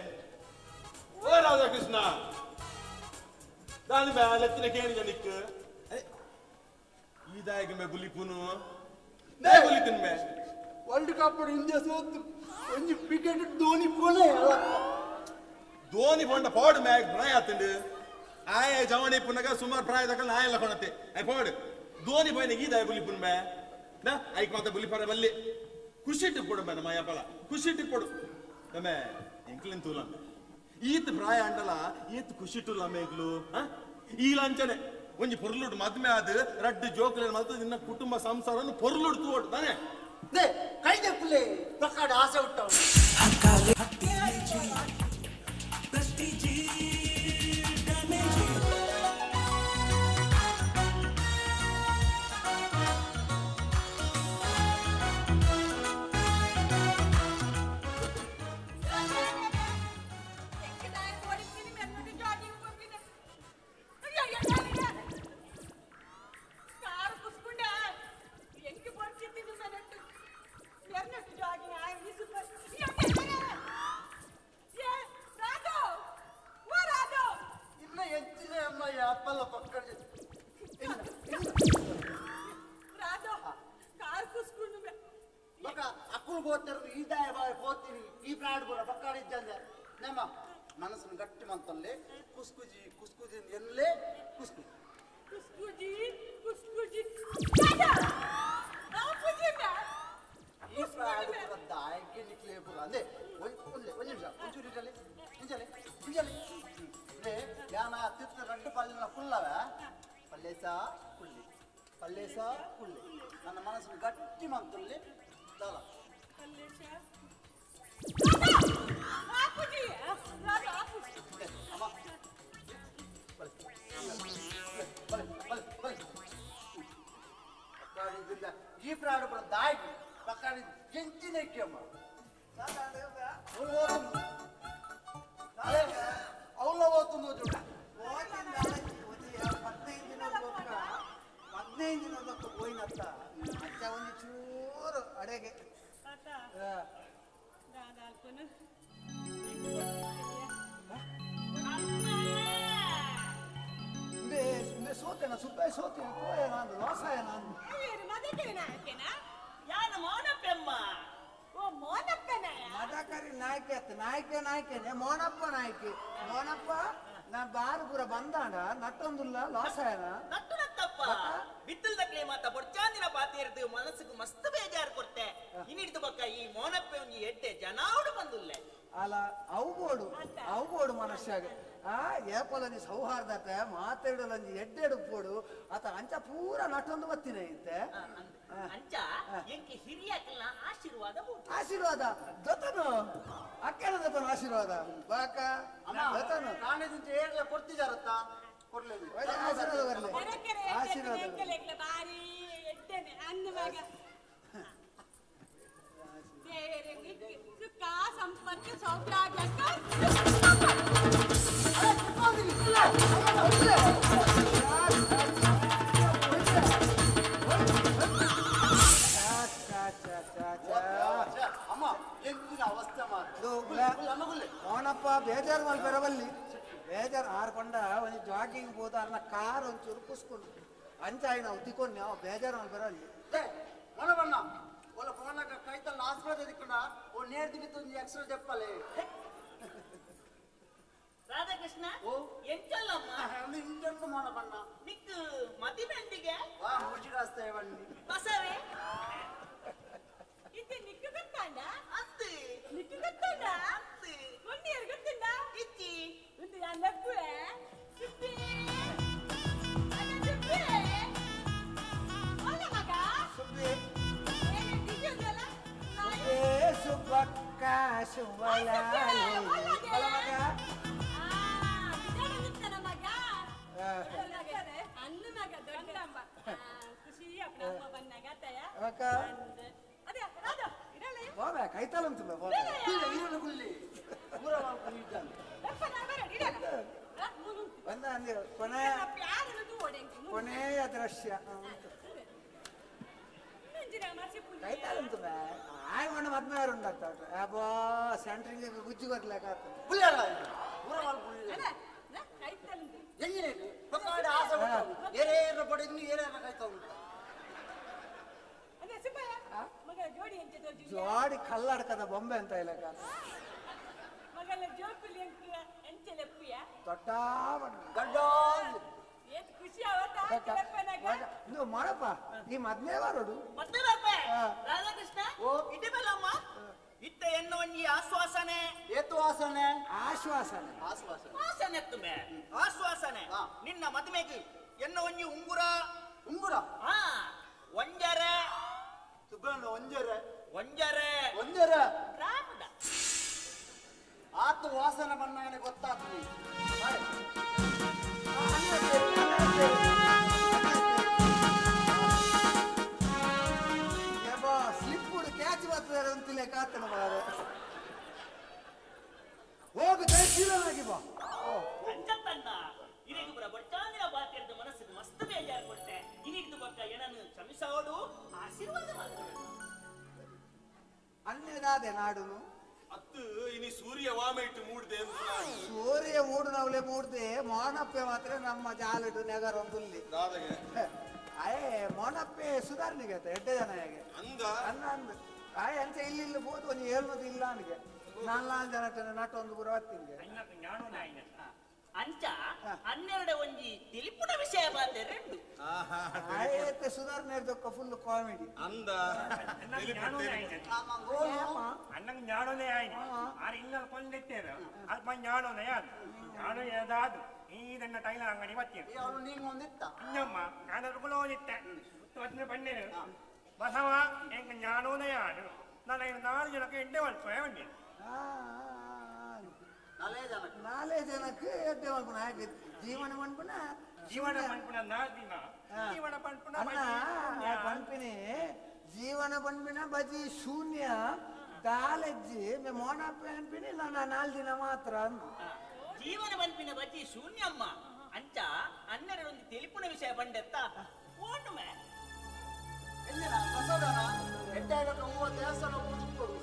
ಓ ರಾಧಾಕೃಷ್ಣ ದಾನಿ ಬಾಯ್ ಲೆತ್ತಿನ ಕೇಳಿದ ನಿಕ್ ಈ ದಾಯಕ ಮೇ ಬುಲಿಪುನು ದೇ ಬುಲಿಕನ್ ಮೇ ವರ್ಲ್ಡ್ ಕಪ್ ಇಂಡಿಯಾ ಸೋತು ಒಂಜಿ ವಿಕೆಟ್ ಧೋನಿ ಪೋನೆ ಧೋನಿ ಪೋಂಡ ಪಾಡ್ ಮ್ಯಾಗ್ ಪ್ರಾಯ ಆತಂಡು ಆಯ ಜವಣಿ ಪುನಗ ಸುಮಾರು ಪ್ರಾಯ ತಕಲ್ ನಾಯಲ್ಲ ಕೊಣತೆ ಐ ಪಾಡ್ ಧೋನಿ ಪೋಯ್ನ ಈ ದಾಯ ಬುಲಿಪುನ್ ಮೇ ನಾ ಐಕ್ ಮಾತ ಬುಲಿಪರ ಬಲ್ಲಿ ಖುಷಿಟ್ಟು ಕೊಡು ಮನ ಮಾಯಪಲ ಖುಷಿಟ್ಟು ಕೊಡು ನಮೆ ಎಂಕ್ಲಿನ್ ತೂಲ ಈತ್ ಪ್ರಾಯ ಅಂಡಲ ಈತ್ ಖುಷಿಟ್ಟುಲ್ಲ ಮೇಗ್ಲು ಈ ಲಂಚನೆ ಒಂಜಿ ಪೊರ್ಲುಡು ಮದ್ಮೆ ಆದ ರಡ್ಡು ಜೋಕುಲ ಮಲ್ತ ನಿನ್ನ ಕುಟುಂಬ ಸಂಸಾರವನ್ನು ಪೊರ್ಲುಡು ತೂಡು ತಾನೆ ದೇ ಕೈ ದೆಪ್ಪಲೆ ಪಕ್ಕಡ ಆಸೆ ಹುಟ್ಟವ ಪಕ್ಕಾಡಿದ್ದಂದೆ ನಮ್ಮ ಮನಸ್ಸನ್ನು ಗಟ್ಟಿ ಮಂತಲ್ಲಿ ಕುಸ್ಕುಜಿ ಕುಸ್ಕುಜಿ ಎಲ್ಲೇ ಕುಸ್ಕು ಕುಸ್ಕುಜಿ ಕುಸ್ಕುಜಿ ಈ ಪ್ರಾಣಿ ದಾಯಕ್ಕೆ ನಿಕ್ಲೇ ಪುರ ಅಂದೆ ಒಂದು ನಿಮಿಷ ಒಂಚೂರು ಇರಲಿ ಇಂಜಲಿ ಇಂಜಲಿ ಯಾನ ತಿತ್ತ ರೆಡ್ಡು ಪಲ್ಲಿನ ಫುಲ್ಲವ ಪಲ್ಲೇಸ ಕುಳ್ಳಿ ಪಲ್ಲೇಸ ಕುಳ್ಳಿ ನನ್ನ ಮನಸ್ಸನ್ನು ಗಟ್ಟಿ ಮಂತಲ್ಲಿ ದಾಲ ಅಮ್ಮ ಈ ಪ್ರಾಣಿ ಕೂಡ ದಾಯಿ ಪಕ್ಕಾಡಿ ಜಂಚಿನಕ್ಕೆ ಅಮ್ಮ ಅವಳ ಓದ್ತು 15 ದಿನದಕ್ಕೆ ಹೋಯ್ನತ್ತ ಅಚ್ಚ ಒಂದು ಚೂರು ಅಡೆಗೆ ಸೋತೇನ ಸುತ್ತ ಸೋತೇನೆ ಕೋಯ ನಾನು ಲಾಸಾಯ ನಾನು ಮದಕರಿ ನಾಯ್ಕೆ ಅತ್ತ ನಾಯ್ಕೆನೆ ಮೋನಪ್ಪ ನಾಯ್ಕೆ ಮೋನಪ್ಪ ನಾ ಬಾರು ಪೂರ ಬಂದಾಂಡ ನಟ್ಟೊಂದುಲ್ಲ ಲಾಸಾಯನ ಬಿತ್ತಲ್ದಕ್ಲೆ ಮಾತ ಬೊಡ್ಚಾಂದಿನ ಪಾತಿರ್ದು ಮನಸ್ಸಿಗೆ ಮಸ್ತ್ ಬೇಜಾರು ಕೊಡ್ತೆ ಇನ್ನಿಡ್ದು ಬಕ್ಕ ಈ ಮೋನಪ್ಪೆ ಒಂಜಿ ಎಡ್ಡೆ ಜನಾವಡು ಬಂದುಲ್ಲೆ ಅಲ್ಲ ಅವಗೋಡು ಮನುಷ್ಯಾಗ ಏಪಲಂಜಿ ಸೌಹಾರ್ದತೆ ಮಾತಾಡಲಂಜಿ ಎಡ್ಡೆಡು ಪೋಡು ಆತ ಅಂಚ ಪೂರ ನಟೊಂದು ಬತ್ತಿನ ಐತೆ ಅಂಚ ಎಂಕಿ ಹಿರಿಯಕಲ್ನ ಆಶೀರ್ವಾದ ಜೊತನು ಅಕ್ಕನ ಜೊತನು ಆಶೀರ್ವಾದ ಬಾಕ ಜೊತನು ಕಾಣದಿಂದ ಹೇಗಲ ಕೊಡ್ತಿದಾರತ್ತ ಕೊಡ್ಲೇದು ಆಶೀರ್ವಾದ ಬರಲಿ ಆಶೀರ್ವಾದ ಬಾರಿ ಎಡ್ಡೆನೆ ಅನ್ನ ಮಗ ಸುಖ ಸಂಪರ್ಕ ಸೌಭಾಗ್ಯಕ್ಕ ಅಮ್ಮ ಎಂತಿನ ಅವಸ್ಥೆ ಮೋನಪ್ಪ ಬೇಜಾರು ಮಾಡಿ ಬರಬಲ್ಲಿ ಬೇಜಾರು ಆರ್ಕೊಂಡ ಒಂದು ಜಾಗಿಂಗ್ ಹೋದ ಅನ್ನ ಕಾರ್ ಒಂಚೂರು ಕುಸ್ಕೊಂಡು ಅಂಚಾಯಿ ನಾವು ತಿಕ್ಕೊಂಡು ನಾವು ಬೇಜಾರು ಮಾಡಿ ಬರಲ್ಲಿ ಮನವಣ್ಣ ಒಳ್ಳೆ ಫೋನಾಗ ಕೈತಲ್ಲ ಆಸ್ಪತ್ರೆ ತಿಕ್ಕೊಂಡ ಓ ನೇರ್ದಿಗಿತ್ತು ಒಂದು ಎಕ್ಸ್ಟ್ರಾ చెప్పాలి ರಾಧಾಕೃಷ್ಣ ಎಂಚಲ್ಲಮ್ಮ ಇಂಟೆಂಟು ಮನವಣ್ಣ ನಿಕ್ಕು ಮದಿಮೆಂದಿಗೆ ವಾ ಮುಜಿಗಾಸ್ತಾ ಇವಂಡಿ ಬಸವೆ ಇದು ನಿಕ್ಕು ಗೊತ್ತಾಂಡ ಅತ್ತು ನಿಕ್ಕು ಗೊತ್ತಾಂಡ ಅತ್ತು ಒಂದಿಯರ್ ಗೊತ್ತಿಂದ ಇಚ್ಚಿ ಒಂದು ಅನ್ನಪ್ಪುವೆ ಸುಪ್ಪಿ ಸುಪ್ಪಿ ಒಳ್ಳೆ ಮಗ ಸುಬ್ಬಿ ಏನೇ ದಿಜೋದಲ್ಲ ಸುಬ್ಬಕ್ಕ ಸುಬ್ಬಲ ಮಗ ಅನ್ನ ಮಗ ದೊಡ್ಡಮ್ಮ ಖುಷಿ ಅಪ್ಪ ಬಂದಾಗ ಅದೇ ರಾಧಾ ಇರಲ್ಲ ಬಾಬಾ ಕೈತಾಲಂತ ಬಂದ ಅಂದೆ ಕೊನೆಯ ದೃಶ್ಯ ಕೈತಾಲಂತ ಆಯ್ ಮಣ್ಣ ಮದ್ಮೇರು ಉಂಡಾಗ್ತಾ ಅಬ್ಬಾ ಸೆಂಟ್ರಿಂಗ್ ಗುಜ್ಜು ಬರ್ಲಾಕ ಜೋಡಿ ಕಲ್ಲಡ್ಕದ ಬೊಂಬೆ ಅಂತ ಇಲ್ಲ ನೀವು ಮಾಡಪ್ಪ ಈ ಮದ್ನೇ ಬಾರೋಡು ರಾಧಾಕೃಷ್ಣ ಇಟ್ಟಿಬಲ್ಲಮ್ಮ ಇತ್ತ ಎನ್ನು ಒಂಜಿ ಆಶ್ವಾಸನೆ ಏತು ಆಸನೆ ಆಶ್ವಾಸನೆ ಆಸನೆ ತುಮೆ ಆಶ್ವಾಸನೆ ನಿನ್ನ ಮದುವೆಗೆ ಎನ್ನ ಒಂಜಿ ಉಂಗುರ ಹಾ ಒಂಜರೆ ಸುಬ್ಬಣ್ಣ ಒಂಜರೆ ರಾಮದ ಆತು ವಾಸನೆ ಬಣ್ಣನೆ ಗೊತ್ತಾಗ್ತದೆ ಸ್ಲಿಪ್ ಕ್ಯಾಚ್ ಬರ್ತದೆ ಅಂತಿಲ್ಲ ಕಾತನ ಬಾರೆ ಹೋಗು ದಯಶೀಲನಾಗಿ ಬಾ ಅಂಚತ್ತಣ್ಣ ಇದಕ್ಕೆ ಬರ ಬಟ್ಟಾಂದಿನ ಬಾತಿರ್ದು ಮನಸ್ಸಿಗೆ ಮಸ್ತ್ ಬೇಜಾರು ಕೊಟ್ಟೆ ಇನ್ನಿದ್ದು ಬಕ್ಕ ಏನನ್ನು ಕ್ಷಮಿಸೋದು ಆಶೀರ್ವಾದ ಮಾಡ್ಕೊಡು ಅನ್ನದಾದೆ ನಾಡುನು ಅತ್ತು ಇನಿ ಸೂರ್ಯ ವಾಮ ಇಟ್ಟು ಮೂಡ್ದೆ ಸೂರ್ಯ ಮೂಡುನವಳೆ ಮೂಡ್ದೆ ಮೋನಪ್ಪೆ ಮಾತ್ರ ನಮ್ಮ ಜಾಲಡು ನೆಗರ ಒಂದುಲ್ಲಿ ಅಯ್ಯೇ ಮೋನಪ್ಪೆ ಸುಧಾರಣೆಗೆ ಎಡ್ಡೆ ಜನ ಹೇಗೆ ಅಂದ ಅನ್ನ ಅಂದ್ ಆಯ್ ಅಂಚೆ ಇಲ್ಲಿ ಬೋದು ಒಂದು 700 ಇಲ್ಲ ನನಗೆ ನಾಲ್ಕು ಜನ ನಾಟು ಒಂದು ಪೂರ ಹೊತ್ತಿಂಗೆ ಅಂಚ 12 ಒಂಜಿ ತಿಳಿಪುನ ವಿಷಯ ಬಾತೆರೆಂಡು ಆಯ್ತು ಸುಧಾರಣೆ ಇರ್ದಕ್ಕ ಫುಲ್ ಕಾಮಿಡಿ ಅಂದ ಅಣ್ಣಂಗೆ ಜ್ಞಾನೋನೇ ಆಯ್ತು ಆರು ಇನ್ನೊಂದು ಕೊಂದಿತ್ತೇವೆ ಅಲ್ಪ ಜ್ಞಾನೋನೇ ಅದು ಜ್ಞಾನ ಏದಾದು ಈದನ್ನ ಟೈಲರ್ ಅಂಗಡಿ ಬರ್ತೀನಿ ಅವನು ನೀನು ಒಂದಿತ್ತ ಇನ್ನಮ್ಮ ನಾನು ಕುಲೋದಿತ್ತೆ ಹೊತ್ತಿನ ಬಣ್ಣೇನು ಬಸವ ಎಂಕ ಜ್ಞಾನೋನೇ ಆಡು ನಾನು 4 ಜನಕ್ಕೆ ಎಡ್ಡೆ ಮಲ್ಪೇ ಬಂದಿ ನಾಲ್ಕೇ ಜನಕ್ಕೆ ಎಡ್ಡೆ ಮಲ್ಪನ ಹಾಗೆ ಜೀವನ ಮನ್ಪುನ ಜೀವನ ಪಂಪುನ 4 ದಿನ ಜೀವನ ಪಂಪುನ ಪಂಪಿನಿ ಜೀವನ ಪಂಪಿನ ಬಜಿ ಶೂನ್ಯ ದಾಲಜ್ಜಿ ಮೋನ ಪಂಪಿನಿ ನಾನು 4 ದಿನ ಮಾತ್ರ ಜೀವನ ಪಂಪಿನ ಬಜಿ ಶೂನ್ಯಮ್ಮ ಅಂಚ 12 ಒಂಜಿ ತಿಳಿಪುನ ವಿಷಯ ಬಂಡೆತ್ತ ಓಟು ಮೇ ಎಲ್ಲಿನ ಬಸವನ ಎಡ್ಡಾಗ 30 ದೇವಸ್ಥಾನ ಕೊಡು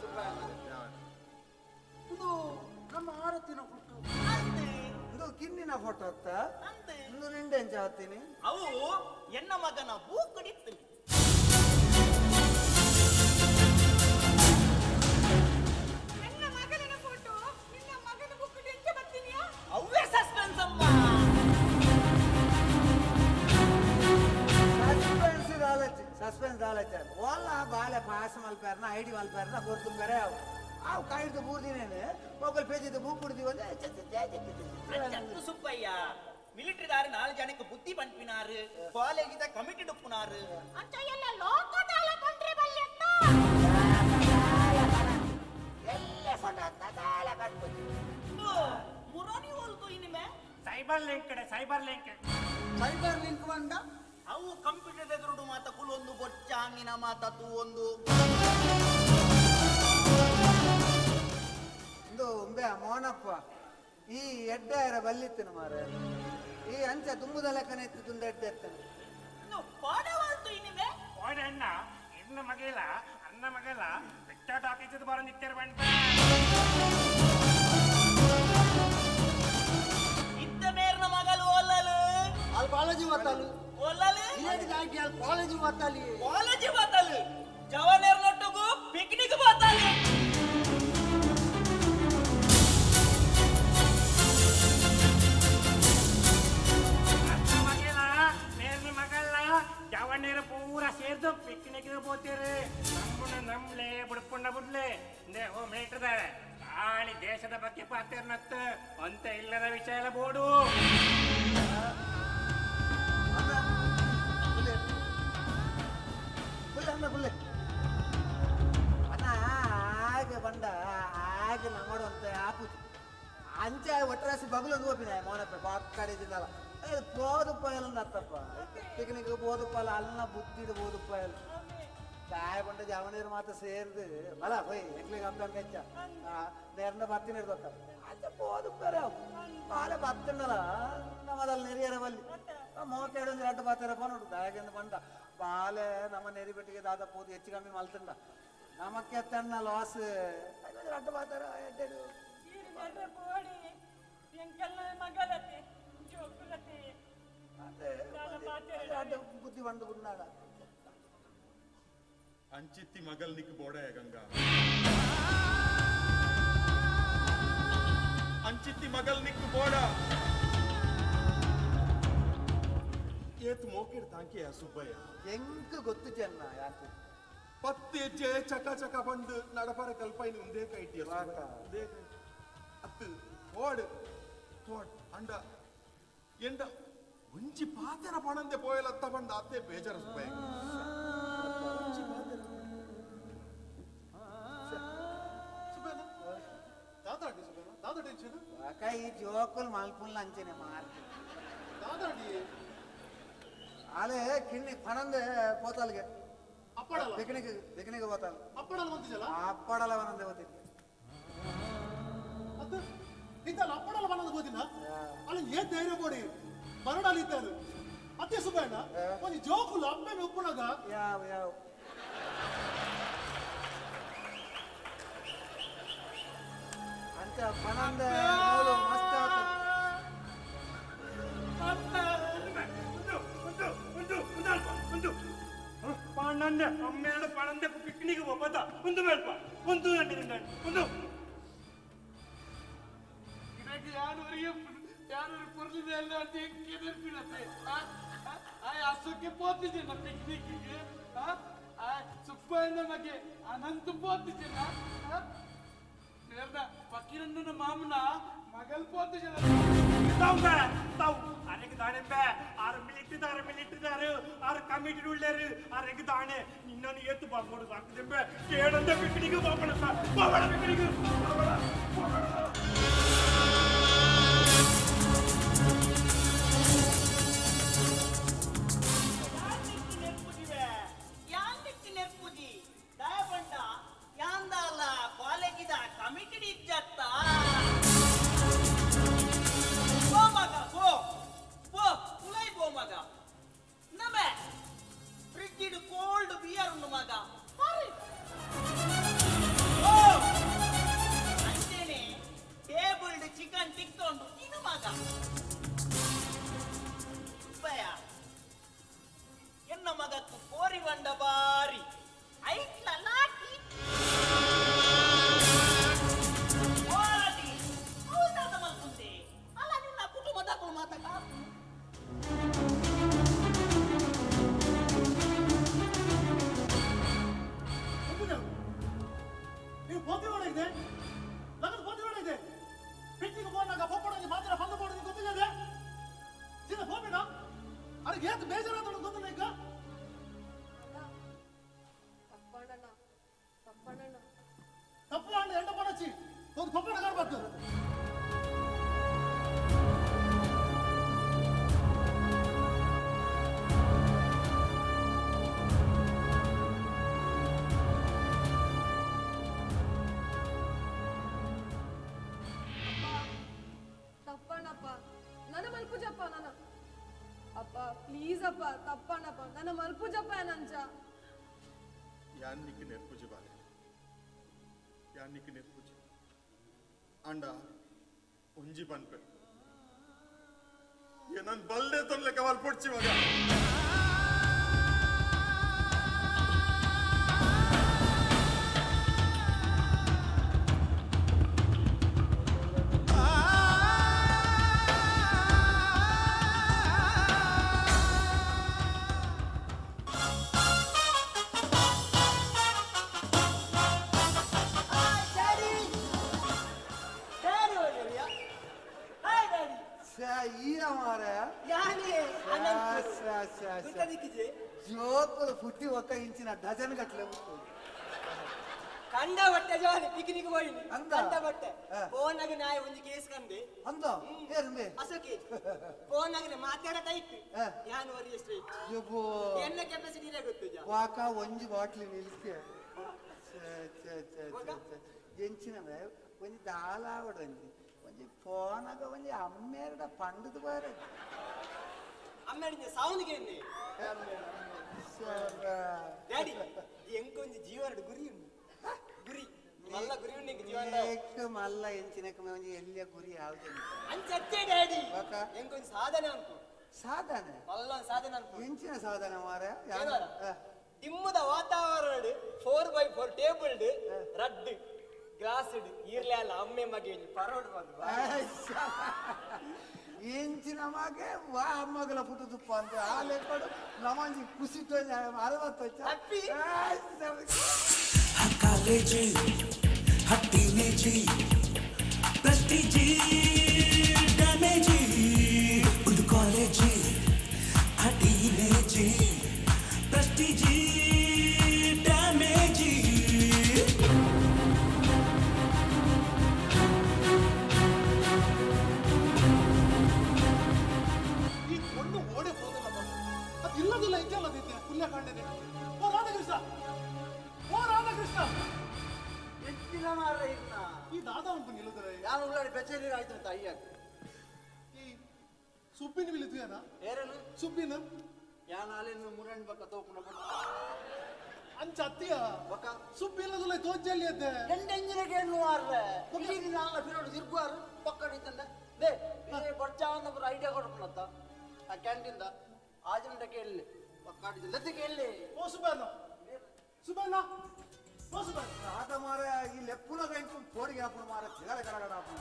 ಇದು ನಮ್ಮ ಆರತಿನ ಫೋಟೋ ಇದು ಕಿನ್ನಿನ ಫೋಟೋ ಅತ್ತ ಇನ್ನು ನಿಂಡೆಂಚ ಹತ್ತೀನಿ ಅವು ಎನ್ನ ಮಗನ ಬೂ ಕಡಿತ್ತು ನನ್ನ ಮಗನ ಫೋಟೋ ನಿನ್ನ ಮಗನ ಬುಕ್ ಎಂಚ ಬರ್ತೀನಿಯಾ ಅವೇ ಸಸ್ಪೆನ್ಸ್ ಅಮ್ಮ ಸಸ್ಪೆನ್ಸ್ ದಾಲಚ್ಚ ಓಲ್ಲ ಬಾಲೆ ಪಾಸ ಮಲ್ಪಾರನ ಐಡಿ ಮಲ್ಪಾರನ ಗೊತ್ತು ಬೇರೆ ಅವು ಕಾಯ್ದು ಬೂರ್ದಿನೇನೆ ಮೊಬೈಲ್ ಪೇಜಿದ ಬೂ ಕುಡ್ದೀವಿ ಸುಪ್ಪಯ್ಯ ಮಿಲಿಟರಿದಾರು 4 ಜನಕ್ಕೆ ಬುದ್ಧಿ ಪಂಪಿನಾರು ಕಾಲೇಜಿದ ಕಮಿಟಿ ಡುಪ್ಪುನಾರು ಅಂಚ ಎಲ್ಲ ಲೋಕದಾಲ ಬಂದ್ರೆ ಬಲ್ಲೆತ್ತ ಎಲ್ಲ ಫೋಟೋ ದಾಲ ಕಟ್ಬೋದು ಮುರಾನಿ ಹೋಲ್ತು ಇನಿಮೆ ಸೈಬರ್ ಲಿಂಕ್ ಕಡೆ ಸೈಬರ್ ಲಿಂಕ್ ಬಂದ ಅವು ಕಂಪ್ಯೂಟರ್ ಎದುರುಡು ಮಾತ ಕುಲೊಂದು ಬೊಚ್ಚಾಂಗಿನ ಮಾತ ತೂ ಒಂದು ಉಂಬೆ ಮೋನಪ್ಪ ಈ ಎಡ್ಡ ಬಲ್ಲಿತ್ತನ ಮಾರ ಈ ಅಂಚ ತುಂಬುದ ಲೆಕ್ಕನ ಎತ್ತು ತುಂಡ ಎಡ್ಡ ಎತ್ತನ ಪಾಡವಾಲ್ತು ಇನಿಮೆ ಅಣ್ಣ ಇನ್ನ ಮಗೇಲ ಅನ್ನ ಮಗೇಲ ಬೆಟ್ಟಾಟ ಹಾಕಿದ್ದು ಬರೋ ನಿತ್ಯರ ಬಂಟ ಇದ್ದ ಮೇರ್ನ ಮಗಲು ಓಲ್ಲಲು ಅಲ್ಲಿ ಕಾಲೇಜಿ ಓದ್ತಾಲು ಓಲ್ಲಲು ಇಲ್ಲಿಗಾಗಿ ಅಲ್ಲಿ ಕಾಲೇಜಿ ಓದ್ತಾಲಿ ಕಾಲೇಜಿ ಓದ್ತಾಲು ಜವಾನೇರ್ನೊಟ್ಟಿಗೂ ಪಿಕ್ನಿಕ್ ಓದ್ತಾಲಿ ಜವಣ್ಣೀರು ಪೂರ ಸೇರ್ದು ಪಿಕ್ನಿಕ್ಗೆ ಹೋಗ್ತೀರಿ ನಮ್ಲೆ ಬುಡ್ಪುಣ್ಣ ಬುಡ್ಲೆ ಓ ಮೇಟ್ರದಾರೆ ಆಳಿ ದೇಶದ ಬಗ್ಗೆ ಪಾತಿರ್ನತ್ತ ಅಂತ ಇಲ್ಲದ ವಿಷಯ ಎಲ್ಲ ಬೋಡು ಅಣ್ಣ ಹಾಗೆ ಬಂದ ಹಾಗೆ ನಮ್ಮಡುವಂತ ಆಪುಜಿ ಅಂಚ ಒಟ್ಟರಾಸಿ ಬಗಲೊಂದು ಹೋಪಿನ ಮೋನಪ್ಪ ಬಾಕ್ಕಡಿದಿದ್ದಲ್ಲ పోదుపాయలు తప్ప పిక్నిక్ పోదుపాయలు అల్ల బుద్ధిడు పోదుపాయలు ಕಾಯಗೊಂಡ ಜವನೀರು ಮಾತ್ರ ಸೇರಿದು ಅಲ್ಲ ಹೋಯ್ ಎಕ್ಲಿಗೆ ಹಬ್ಬ ಹೆಚ್ಚ ನೇರನ ಬರ್ತೀನಿ ಇರ್ಬೇಕ ಅಜ್ಜ పోదుపాರೆ ಬಾಲೆ ಬರ್ತನಲ್ಲ ನಮ್ಮದಲ್ಲಿ ನೆರಿಯರ ಬಲ್ಲಿ ಮೋಕೆಡು 2 ಬರ್ತಾರಪ್ಪ ನೋಡು ಬ್ಯಾಗಿಂದ ಬಂದ ಬಾಲೆ ನಮ್ಮ ನೆರಿ ಬೆಟ್ಟಿಗೆ ದಾದ ಪೋದು ಹೆಚ್ಚು ಕಮ್ಮಿ ಮಲ್ತಂಡ ನಮಕ್ಕೆ ತನ್ನ ಲಾಸ್ 2 ಬರ್ತಾರ ಎಡ್ಡೆಡು ಬುದ್ಧಿ ಬಂದು ಗುನ್ನಾಡ ಅಂಚಿತ್ತಿ ಮಗಲ್ ನಿಕ್ ಬೋಡೆ ಗಂಗಾ ಅಂಚಿತ್ತಿ ಮಗಲ್ ನಿಕ್ ಬೋಡ ಏತ್ ಮೋಕೆಡ್ ತಾಂಕೆ ಸುಬ್ಬಯ್ಯ ಎಂಕ ಗೊತ್ತು ಚೆನ್ನ ಯಾಕೆ 10 ಹೆಜ್ಜೆ ಚಕ ಚಕ ಬಂದು ನಡಪರ ಕಲ್ಪೈನಿ ಒಂದೇ ಕೈಟಿಯ ಅತ್ತು ಓಡ್ ತೋಡ್ ಅಂಡ ಎಂಡ ಒಂಜಿ ಪಾತೆರ ಪಣಂದೆ ಪೋಯಲತ್ತ ಬಂದ ಅತ್ತೆ ಬೇಜಾರ ಸುಬ್ಬಯ್ಯ ఈ జోకులు మలుపులు అంచనే మార్పు అదే కింది పనందే పోతాలిగే పిక్నిక్ పోతాను అప్పడాల వనందే పోతుంది ಅಪ್ಪಡಲ್ಲ ಬಣ್ಣದ ಹೋದಿನ ಅಲ್ಲಿ ಏನ್ ಧೈರ್ಯ ಕೊಡಿ ಬರಡಲ್ಲಿ ಇದ್ದಾರೆ ಅತ್ತೆ ಸುಬ್ಬಣ್ಣ ಒಂದು ಜೋಕುಲು ಅಪ್ಪನ ಒಪ್ಪುಣಗ ಯಾವ ಯಾವ ಅಂತ ಪನಂದ ನೋಡು ಮಸ್ತ್ ಪಣ್ಣಂದೆ ಅಮ್ಮೆರಡು ಪಣಂದೆ ಪಿಕ್ನಿಕ್ ಹೋಗ್ಬತ್ತ ಒಂದು ಮೇಲ್ಪ ಒಂದು ಒಂದು ಯಾರು ಪೊರ್ಲಿದೆ ಅಲ್ಲ ಅಂತ ಕೆದರ್ಬಿಡತ್ತೆ ಅಸಕ್ಕೆ ಪೋತಿದ್ದೆ ನಾ ಪಿಕ್ನಿಕ್ಗೆ ಸುಬ್ಬಣ್ಣ ಮಗೆ ಅನಂತ ಪೋತಿದ್ದೆ ಫಕೀರಣ್ಣನ ಮಾಮನ ಮಗಲ್ ಪೋತಿದ್ದೆ ಅರೆಗೆ ದಾಣೆಂಬೆ ಆರು ಮಿಲಿಟ್ಟಿದ್ದಾರೆ ಆರು ಕಮಿಟಿ ಉಳ್ಳೇರು ಅರೆಗೆ ದಾಣೆ ನಿನ್ನನ್ನು ಎತ್ತು ಬಾಂಬೋಡು ಸಾಕಿದೆಂಬೆ ಕೇಳಂದ ಪಿಕ್ನಿಗೆ ಬಾಬಣ ಪಿಕ್ನಿಗೆ ಪ್ಲೀಸ್ ಅಪ್ಪ ತಪ್ಪಣ್ಣಪ್ಪ ನನ್ನ ಮಲ್ಪುಜಪ್ಪ ನಂಚ ಯಾನ್ನಿಕ್ಕೆ ನೆರ್ಪುಜಿ ಬಾಲೆ ಯಾನ್ನಿಕ್ಕೆ ನೆರ್ಪುಜಿ ಅಂಡ ಒಂಜಿ ಬನ್ಪೆ ನನ್ ಬಲ್ಡೆ ತೊನ್ಲೆ ಕವಲ್ ಪೊಡ್ಚಿ ಮಗ ಜೋಪದ ಪುಟ್ಟಿ ಒಕ್ಕ ಇಂಚಿನ ಡಜನ್ ಗಟ್ಲೆ ಕಂಡ ಬಟ್ಟೆ ಜೋರಿ ಪಿಕ್ನಿಕ್ ಹೋಯ್ನಿ ಕಂಡ ಬಟ್ಟೆ ಫೋನಾಗ ನಾಯ ಒಂದು ಕೇಸ್ ಕಂದೆ ಅಂದ ಏರ್ಮೆ ಅಸಕಿ ಫೋನಾಗ ಮಾತಾಡತಾ ಇತ್ತು ಯಾನ್ ವರಿ ಎಷ್ಟು ಯಬ್ಬೋ ಎನ್ನ ಕೆಪಾಸಿಟಿ ಇರ ಗೊತ್ತುಜ ವಾಕ ಒಂಜಿ ಬಾಟ್ಲಿ ನಿಲ್ಕೆ ಎಂಚಿನ ಒಂಜಿ ದಾಲಾವಡ ಒಂಜಿ ಫೋನಾಗ ಒಂಜಿ ಅಮ್ಮೇರಡ ಪಂಡದ ಬಾರೆ ಅಮ್ಮಡಿನ ಸೌಂಡ್ಗೆ ಎಂದೆ ಡ್ಯಾಡಿ ಎಂಕೊಂಜಿ ಜೀವನದ ಗುರಿ ಉಂಟು ಗುರಿ ಮಲ್ಲ ಗುರಿ ಉಂಟು ಜೀವನ ಮಲ್ಲ ಎಂಚಿನಕ್ಕೆ ಒಂಜಿ ಎಲ್ಲಿಯ ಗುರಿ ಯಾವ್ದು ಅಂಚೆ ಡ್ಯಾಡಿ ಎಂಕೊಂಜಿ ಸಾಧನೆ ಉಂಟು ಸಾಧನೆ ಮಲ್ಲ ಸಾಧನೆ ಉಂಟು ಎಂಚಿನ ಸಾಧನೆ ಮಾರ ನಿಮ್ಮದ ವಾತಾವರಣ 4x4 ಟೇಬಲ್ಡ್ ರಡ್ ಗ್ಲಾಸ್ ಇರ್ಲಿ ಅಲ್ಲ ಅಮ್ಮೆ ಮಗೆ ಪರೋಡ್ ಬಂದು ಎಂಚಿನ ಮಗೆ ವಾ ಅಮ್ಮಗಲ ಪುಟ್ಟು ತುಪ್ಪ ಅಂತ ಆ ಲೆಕ್ಕಡು ನಮ್ಮಂಜಿ ಖುಷಿ 60 ಕಾಲೇಜಿ ಹಟ್ಟಿನೇಜಿ ಪ್ರೆಸ್ಟೀಜಿ ಡ್ಯಾಮೇಜಿ ಒಂದು ಕಾಲೇಜಿ ಹಟ್ಟಿನೇಜಿ ಪ್ರೆಸ್ಟೀಜಿ ಡ್ಯಾಮೇಜಿ ಇಲ್ಲದಿಲ್ಲ ಇದ್ದಲ್ಲದಿದ್ದೆ ಪುಣ್ಯ ಕಂಡಿದೆ ಓ ರಾಧಾಕೃಷ್ಣ ಹೆಚ್ಚಿನ ಮಾರ ಇನ್ನ ಈ ದಾದ ಉಂಟು ನಿಲ್ಲುತ್ತದೆ ಯಾರು ಉಳ್ಳಾಡಿ ಬೆಚ್ಚರಿ ಆಯ್ತು ಅಂತ ಅಯ್ಯ ಈ ಸುಬ್ಬಿನ ವಿಲಿದ್ಯಾನ ಏರನು ಸುಬ್ಬಿನ ಯಾನ ಅಲ್ಲಿನ ಮುರಣ್ ಬಕ್ಕ ತೋಪುನ ಅಂಚ ಅತ್ತಿಯ ಬಕ್ಕ ಸುಬ್ಬಿಲ್ಲದಲ್ಲ ತೋಜಲ್ಲಿ ಅದ್ದೆ ಎಂಡೆಂಜಿನಗೆ ಎಣ್ಣು ಮಾರ್ರೆ ಈಗ ನಾಲ್ನ ಪಿರೋಡು ತಿರ್ಗುವಾರು ಪಕ್ಕ ಇತ್ತಂದೆ ದೇ ಕೊಡ್ಚಾ ಅಂತ ಒಂದು ಐಡಿಯಾ ಕೊಡ್ಕೊಂಡತ್ತ ಆ ಕ್ಯಾಂಟೀನ್ದ ಆಜಂಡ ಕೇಳಲಿ ಪಕ್ಕಾಡಿದ ಲತ್ತೆ ಕೇಳಲಿ ಓ ಸುಬ್ಬಣ್ಣ ಸುಬ್ಬಣ್ಣ ಓ ಸುಬ್ಬಣ್ಣ ಆಟ ಮಾರ ಈ ಲೆಪ್ಪುನ ಗಂಟು ಪೋಡಿಗೆ ಹಾಪುಣ ಮಾರ ತಿಗಲ ಗಡಗಡ ಹಾಪುಣ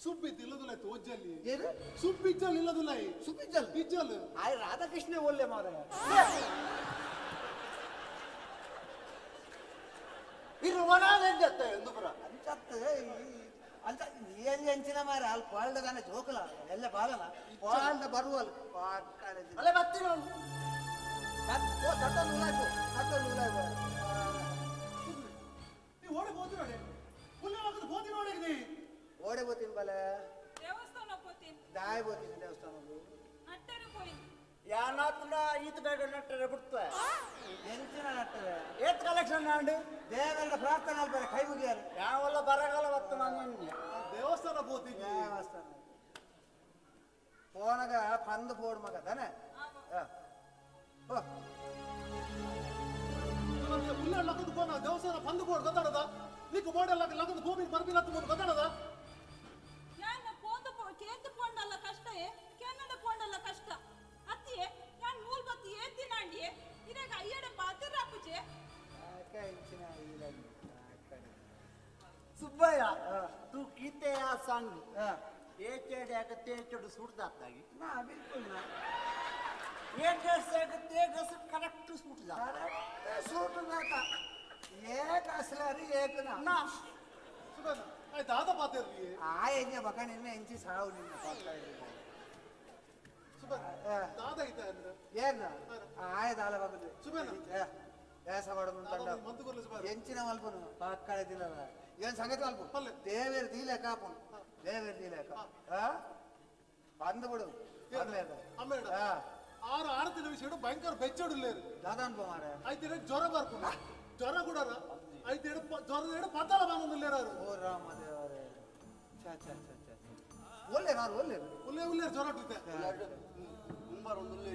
ಸುಬ್ಬಿದ್ದು ಇಲ್ಲದುಲ್ಲ ತೋಜಲ್ಲಿ ಏನು ಸುಬ್ಬಿಜ್ಜಲ್ ಇಲ್ಲದುಲ್ಲ ಸುಬ್ಬಿಜ್ಜಲ್ ಬಿಜ್ಜಲ್ ಆಯ್ ರಾಧಾಕೃಷ್ಣ ಒಳ್ಳೆ ಮಾರ ಇದು ಒಣಾದೆಂದತ್ತ ಎಂದುಪುರ ಅಂಚತ್ತ ಅಂತ ಏನ್ ಎಂಚಿನ ಮಾರ ಅಲ್ಲಿ ಪಾಲ್ಡದಾನೆ ಜೋಕಲ ಎಲ್ಲ ಬಾಲನ ಪಾಲ್ಡ ಬರುವಲ್ ಅಲ್ಲೇ ಬತ್ತಿ ನಾವು ಓಡಿ ಹೋಗಿ ನೋಡಿ ಪುಣ್ಯವಾಗದು ಹೋಗಿ ನೋಡಿದ್ನಿ ಓಡೆ ಬೋತೀನಿ ಬಲ ದೇವಸ್ಥಾನ ಹೋಗ್ತೀನಿ ದಾಯ್ ಬೋತೀನಿ ದೇವಸ್ಥಾನದ್ದು ಅಟ್ಟರೆ ಹೋಗಿ ಯಾನಾತ್ನ ಈತ ಬೇಗ ನಟ್ಟರೆ ಬಿಡ್ತವೆ ಎಂಚಿನ ನಟ್ಟರೆ ಏತ್ ಕಲೆಕ್ಷನ್ ನಾಂಡು ದೇವರ ಪ್ರಾರ್ಥನೆ ಅಲ್ಬಾರೆ ಕೈ ಮುಗಿಯಾರು ಯಾವೆಲ್ಲ ಬರಗಾಲ ಬತ್ತು ನಾನು ದೇವಸ್ಥಾನ ಹೋಗ್ತೀನಿ ದೇವಸ್ಥಾನ ಫೋನಗ ಪಂದು ಪೋಡ್ ಮಗ ತಾನೆ ಪುಲ್ಲ ಲಗದು ಫೋನ ದೇವಸ್ಥಾನ ಪಂದು ಪೋಡ್ ಗೊತ್ತಾಡದ ನೀಕು ಮೋಡೆಲ್ಲ ಲಗದು ಭೂಮಿ ಬರ್ಬಿಲ್ಲ ತುಂಬ ಗೊತ್ತಾಡದ ಯಾನ ಪೋಂದು ಕೇಂದ್ರ ಪೋಂಡಲ್ಲ ಕಷ್ಟ ಕೆನ್ನಡ ಪೋಂಡಲ್ಲ ಕಷ್ಟ ಅತ್ತಿಯೇ ಯಾನ್ ಮೂಲ್ ಬತ್ತಿ ಏತಿ ನಾಂಡಿಯೇ ಇರಾಗ ಅಯ್ಯಡೆ ಬಾತಿರ ಹಾಕುಚೆ ಸುಬ್ಬಯ್ಯ ತೂ ಕೀತೆಯ ಸಾಂಗ್ ಏಚೆಡೆ ಆಗತ್ತೆ ಏಚೆಡು ಸುಡ್ದಾಗಿ ನಾ ಬಿಲ್ಕುಲ್ ನಾ ಏಕಸ್ ಆಗತ್ತೆ ಏಕಸ್ ಕರೆಕ್ಟ್ ಸುಡ್ದ सूट नाका एक असलारी एक ना सुबह आय दादा पाते रही आय इन्हें बकन इन्हें इंची साव निन्ने पाता है सुबह दादा इतना है ये ना आय दाला बकन सुबह ना ऐसा बड़ा मुंडा मंतु कर ले सुबह इंची ना वालपन पाक्काले दिला ये संगत वालपन देवर दिले कापन देवर दिले का हाँ बंद बड़ो अम्मेड़ा ಆರು ಆಡ್ತಿನ ವಿಷಯ ಭಯಂಕರ ಬೆಚ್ಚೋಡು ಇಲ್ಲೇರು ದಾದಾನ್ ಬಮಾರ ಐತೆ ಜ್ವರ ಬರ್ಕೊಂಡು ಜ್ವರ ಕೂಡಾರ ಐತೆ ಜ್ವರದ ಪತ್ತಾಲ ಬಂದಿಲ್ಲೇರಾರು ಓ ರಾಮ ದೇವರೇ ಛಾ ಛಾ ಛಾ ಛಾ ಒಳ್ಳೆ ನಾರು ಒಳ್ಳೆ ಒಳ್ಳೆ ಒಳ್ಳೆ ಜ್ವರ ಬಿತ್ತೆ ಮುಂಬಾರ ಒಂದೊಳ್ಳೆ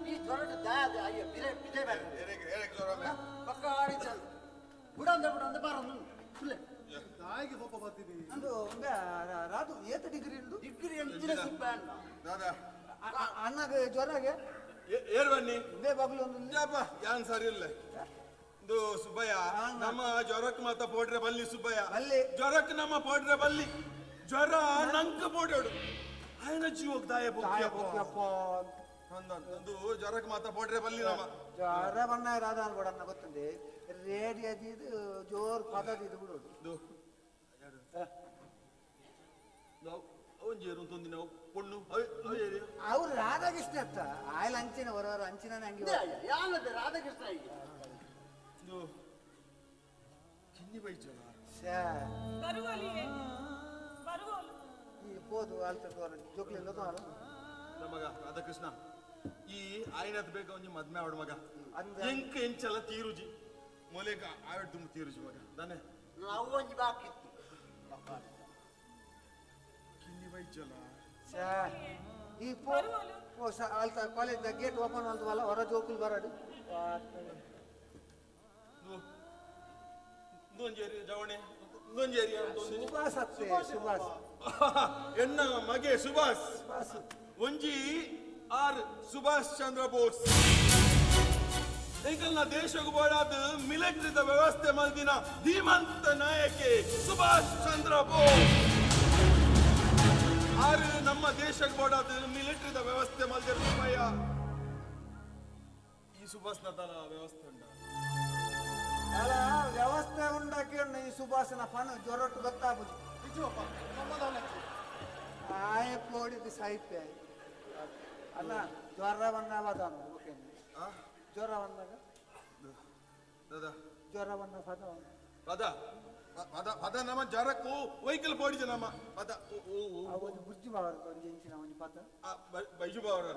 ಈ ಜ್ವರದ ದಾದ ಅಯ್ಯ ಬಿರೆ ಬಿದೆ ಬೇರೆ ಪಕ್ಕ ಆಡಿತ ಬಿಡಂದ ಬಾರೊಂದು ತಾಯಿಗೆ ಪಾಪ ಬರ್ತೀನಿ ಅಂದು ರಾದು ಏತ ಡಿಗ್ರಿ ಉಂಟು ಡಿಗ್ರಿ ಎಂಚಿನ ಸುಬ್ಬ ದಾದಾ ಅಣ್ಣಗೆ ಜ್ವರಗೆ ಏರ್ ಬನ್ನಿ ಇದೇ ಬಗ್ಲು ಒಂದು ಜಾಪ ಯಾನ್ ಸರಿ ಇಲ್ಲ ಇದು ಸುಬ್ಬಯ್ಯ ನಮ್ಮ ಜ್ವರಕ್ಕೆ ಮಾತ ಪೋಡ್ರೆ ಬಲ್ಲಿ ಸುಬ್ಬಯ್ಯ ಬಲ್ಲಿ ಜ್ವರಕ್ಕೆ ನಮ್ಮ ಪೋಡ್ರೆ ಬಲ್ಲಿ ಜ್ವರ ನಂಕ ಪೋಡೋಡು ಆಯ್ನ ಜೀವಕ್ಕೆ ದಾಯ ಬೊಕ್ಕಪ್ಪ ಒಂದು ಜ್ವರಕ್ಕೆ ಮಾತ ಪೋಡ್ರೆ ಬಲ್ಲಿ ನಮ್ಮ ಜ್ವರ ಬಣ್ಣ ರಾದ ಅನ್ಬೇಡನ್ನ ಗೊತ್ತದೆ ರೇಡಿಯೋದು ಇದು ಜೋರ್ ಪದದ ಇದು ಬಿಡೋದು ಒಂಜೇರು ತೊಂದಿನ ಪೊಣ್ಣು ಅವ್ರು ರಾಧಾಕೃಷ್ಣ ಅತ್ತ ಆಯ್ಲ ಅಂಚಿನ ಹೊರವರು ಅಂಚಿನ ಹಂಗೆ ಯಾನದ ರಾಧಾಕೃಷ್ಣ ಈಗ ಕಿನ್ನಿ ಬೈಚಲ್ಲ ಬರುವಲಿಯೇ ಬರುವಲು ಈ ಪೋದು ಆಲ್ತ ಜೋಕ್ಲಿಂದ ತೋರ ಮಗ ರಾಧಾಕೃಷ್ಣ ಈ ಆಯ್ನತ್ ಬೇಕ ಒಂಜಿ ಮದ್ಮೆ ಆವಡ ಮಗ ಎಂಕ ಎಂಚಲ ತೀರುಜಿ ಮೊಲೆಗ ಆವಡ್ ತುಂಬ ತೀರುಜಿ ಮಗ ತಾನೆ ನಾವು ಒಂಜಿ ಬಾಕಿತ್ತು ಕಿನ್ನಿ ಬೈಚಲ್ಲ ಈ ಪೋ ಆಲ್ತ ಕಾಲೇಜ್ ಗೇಟ್ ಓಪನ್ ಮಾಡ್ತವಲ್ಲ ಹೊರ ಜೋಕುಲ್ ಬರಡು ಒಂಜೇರಿ ಜವಣೆ ಒಂಜೇರಿ ಸುಭಾಸ್ ಅತ್ತೆ ಸುಭಾಸ್ ಎನ್ನ ಮಗೆ ಸುಭಾಸ್ ಒಂಜಿ ಆರ್ ಸುಭಾಷ್ ಚಂದ್ರ ಬೋಸ್ ಎಂಕಲ್ನ ದೇಶಕ್ಕೆ ಬೋಡಾದ ಮಿಲಿಟರಿದ ವ್ಯವಸ್ಥೆ ಮಲ್ದಿನ ಧೀಮಂತ ನಾಯಕಿ ಸುಭಾಷ್ ಚಂದ್ರ ಬೋಸ್ ಆರು ನಮ್ಮ ದೇಶಕ್ಕೆ ಬೋಡಾದ ಮಿಲಿಟರಿದ ವ್ಯವಸ್ಥೆ ಮಲ್ದಿರ ಸುಬ್ಬಯ್ಯ ಈ ಸುಭಾಷ್ನ ತರ ವ್ಯವಸ್ಥೆ ಉಂಟ ಅಲ್ಲ ವ್ಯವಸ್ಥೆ ಉಂಡಾಕಿ ಈ ಸುಭಾಸನ ಪಣ ಜ್ವರಟ್ಟು ಗೊತ್ತಾಗುದು ಆಯ ಪೋಡಿದ ಸಾಹಿತ್ಯ ಅಲ್ಲ ಜ್ವರ ಬಂದಾಗ ಜ್ವರ ಬಂದಾಗ ಜ್ವರ ಬಂದ ಪದ ಪದ ಪದ ನಮ್ಮ ಜ್ವರಕ್ಕೂ ವೆಹಿಕಲ್ ಪೋಡಿದ ನಮ್ಮ ಪದ ಒಂದು ಬುಜ್ಜಿ ಬಾವರ ಒಂದು ಇಂಚಿನ ಒಂದು ಪದ ಬೈಜು ಬಾವರ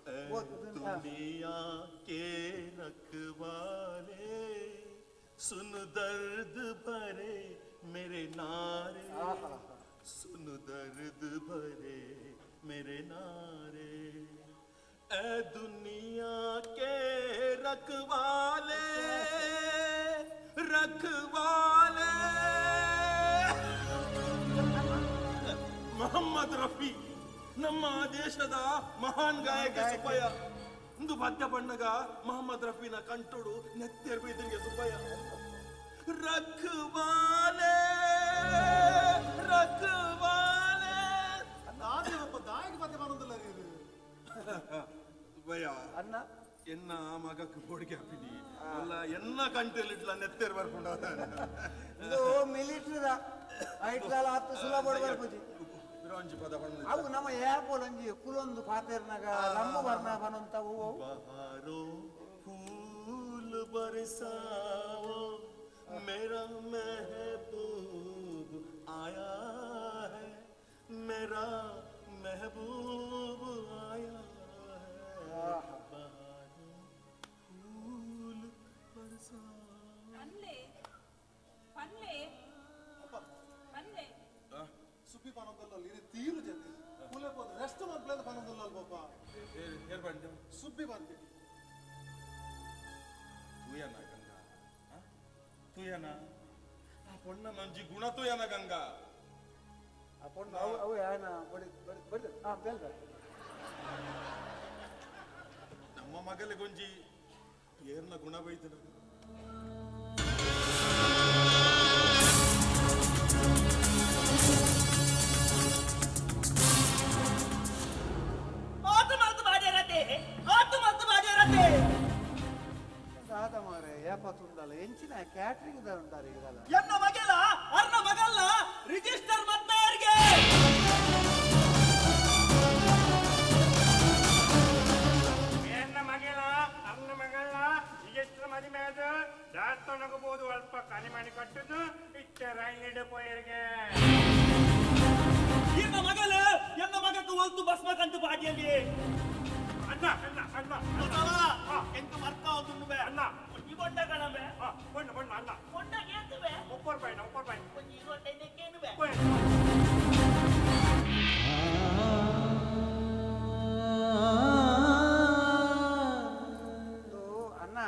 दुनिया के रखवाले सुन दर्द भरे मेरे नारे सुन दर्द भरे मेरे नारे ए दुनिया के रखवाले रखवाले मोहम्मद रफी ನಮ್ಮ ದೇಶದ ಮಹಾನ್ ಗಾಯಕ ಸುಬ್ಬಯ್ಯ ಇಂದು ಪದ್ಯ ಬಣ್ಣಗ ಮೊಹಮ್ಮದ್ ರಫೀನ ಕಂಟೋಡು ನೆತ್ತೆರ್ ಬೈದನಿಗೆ ಸುಬ್ಬಯ್ಯ ರಖವಾಲೆ ರಖವಾಲೆ ನಾನೇ ಒಬ್ಬ ದಾಯಿಗೆ ಪದ್ಯ ಬರೋದಿಲ್ಲ ರೀ ಇದು ಸುಬ್ಬಯ್ಯ ಅನ್ನ ಎನ್ನ ಮಗಕ್ಕೆ ಬೋಡಿಗೆ ಹಾಕಿದಿ ಅಲ್ಲ ಎನ್ನ ಕಂಟೆಲಿಟ್ಲ ನೆತ್ತೆರ್ ಬರ್ಕೊಂಡ ಇದು ಮಿಲಿಟರಿದ ಐಟ್ಲಾಲ ಹತ್ತು ಸುಲಭ ಬರ್ಪುಜಿ ವಿರಾಂಜಿ ಪದ ಬಣ್ಣ ಅವು ನಮ್ಮ ಏರ್ಪೋರ್ಟ್ ಅಂಜಿ ಕುಲೊಂದು ಪಾತೆರ್ನಾಗ ನಮ್ಮ ಬರ್ನ ಬನಂತವು ಬಹಾರೋ ಫೂಲ್ ಬರಸಾವೋ मेरा महबूब आया है मेरा महबूब आया है फूल बरसा पन्ने पन्ने पन्ने ಸುಬ್ಬಿ ಬರೋದಿಲ್ಲ ಇಲ್ಲಿ ತೀರು ಜೊತೆ ಕೂಲೆ ಹೋದ ರೆಸ್ಟ್ ಮಾಡ್ಲೇದ ಬರೋದಿಲ್ಲ ಪಾಪ ಹೇರ್ ಬಂದೆ ಸುಬ್ಬಿ ಬಂದೆ ತೂಯನ ಗಂಗಾ ತೂಯನ ಆ ಪೊಣ್ಣ ನಂಜಿ ಗುಣ ತೂಯನ ಗಂಗಾ ಆ ಪೊಣ್ಣ ಅವು ಯಾನ ಬಡಿ ಬಡಿ ಬಡಿ ಬೇಲ್ದ ನಮ್ಮ ಮಗಲಿಗೊಂಜಿ ಏರ್ನ ಗುಣ ಬೈತನ ದಾದ ಮಾರೆ ಏಪತ್ತುಂದಲ್ಲ ಎಂಚಿನ ಕ್ಯಾಟ್ರಿಂಗ್ ಉಂಟಾರೆ ಇದಲ್ಲ ಎನ್ನ ಮಗಲ ಅರ್ನ ಮಗಲ್ಲ ರಿಜಿಸ್ಟರ್ ಮದ್ಮೇರ್ಗೆ ಎನ್ನ ಮಗಲ ಅರ್ನ ಮಗಲ್ಲ ರಿಜಿಸ್ಟರ್ ಮದಿಮೇದ ದಾಸ್ತೊನಗಬಹುದು ಅಲ್ಪ ಕನಿಮಣಿ ಕಟ್ಟುದು ಇಚ್ಚ ರೈಲ್ ಡೆಪೋಯರ್ಗೆ ಎನ್ನ ಮಗಲ ಎನ್ನ ಮಗಕ್ಕೆ ಒಲ್ತು ಬಸ್ಮ ಕಂತು ಪಾಟಿಯಲ್ಲಿ ಅಣ್ಣ ಅಣ್ಣ ಅಣ್ಣ ಎಂಟು ಮರ್ಕ ಹೋಗುಂಡು ಅಣ್ಣ ಈ ಬೊಂಡ ಕಣಬೆ ಬಣ್ಣ ಬಣ್ಣ ಅಣ್ಣ ಬೊಂಡ ಕೇಳ್ತವೆ ಒಪ್ಪರ್ ಬಾಯ್ ಈ ಬೊಂಡ ನೆಕ್ಕೇನುವೆ ಅನ್ನ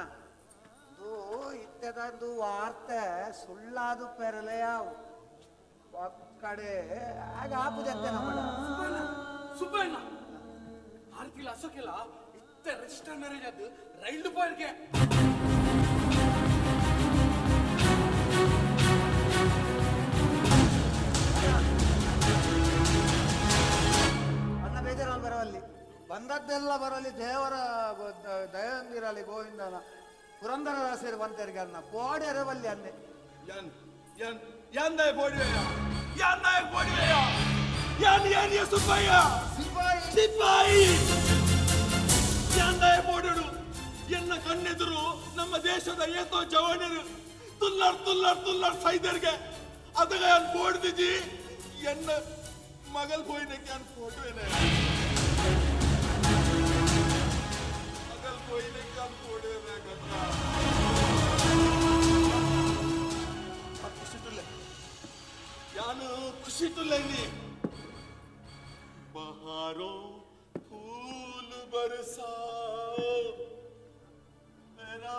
ಇತ್ತದಂದು ವಾರ್ತೆ ಸುಳ್ಳಾದು ಪೆರಲೆಯಾವು ಒಕ್ಕಡೆ ಆಗ ಆಪುದಂತೆ ನಮ್ಮ ಸುಬ್ಬಣ್ಣ ಆರ್ತಿಲ ಅಸೋಕಿಲ್ಲ ಇತ್ತ ರಿಜಿಸ್ಟರ್ ಮ್ಯಾರೇಜ್ ಅದು ರೈಲ್ ಡಿಪೋಯರ್ಗೆ ಅನ್ನ ಬೇಜಾರಲ್ಲಿ ಬರವಲ್ಲಿ ಬಂದದ್ದೆಲ್ಲ ಬರಲಿ ದೇವರ ದಯಂದಿರಲಿ ಗೋವಿಂದನ ಪುರಂದರದಾಸರು ಬಂತರಿಗೆ ಅನ್ನ ಪೋಡೆರವಲ್ಲಿ ಅಂದೆ ಯಾನ್ ಯಾನ್ ಯಾಂದಾಯ ಬೋಡಿವೆಯ ಯಾಂದಾಯ ಬೋಡಿವೆಯ ಯಾನ್ ಯಾನಿಯ ಸುಬ್ಬಯ್ಯ ಸಿಪಾಯಿ ಸಿಪಾಯಿ ಯಾಂದಾಯ ಬೋಡಡು ಎನ್ನ ಕಣ್ಣೆದುರು ನಮ್ಮ ದೇಶದ ಏತೋ ಜವಾನರು ತುಲ್ಲರ್ ತುಲ್ಲರ್ ತುಲ್ಲರ್ ಸೈದರ್ಗೆ ಅದಗ ಯಾನ್ ಬೋಡ್ದಿಜಿ ಎನ್ನ ಮಗಲ್ ಹೋಯ್ನಕ್ಕೆ ಯಾನ್ ಫೋಟೋನೆ ಮಗಲ್ ಹೋಯ್ನಕ್ಕೆ ಯಾನ್ ಫೋಟೋನೆ ಗಂಗಾ ಯಾನು ಖುಷಿ ತುಲ್ಲೈನಿ ಬಹಾರೋ फूल बरसाओ मेरा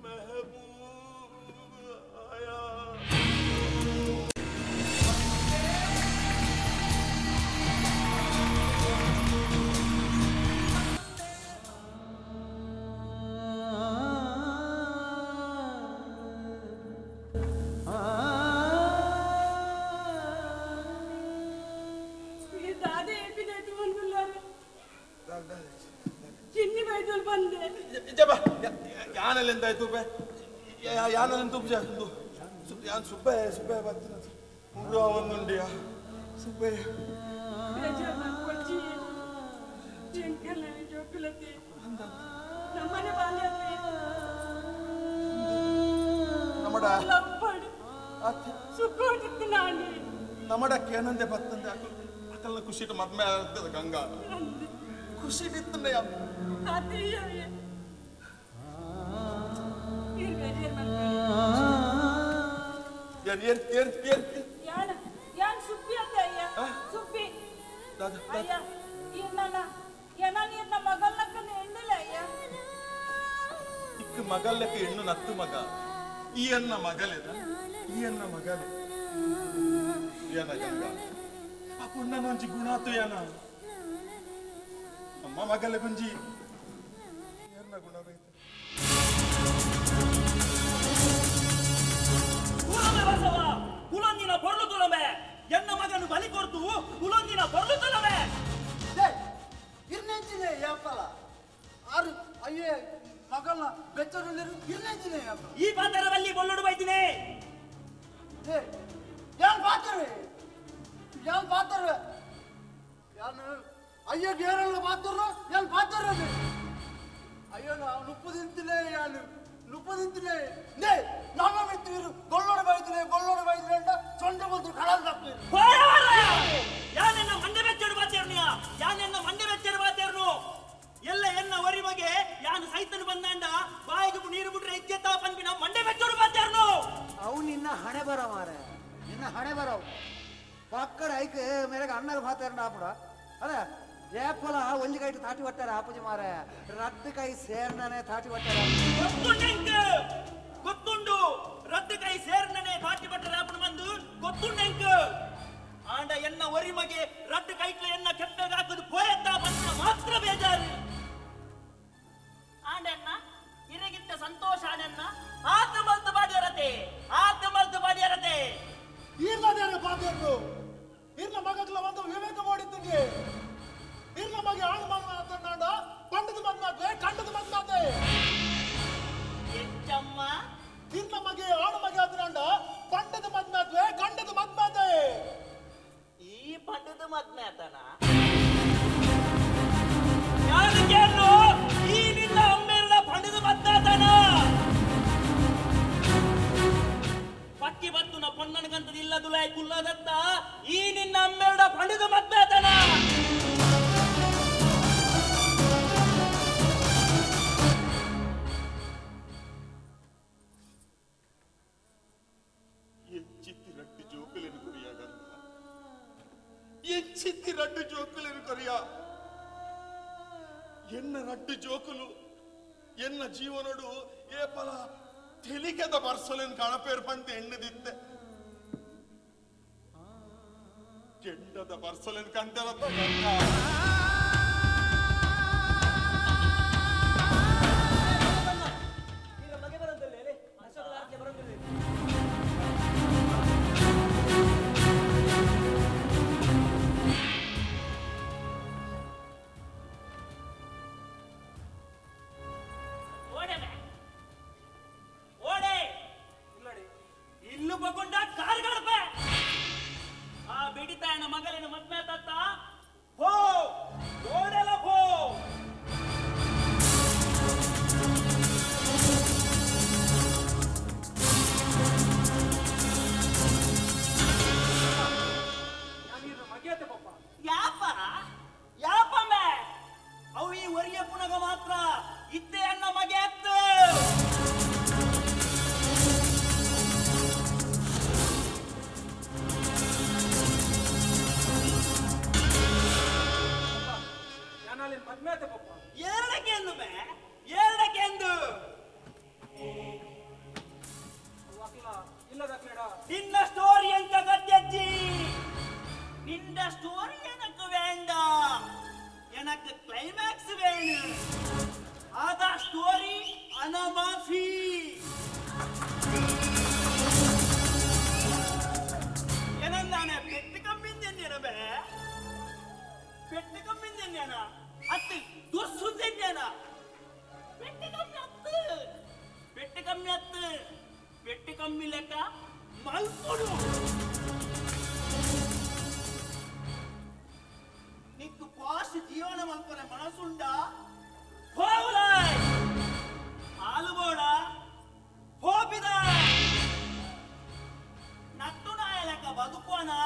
महबूब आया ಚಿನ್ನಿ ಬೈದಲ್ ಬಂದೆ ಜಬ ಯಾನಲೆಂದಾಯ್ತು ಬೆ ಯಾನಲೆಂತ ಉಪಜಾದು ಯಾನ್ ಸುಬ್ಬೆ ಸುಬ್ಬೆ ಬರ್ತೀನಿ ಮೂರು ಒಂದುಂಡಿಯ ಸುಬ್ಬೆ ಕೊಚ್ಚಿ ಎಂಕಲ್ಲ ಜೋಕುಲತಿ ನಮ್ಮನೆ ಬಾಲ್ಯದಲ್ಲಿ ನಮ್ಮಡ ಲಪ್ಪಡಿ ಸುಕ್ಕೋಟಿತ್ತು ನಾನು ನಮ್ಮಡಕ್ಕೆ ಏನಂದೆ ಬತ್ತಂದೆ ಅಕಲ್ನ ಖುಷಿಟ್ಟು ಮದ್ಮೆ ಆಗ್ತದ ಗಂಗಾ ಖುಷಿ ನಿತ್ತಂದೆ ಅತಿಯ ಯಾನ್ ಸುಬ್ಬಿ ಅಂತ ಅಯ್ಯ ಸುಬ್ಬಿ ಅಯ್ಯ ಏನ ಮಗಲ್ಲಕ್ಕನ ಹೆಣ್ಣಿಲ್ಲ ಅಯ್ಯ ಇಕ್ಕ ಮಗಲ್ಲಕ್ಕೆ ಹೆಣ್ಣು ನತ್ತು ಮಗ ಈ ಅನ್ನ ಮಗಲೇನ ಈ ಅನ್ನ ಮಗಲೇ ಏನ ಗಂಗ ಆ ಪುಣ್ಣ ನಂಜಿ ಗುಣಾತು ಏನ ನಮ್ಮ ಮಗಲ ಗುಂಜಿ ಗುಣವೈತೆ ಬಸವ ಕುಲಂದಿನ ಬರ್ಲು ತುಲಮೆ ಎನ್ನ ಮಗನು ಬಲಿ ಕೊಡ್ತು ಕುಲಂದಿನ ಬರ್ಲು ತುಲಮೆ ಇರ್ನೆಂಚಿನೆ ಯಾಪಲ ಆರು ಅಯ್ಯೇ ಮಗನ ಬೆಚ್ಚರಲ್ಲಿರು ಇರ್ನೆಂಚಿನೆ ಯಾಪ ಈ ಪಾತ್ರದಲ್ಲಿ ಬೊಲ್ಲುಡು ಬೈತಿನಿ ಯಾನ್ ಪಾತ್ರವೇ ಯಾನ್ ಪಾತ್ರವೇ ಯಾನು ಅಯ್ಯೋ ಗೇರಲ್ಲ ಪಾತ್ರ ಯಾನ್ ಪಾತ್ರವೇ ಅಯ್ಯೋ ನಾವು ನುಪ್ಪದಿಂತಿನೇ ಯಾನು ನುಪ್ಪದಿಂತಿನೇ ನೇ ನನ್ನ ಮಿತ್ತಿರು ಗೊಲ್ಲೋಡ ಬೈದಿನೇ ಅಂತ ಸೊಂಟ ಬಂದು ಕಳಲ್ ತಪ್ಪಿರು ಯಾನೆನ್ನ ಮಂಡೆ ಬೆಚ್ಚಡು ಬಾತೇರ್ನಿಯ ಯಾನೆನ್ನ ಮಂಡೆ ಬೆಚ್ಚಡು ಬಾತೇರ್ನು ಎಲ್ಲ ಎನ್ನ ವರಿ ಬಗೆ ಯಾನು ಸೈತನು ಬಂದಾಂಡ ಬಾಯಿಗೆ ನೀರು ಬಿಟ್ರೆ ಇಜ್ಜೆತ್ತ ಪನ್ಪಿನ ಮಂಡೆ ಬೆಚ್ಚಡು ಬಾತೇರ್ನು ಅವು ನಿನ್ನ ಹಣೆ ಬರ ಮಾರೆ ನಿನ್ನ ಹಣೆ ಬರವು ಪಕ್ಕಡ ಐಕೆ ಮೇರೆಗೆ ಅಣ್ಣಗ ಬಾತಾರಂಡ ಆಪಡ ಅದ ಏಪಲ ಒಂಜಿ ಕೈಟ್ ತಾಟಿ ಒಟ್ಟಾರೆ ಆಪುಜಿ ಮಾರೆ ರದ್ದು ಕೈ ಸೇರ್ನನೆ ತಾಟಿ ಒಟ್ಟಾರೆ ಗೊತ್ತುಂಡು ರದ್ದು ಕೈ ಸೇರ್ನನೆ ತಾಟಿ ಬಟ್ಟರೆ ಆಪಣ ಬಂದು ಗೊತ್ತುಂಡೆಂಕ ಆಂಡ ಎನ್ನ ಒರಿ ಮಗೆ ರದ್ದು ಕೈಟ್ಲ ಎನ್ನ ಕೆಟ್ಟಗ ಹಾಕುದು ಪೋಯತ್ತ ಬಂದ ಮಾತ್ರ ಬೇಜಾರು ಆಂಡೆನ್ನ ಇರಗಿತ್ತ ಸಂತೋಷ ಆನೆನ್ನ ಆತ್ಮಲ್ತ ಬಾಡಿಯರತೆ ಇರ್ಲದೇನೆ ಪಾದೇರು ಇರ್ಲ ಮಗಕ್ಲ ಒಂದು ವಿವೇಕ ಮಾಡಿದ್ದಂಗೆ ಇರ್ಲ ಮಗೆ ಆಳು ಮಾತನಾಡ ಪಂಡದ ಮದ್ಮಾತೆ ಕಂಡದ ಮದ್ಮಾತೆ ಎಂಚಮ್ಮ ಇರ್ಲ ಮಗೆ ಆಳು ಮಗೆ ಆತನಾಡ ಪಂಡದ ಮದ್ಮಾತೆ ಕಂಡದ ಮದ್ಮಾತೆ ಈ ಪಂಡದ ಮದ್ಮಾತನ ಯಾರು ಕೇಳು ಈ ನಿನ್ನ ಅಮ್ಮೆಲ್ಲ ಪಂಡದ ಮದ್ಮಾತನ ಪಕ್ಕಿ ಬತ್ತು ನ ಪೊನ್ನನಗಂತದಿಲ್ಲ ದುಲಾಯ್ ಕುಲ್ಲದತ್ತ ಈ ನಿನ್ನ ಅಮ್ಮೆರಡ ಪಂಡದ ಮದ್ಮಾತನ ఎచ్చిత్తి రడ్డు జోకులేను కొరియా ఎన్న రడ్డు జోకులు ఎన్న జీవనుడు ఏ పల తెలికెದ ಬರ್ಸಲೇನು ಕಣಪೇರು ಪಂತ ಎಣ್ಣದಿತ್ತೆ ಕೆಂಡದ ಬರ್ಸಲೇನು ಕಂತೆಲತ್ತ ನಿನ್ನ ಸ್ಟೋರಿ ಎಂಕ ಗದ್ದೆಜ್ಜಿ ನಿನ್ನ ಸ್ಟೋರಿ ಎನக்கு வேண்டாம் எனக்கு கிளைமாக்ஸ் வேணும் ஆதா ஸ்டோரி அனமாஃபி ಏನಂದಾನೆ ಪೆಟ್ಟು ಕಮ್ಮಿಂದೇನ ಪೆಟ್ಟು ಕಮ್ಮಿಂದೇನ ಅತ್ತು ದುರ್ಸುಂದೇನ ಪೆಟ್ಟು ಕಮ್ಮಿ ಅತ್ತು ಪೆಟ್ಟು ಕಮ್ಮಿ ಲೆಕ್ಕ ಮಲ್ಕೊಡು నీకు పాస్ జీవనం అనుకునే మనసుండా పోవులాయ్ ఆలుగోడా పోపిదా నట్టునాయలక బతుకోనా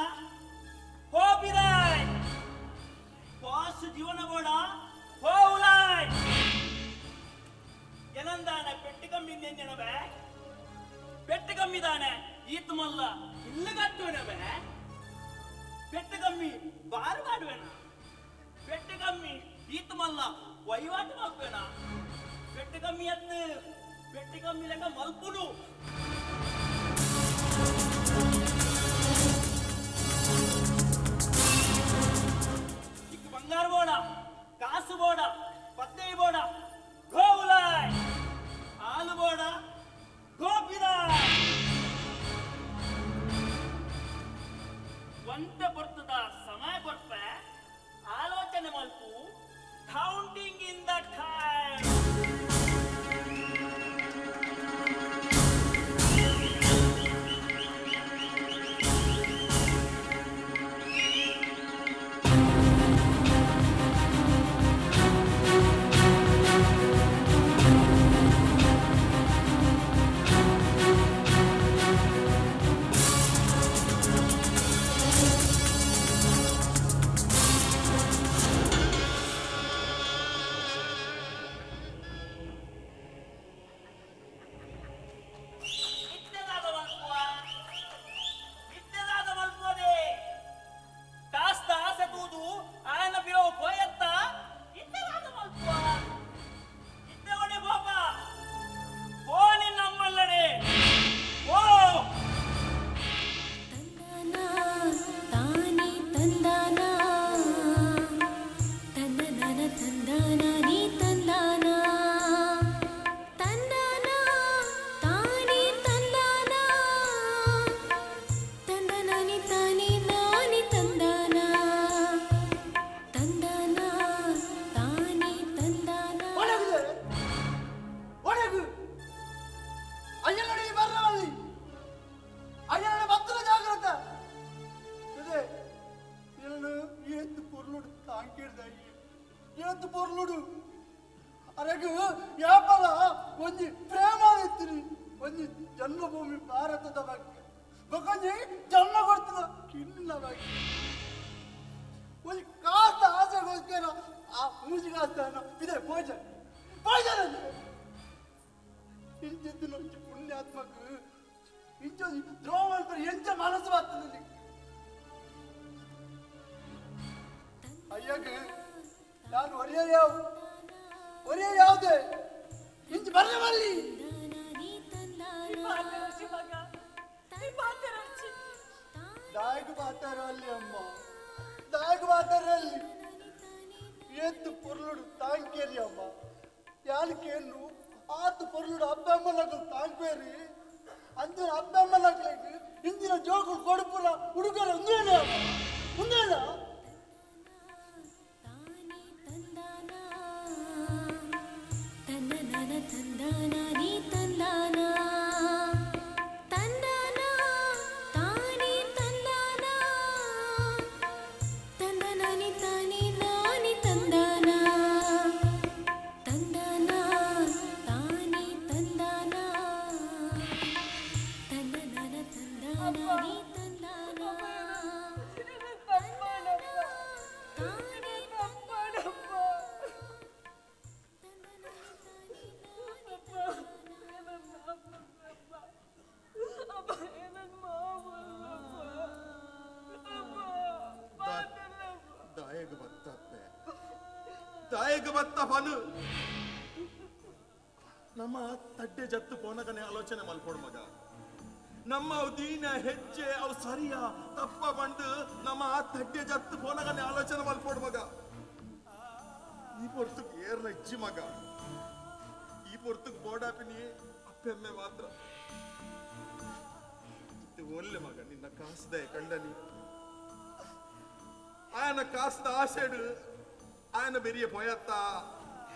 పోపిదాయ్ పాస్ జీవన కూడా పోవులాయ్ ఎనందాన పెట్టి కమ్మిందేనబే పెట్టి కమ్మిదానే ఈత మల్ల ఇల్లు కట్టునబే పెట్టి కమ్మి బారు మాడువేనా పెట్టి కమ్మి ఈత మల్ల వైవాటు మాకువేనా పెట్టి కమ్మి అత్తు పెట్టి కమ్మి లెక్క మల్పును ఇక బంగారు బోడ కాసు బోడ పత్తయ్య బోడ గోవులాయ్ counting in the time. ಜನ್ಮಭೂಮಿ ಭಾರತದ ಬಗ್ಗೆ ಬೊಕೊಂಜಿ ಜನ್ಮ ಕೊಡ್ತದ ಕಿನ್ನ ಬಗ್ಗೆ ಒಂದು ಕಾಸ್ತ ಆಸೆಗೋಸ್ಕರ ಆ ಮೂಜಿಗಾಸ್ತಾನ ಇದೆ ಭೋಜನ ಭೋಜನ ಇಂಚಿದ್ದು ನೊಂಚು ಪುಣ್ಯಾತ್ಮಕ ಇಂಚೊಂದು ದ್ರೋಹ ಎಂಚ ಮನಸ್ಸು ಬರ್ತದೆ ಅಯ್ಯಾಗ ನಾನು ಒರೇ ಯಾವುದೇ ಇಂಚು ಬರಲಿ ಬರಲಿ ದಾಯಕ ಬಾತಾರಲ್ಲಿ ಅಮ್ಮ ದಾಯಕ ಬಾತಾರಲ್ಲಿ ಎತ್ತು ಪೊರ್ಲುಡು ತಾಂಕೇರಿ ಅಮ್ಮ ಯಾನಕೇನು ಆತು ಪೊರ್ಲುಡು ಅಬ್ಬಮ್ಮಲಗಳು ತಾಂಕೇರಿ ಅಂದಿನ ಅಬ್ಬಮ್ಮಲಗಳಿಗೆ ಇಂದಿನ ಜೋಗುಳು ಕೊಡುಪುಲ ಹುಡುಗರ ಮುಂದೇನ ಮುಂದೇನ ನಮ್ಮ ತಡ್ಡೆ ಜತ್ತು ಪೋನಗನೆ ಆಲೋಚನೆ ಮಲ್ಕೊಡ್ ಮಗ ನಮ್ಮ ದೀನ ಹೆಜ್ಜೆ ಅವು ಸರಿಯಾ ತಪ್ಪ ಬಂದು ನಮ್ಮ ತಡ್ಡೆ ಜತ್ತು ಪೋನಗನೆ ಆಲೋಚನೆ ಮಲ್ಕೊಡ್ ಮಗ ಈ ಪೊರ್ತಕ್ ಏರ್ಲ ಇಚ್ಚಿ ಮಗ ಈ ಪೊರ್ತಕ್ ಬೋಡಾಪಿನಿ ಅಪ್ಪೆಮ್ಮೆ ಮಾತ್ರ ಒಲ್ಲೆ ಮಗ ನಿನ್ನ ಕಾಸ್ದೆ ಕಂಡನಿ ಆಯನ ಕಾಸ್ದ ಆಸೆಡು ಆಯನ ಬೆರಿಯ ಪೋಯತ್ತ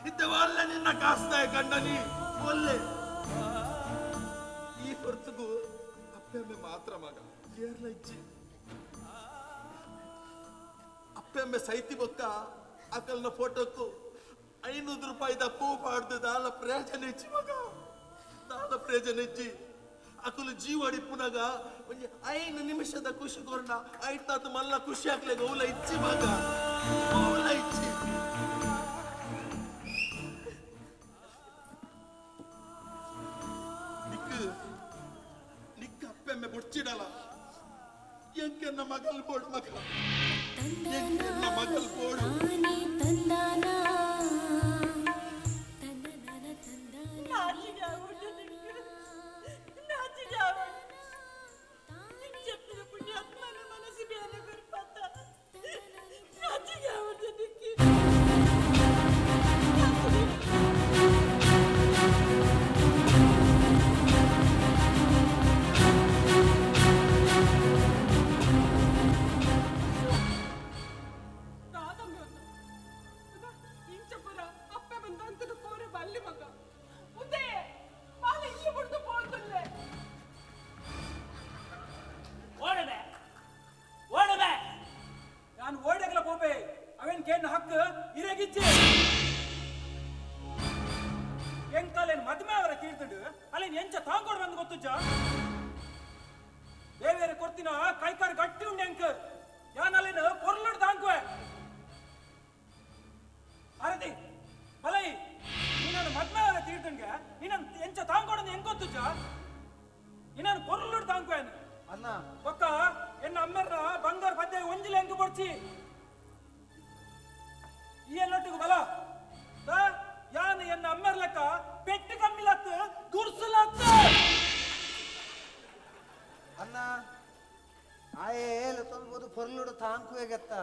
ಇದ್ದ ಒಳ್ಳೆ ನಿನ್ನ ಕಾಸ್ದೆ ಕಂಡನಿ ಒಲ್ಲೆ ಈ ಹೊರತುಗೂ ಅಪ್ಪೆಮ್ಮೆ ಮಾತ್ರ ಮಗ ಏರ್ಲ ಇಚ್ಚಿ ಅಪ್ಪೆಮ್ಮೆ ಸೈತಿ ಬೊಕ್ಕ ಅಕಲ್ನ ಫೋಟೋಕ್ಕೂ 500 ರೂಪಾಯಿ ದಪ್ಪು ಪಾಡ್ದು ದಾಲ ಪ್ರಯೋಜನ ಇಚ್ಚಿ ಮಗ ದಾಲ ಪ್ರಯೋಜನ ಇಚ್ಚಿ ಅಕಲು ಜೀವಡಿ ಪುನಗ 5 ನಿಮಿಷದ ಖುಷಿ ಕೊರ್ಣ ಆಯ್ತಾತ ಮಲ್ಲ ಖುಷಿ ಆಗ್ಲೆ ಗೌಲ ಇಚ್ಚಿ ಮಗ ಗೌಲ ಇಚ್ಚಿ ನಿಕ್ಕ ಅಪ್ಪೆಮ್ಮೆ ಬುಡ್ಚಿಡಲ್ಲ ಎಂಕೆನ್ನ ಮಗಲ್ ಬೋಡು ಮಗ ಎಂಕೆನ್ನ ಮಗಲ್ ಬೋಡು ಯಾನೈನ್ ಎಂಚ ತಾಂಗೋಡ್ ಬಂದು ಗೊತ್ತುಜ್ಜ ಬೇರೆ ಕೊರ್ತಿನ ಕೈಕಾರ್ ಗಟ್ಟಿ ಉಂಡೆ ಅಂಕ ಯಾನಲ್ಲಿನ ಪೊರ್ಲುಡ್ ತಾಂಕುವೆ ಅರದಿ ಬಲೈ ನೀನು ಮದ್ಮೇಲೆ ತೀರ್ಥನ್ಗೆ ನೀನು ಎಂಚ ತಾಂಗೋಡಂದು ಹೆಂಗ್ ಗೊತ್ತುಜ್ಜ ನೀನು ಪೊರ್ಲುಡ್ ತಾಂಕುವೇನು ಅಣ್ಣ ಪಕ್ಕ ಎನ್ನ ಅಮ್ಮೆರ ಬಂಗಾರ ಪದ್ಯ ಒಂಜಿಲೆ ಹೆಂಗ್ ಬಡ್ಚಿ ಈ ಎಲ್ಲೊಟ್ಟಿಗೂ ಬಲ ಯಾನು ಎನ್ನ ಅಮ್ಮೆರ ಲೆಕ್ಕ ಪೆಟ್ಟು ಕಮ್ಮಿಲತ್ತು ದುರ್ಸುಲತ್ತು ಅಣ್ಣ ಆಯೇಲು ತಂದ್ಬೋದು ಪೊರ್ಲುಡು ತಾಂಕುವೆಗೆತ್ತ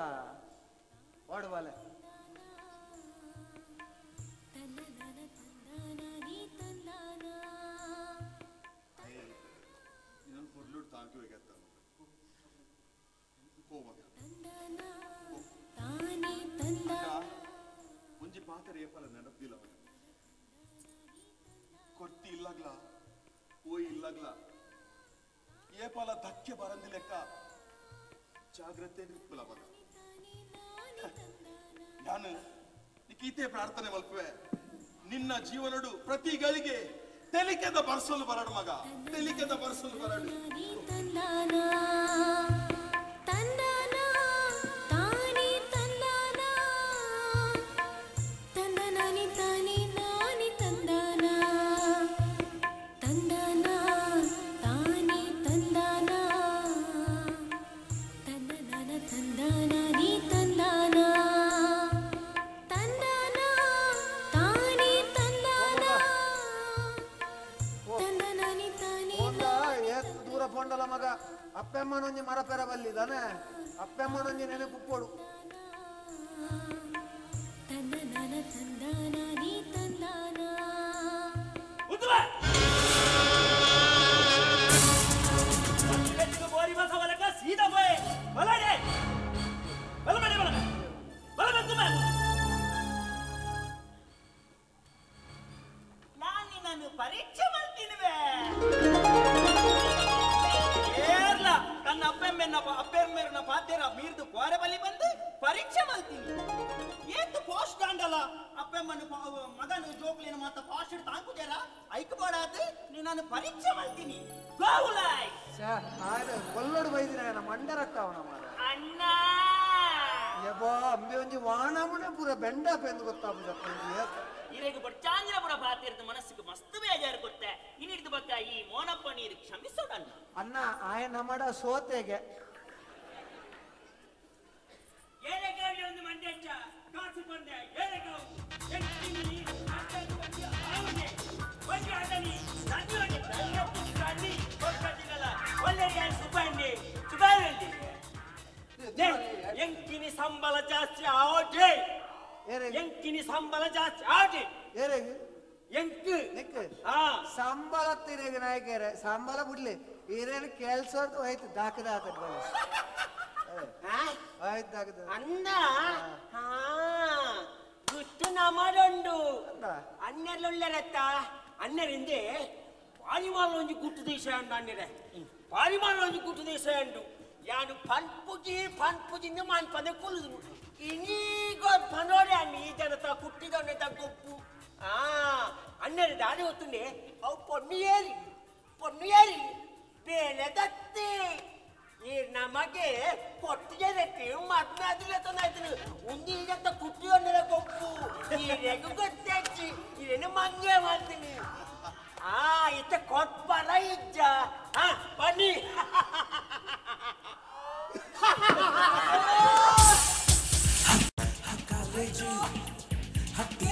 ಓಡುವಲೆ ಪೊರ್ಲುಡು ತಾಂಕುವೆಗೆತ್ತ ಮುಂಜಿ ಪಾತ್ರೆ ಏಪಲ ನೆನಪಿಲ್ಲ ಕೊರ್ತಿ ಇಲ್ಲಾಗ್ಲ ಓಯ್ ಇಲ್ಲಾಗ್ಲ ಏಪಲ ಧಕ್ಕೆ ಬರಂದಿ ಲೆಕ್ಕ ಜಾಗ್ರತೆ ನಿಪ್ಪಲ ಮಗ ನಾನು ನಿಕೀತೆ ಪ್ರಾರ್ಥನೆ ಮಲ್ಪುವೆ ನಿನ್ನ ಜೀವನಡು ಪ್ರತಿ ಗಳಿಗೆ ತೆಲಿಕೆದ ಬರ್ಸಲು ಬರಡು ಮಗ ತೆಲಿಕೆದ ಬರ್ಸಲು ಬರಡು ಪೊಂಡಲ ಮಗ ಅಪ್ಪೆಮ್ಮನೊಂಜಿ ಮರ ಪೆರ ಬಲ್ಲಿದಾನೆ ಅಪ್ಪೆಮ್ಮನೊಂಜಿ ನೆನಪು ಕೊಡು ನಾನು ಪರೀಕ್ಷೆ ಮಾಡ್ತೀನಿವೆ ಅಪ್ಪೆಮ್ಮೆರನ ಪಾತೆರ ಮೀರ್ದು ಕೋರೆ ಬಲಿ ಬಂದು ಪರೀಕ್ಷೆ ಮಾಡ್ತೀನಿ ಏತು ಪೋಸ್ಟ್ ಕಾಂಡಲ್ಲ ಅಪ್ಪೆಮ್ಮನ ಮಗನು ಜೋಕ್ಲಿನ ಮಾತ ಪಾಸ್ಟ್ ತಾಂಕುದೇರ ಐಕ್ಬೋಡಾದು ನಾನು ಪರೀಕ್ಷೆ ಮಾಡ್ತೀನಿ ಕೊಲ್ಲೋಡು ಬೈದಿನ ನಮ್ಮ ಮಂಡರಕ್ಕವನ ಮಾರ ಅಣ್ಣ ಯಬ್ಬಾ ಅಂಬೆ ಒಂಜಿ ವಾಣಮನೆ ಪೂರ ಬೆಂಡ ಪೆಂದು ಗೊತ್ತಾಗ್ಬಿಡಪ್ಪ ಇರೆಗೆ ಬಡ್ಚಾಂದ್ರ ಪುರ ಪಾತಿರದ ಮನಸ್ಸಿಗೆ ಮಸ್ತ್ ಬೇಜಾರು ಕೊಟ್ಟೆ ಇನ್ನಿಡ್ದು ಬಕ್ಕ ಈ ಮೋನಪ್ಪ ನೀರು ಕ್ಷಮಿಸೋಡಣ್ಣ ಅಣ್ಣ ಆಯನ ಮಾಡ ಸೋತೆಗೆ ಏನೆಗಾವಿ ಒಂದು ಮಂಡ್ಯಚ್ಚ ಕಾಸು ಬಂದೆ ಏನೆಗಾವು ಎಂಟಿನಿ ಅಷ್ಟೊಂದು ಬಂದಿ ಆವನೆ ಬಂದಿ ಅದನಿ ನಂಜುವನಿ ನಲ್ಲಪ್ಪು ಕಾಣಿ ಕೊಟ್ಟದಿನಲ್ಲ ಒಳ್ಳೆ ಸುಬ್ಬಣ್ಣಿ ಸುಬ್ಬಣ್ಣಿ ಎಂಕಿನಿ ಸಂಬಳ ಜಾಸ್ತಿ ಆವಡೆ ಎಂಕಿನಿ ಸಂಬಳ ಜಾಸ್ತಿ ಆಡಿ ಏರೆಗೆ ಎಂಕು ನಿಕ್ಕು ಹಾ ಸಂಬಳ ತಿರುಗಿ ನಾಯಕರೇ ಸಂಬಳ ಬಿಡ್ಲಿ ಏನೇನು ಕೆಲ್ಸ ಹೋಯ್ತು ದಾಖದ ಆಯ್ತು ಅಣ್ಣ ಹಾ ಗುಟ್ಟು ನಮಡುಂಡು ಅಣ್ಣರ್ಲೊಳ್ಳೆರತ್ತ ಅಣ್ಣರಿಂದೆ ಪಾರಿಮಾಲ ಒಂಜಿ ಗುಟ್ಟು ದೇಶ ಅಂಡು ಅಣ್ಣರೆ ಪಾರಿಮಾಲ ಒಂಜಿ ಗುಟ್ಟು ದೇಶ ಅಂಡು ಯಾನು ಪನ್ಪುಜಿಂದ ಮಾನ್ಪದೆ ಕುಲಿದ್ರು ಇನ್ನೀಗ ಪನೋಡೆ ಅಣ್ಣಿ ಈ ಜನತ ಕುಟ್ಟಿದೊಂಡೆ ತಗ್ಗೊಪ್ಪು ಅಣ್ಣರ ದಾರಿ ಹೊತ್ತುಂಡೆ ಅವು ಪೊಣ್ಣು ಏರಿ ಬೇಲೆ ದತ್ತಿ ಈ ನಮಗೆ ಕೊಟ್ಟಿಗೆ ಮದ್ಮೆ ಅದಿಲ್ಲತನಾಯ್ತು ಉಂದಿಗಂತ ಕುಟ್ಟಿಯೊಂಡೆ ಗೊಪ್ಪು ಈ ರೆಗು ಗೊತ್ತಾಚಿ ಇದೇನು ಮಂಗೆ ಮಾಡ್ತೀನಿ ಇತ್ತ ಕೊಟ್ಬರ ಇಜ್ಜ ಬನ್ನಿ ಕಾಲೇಜು ಹತ್ತಿ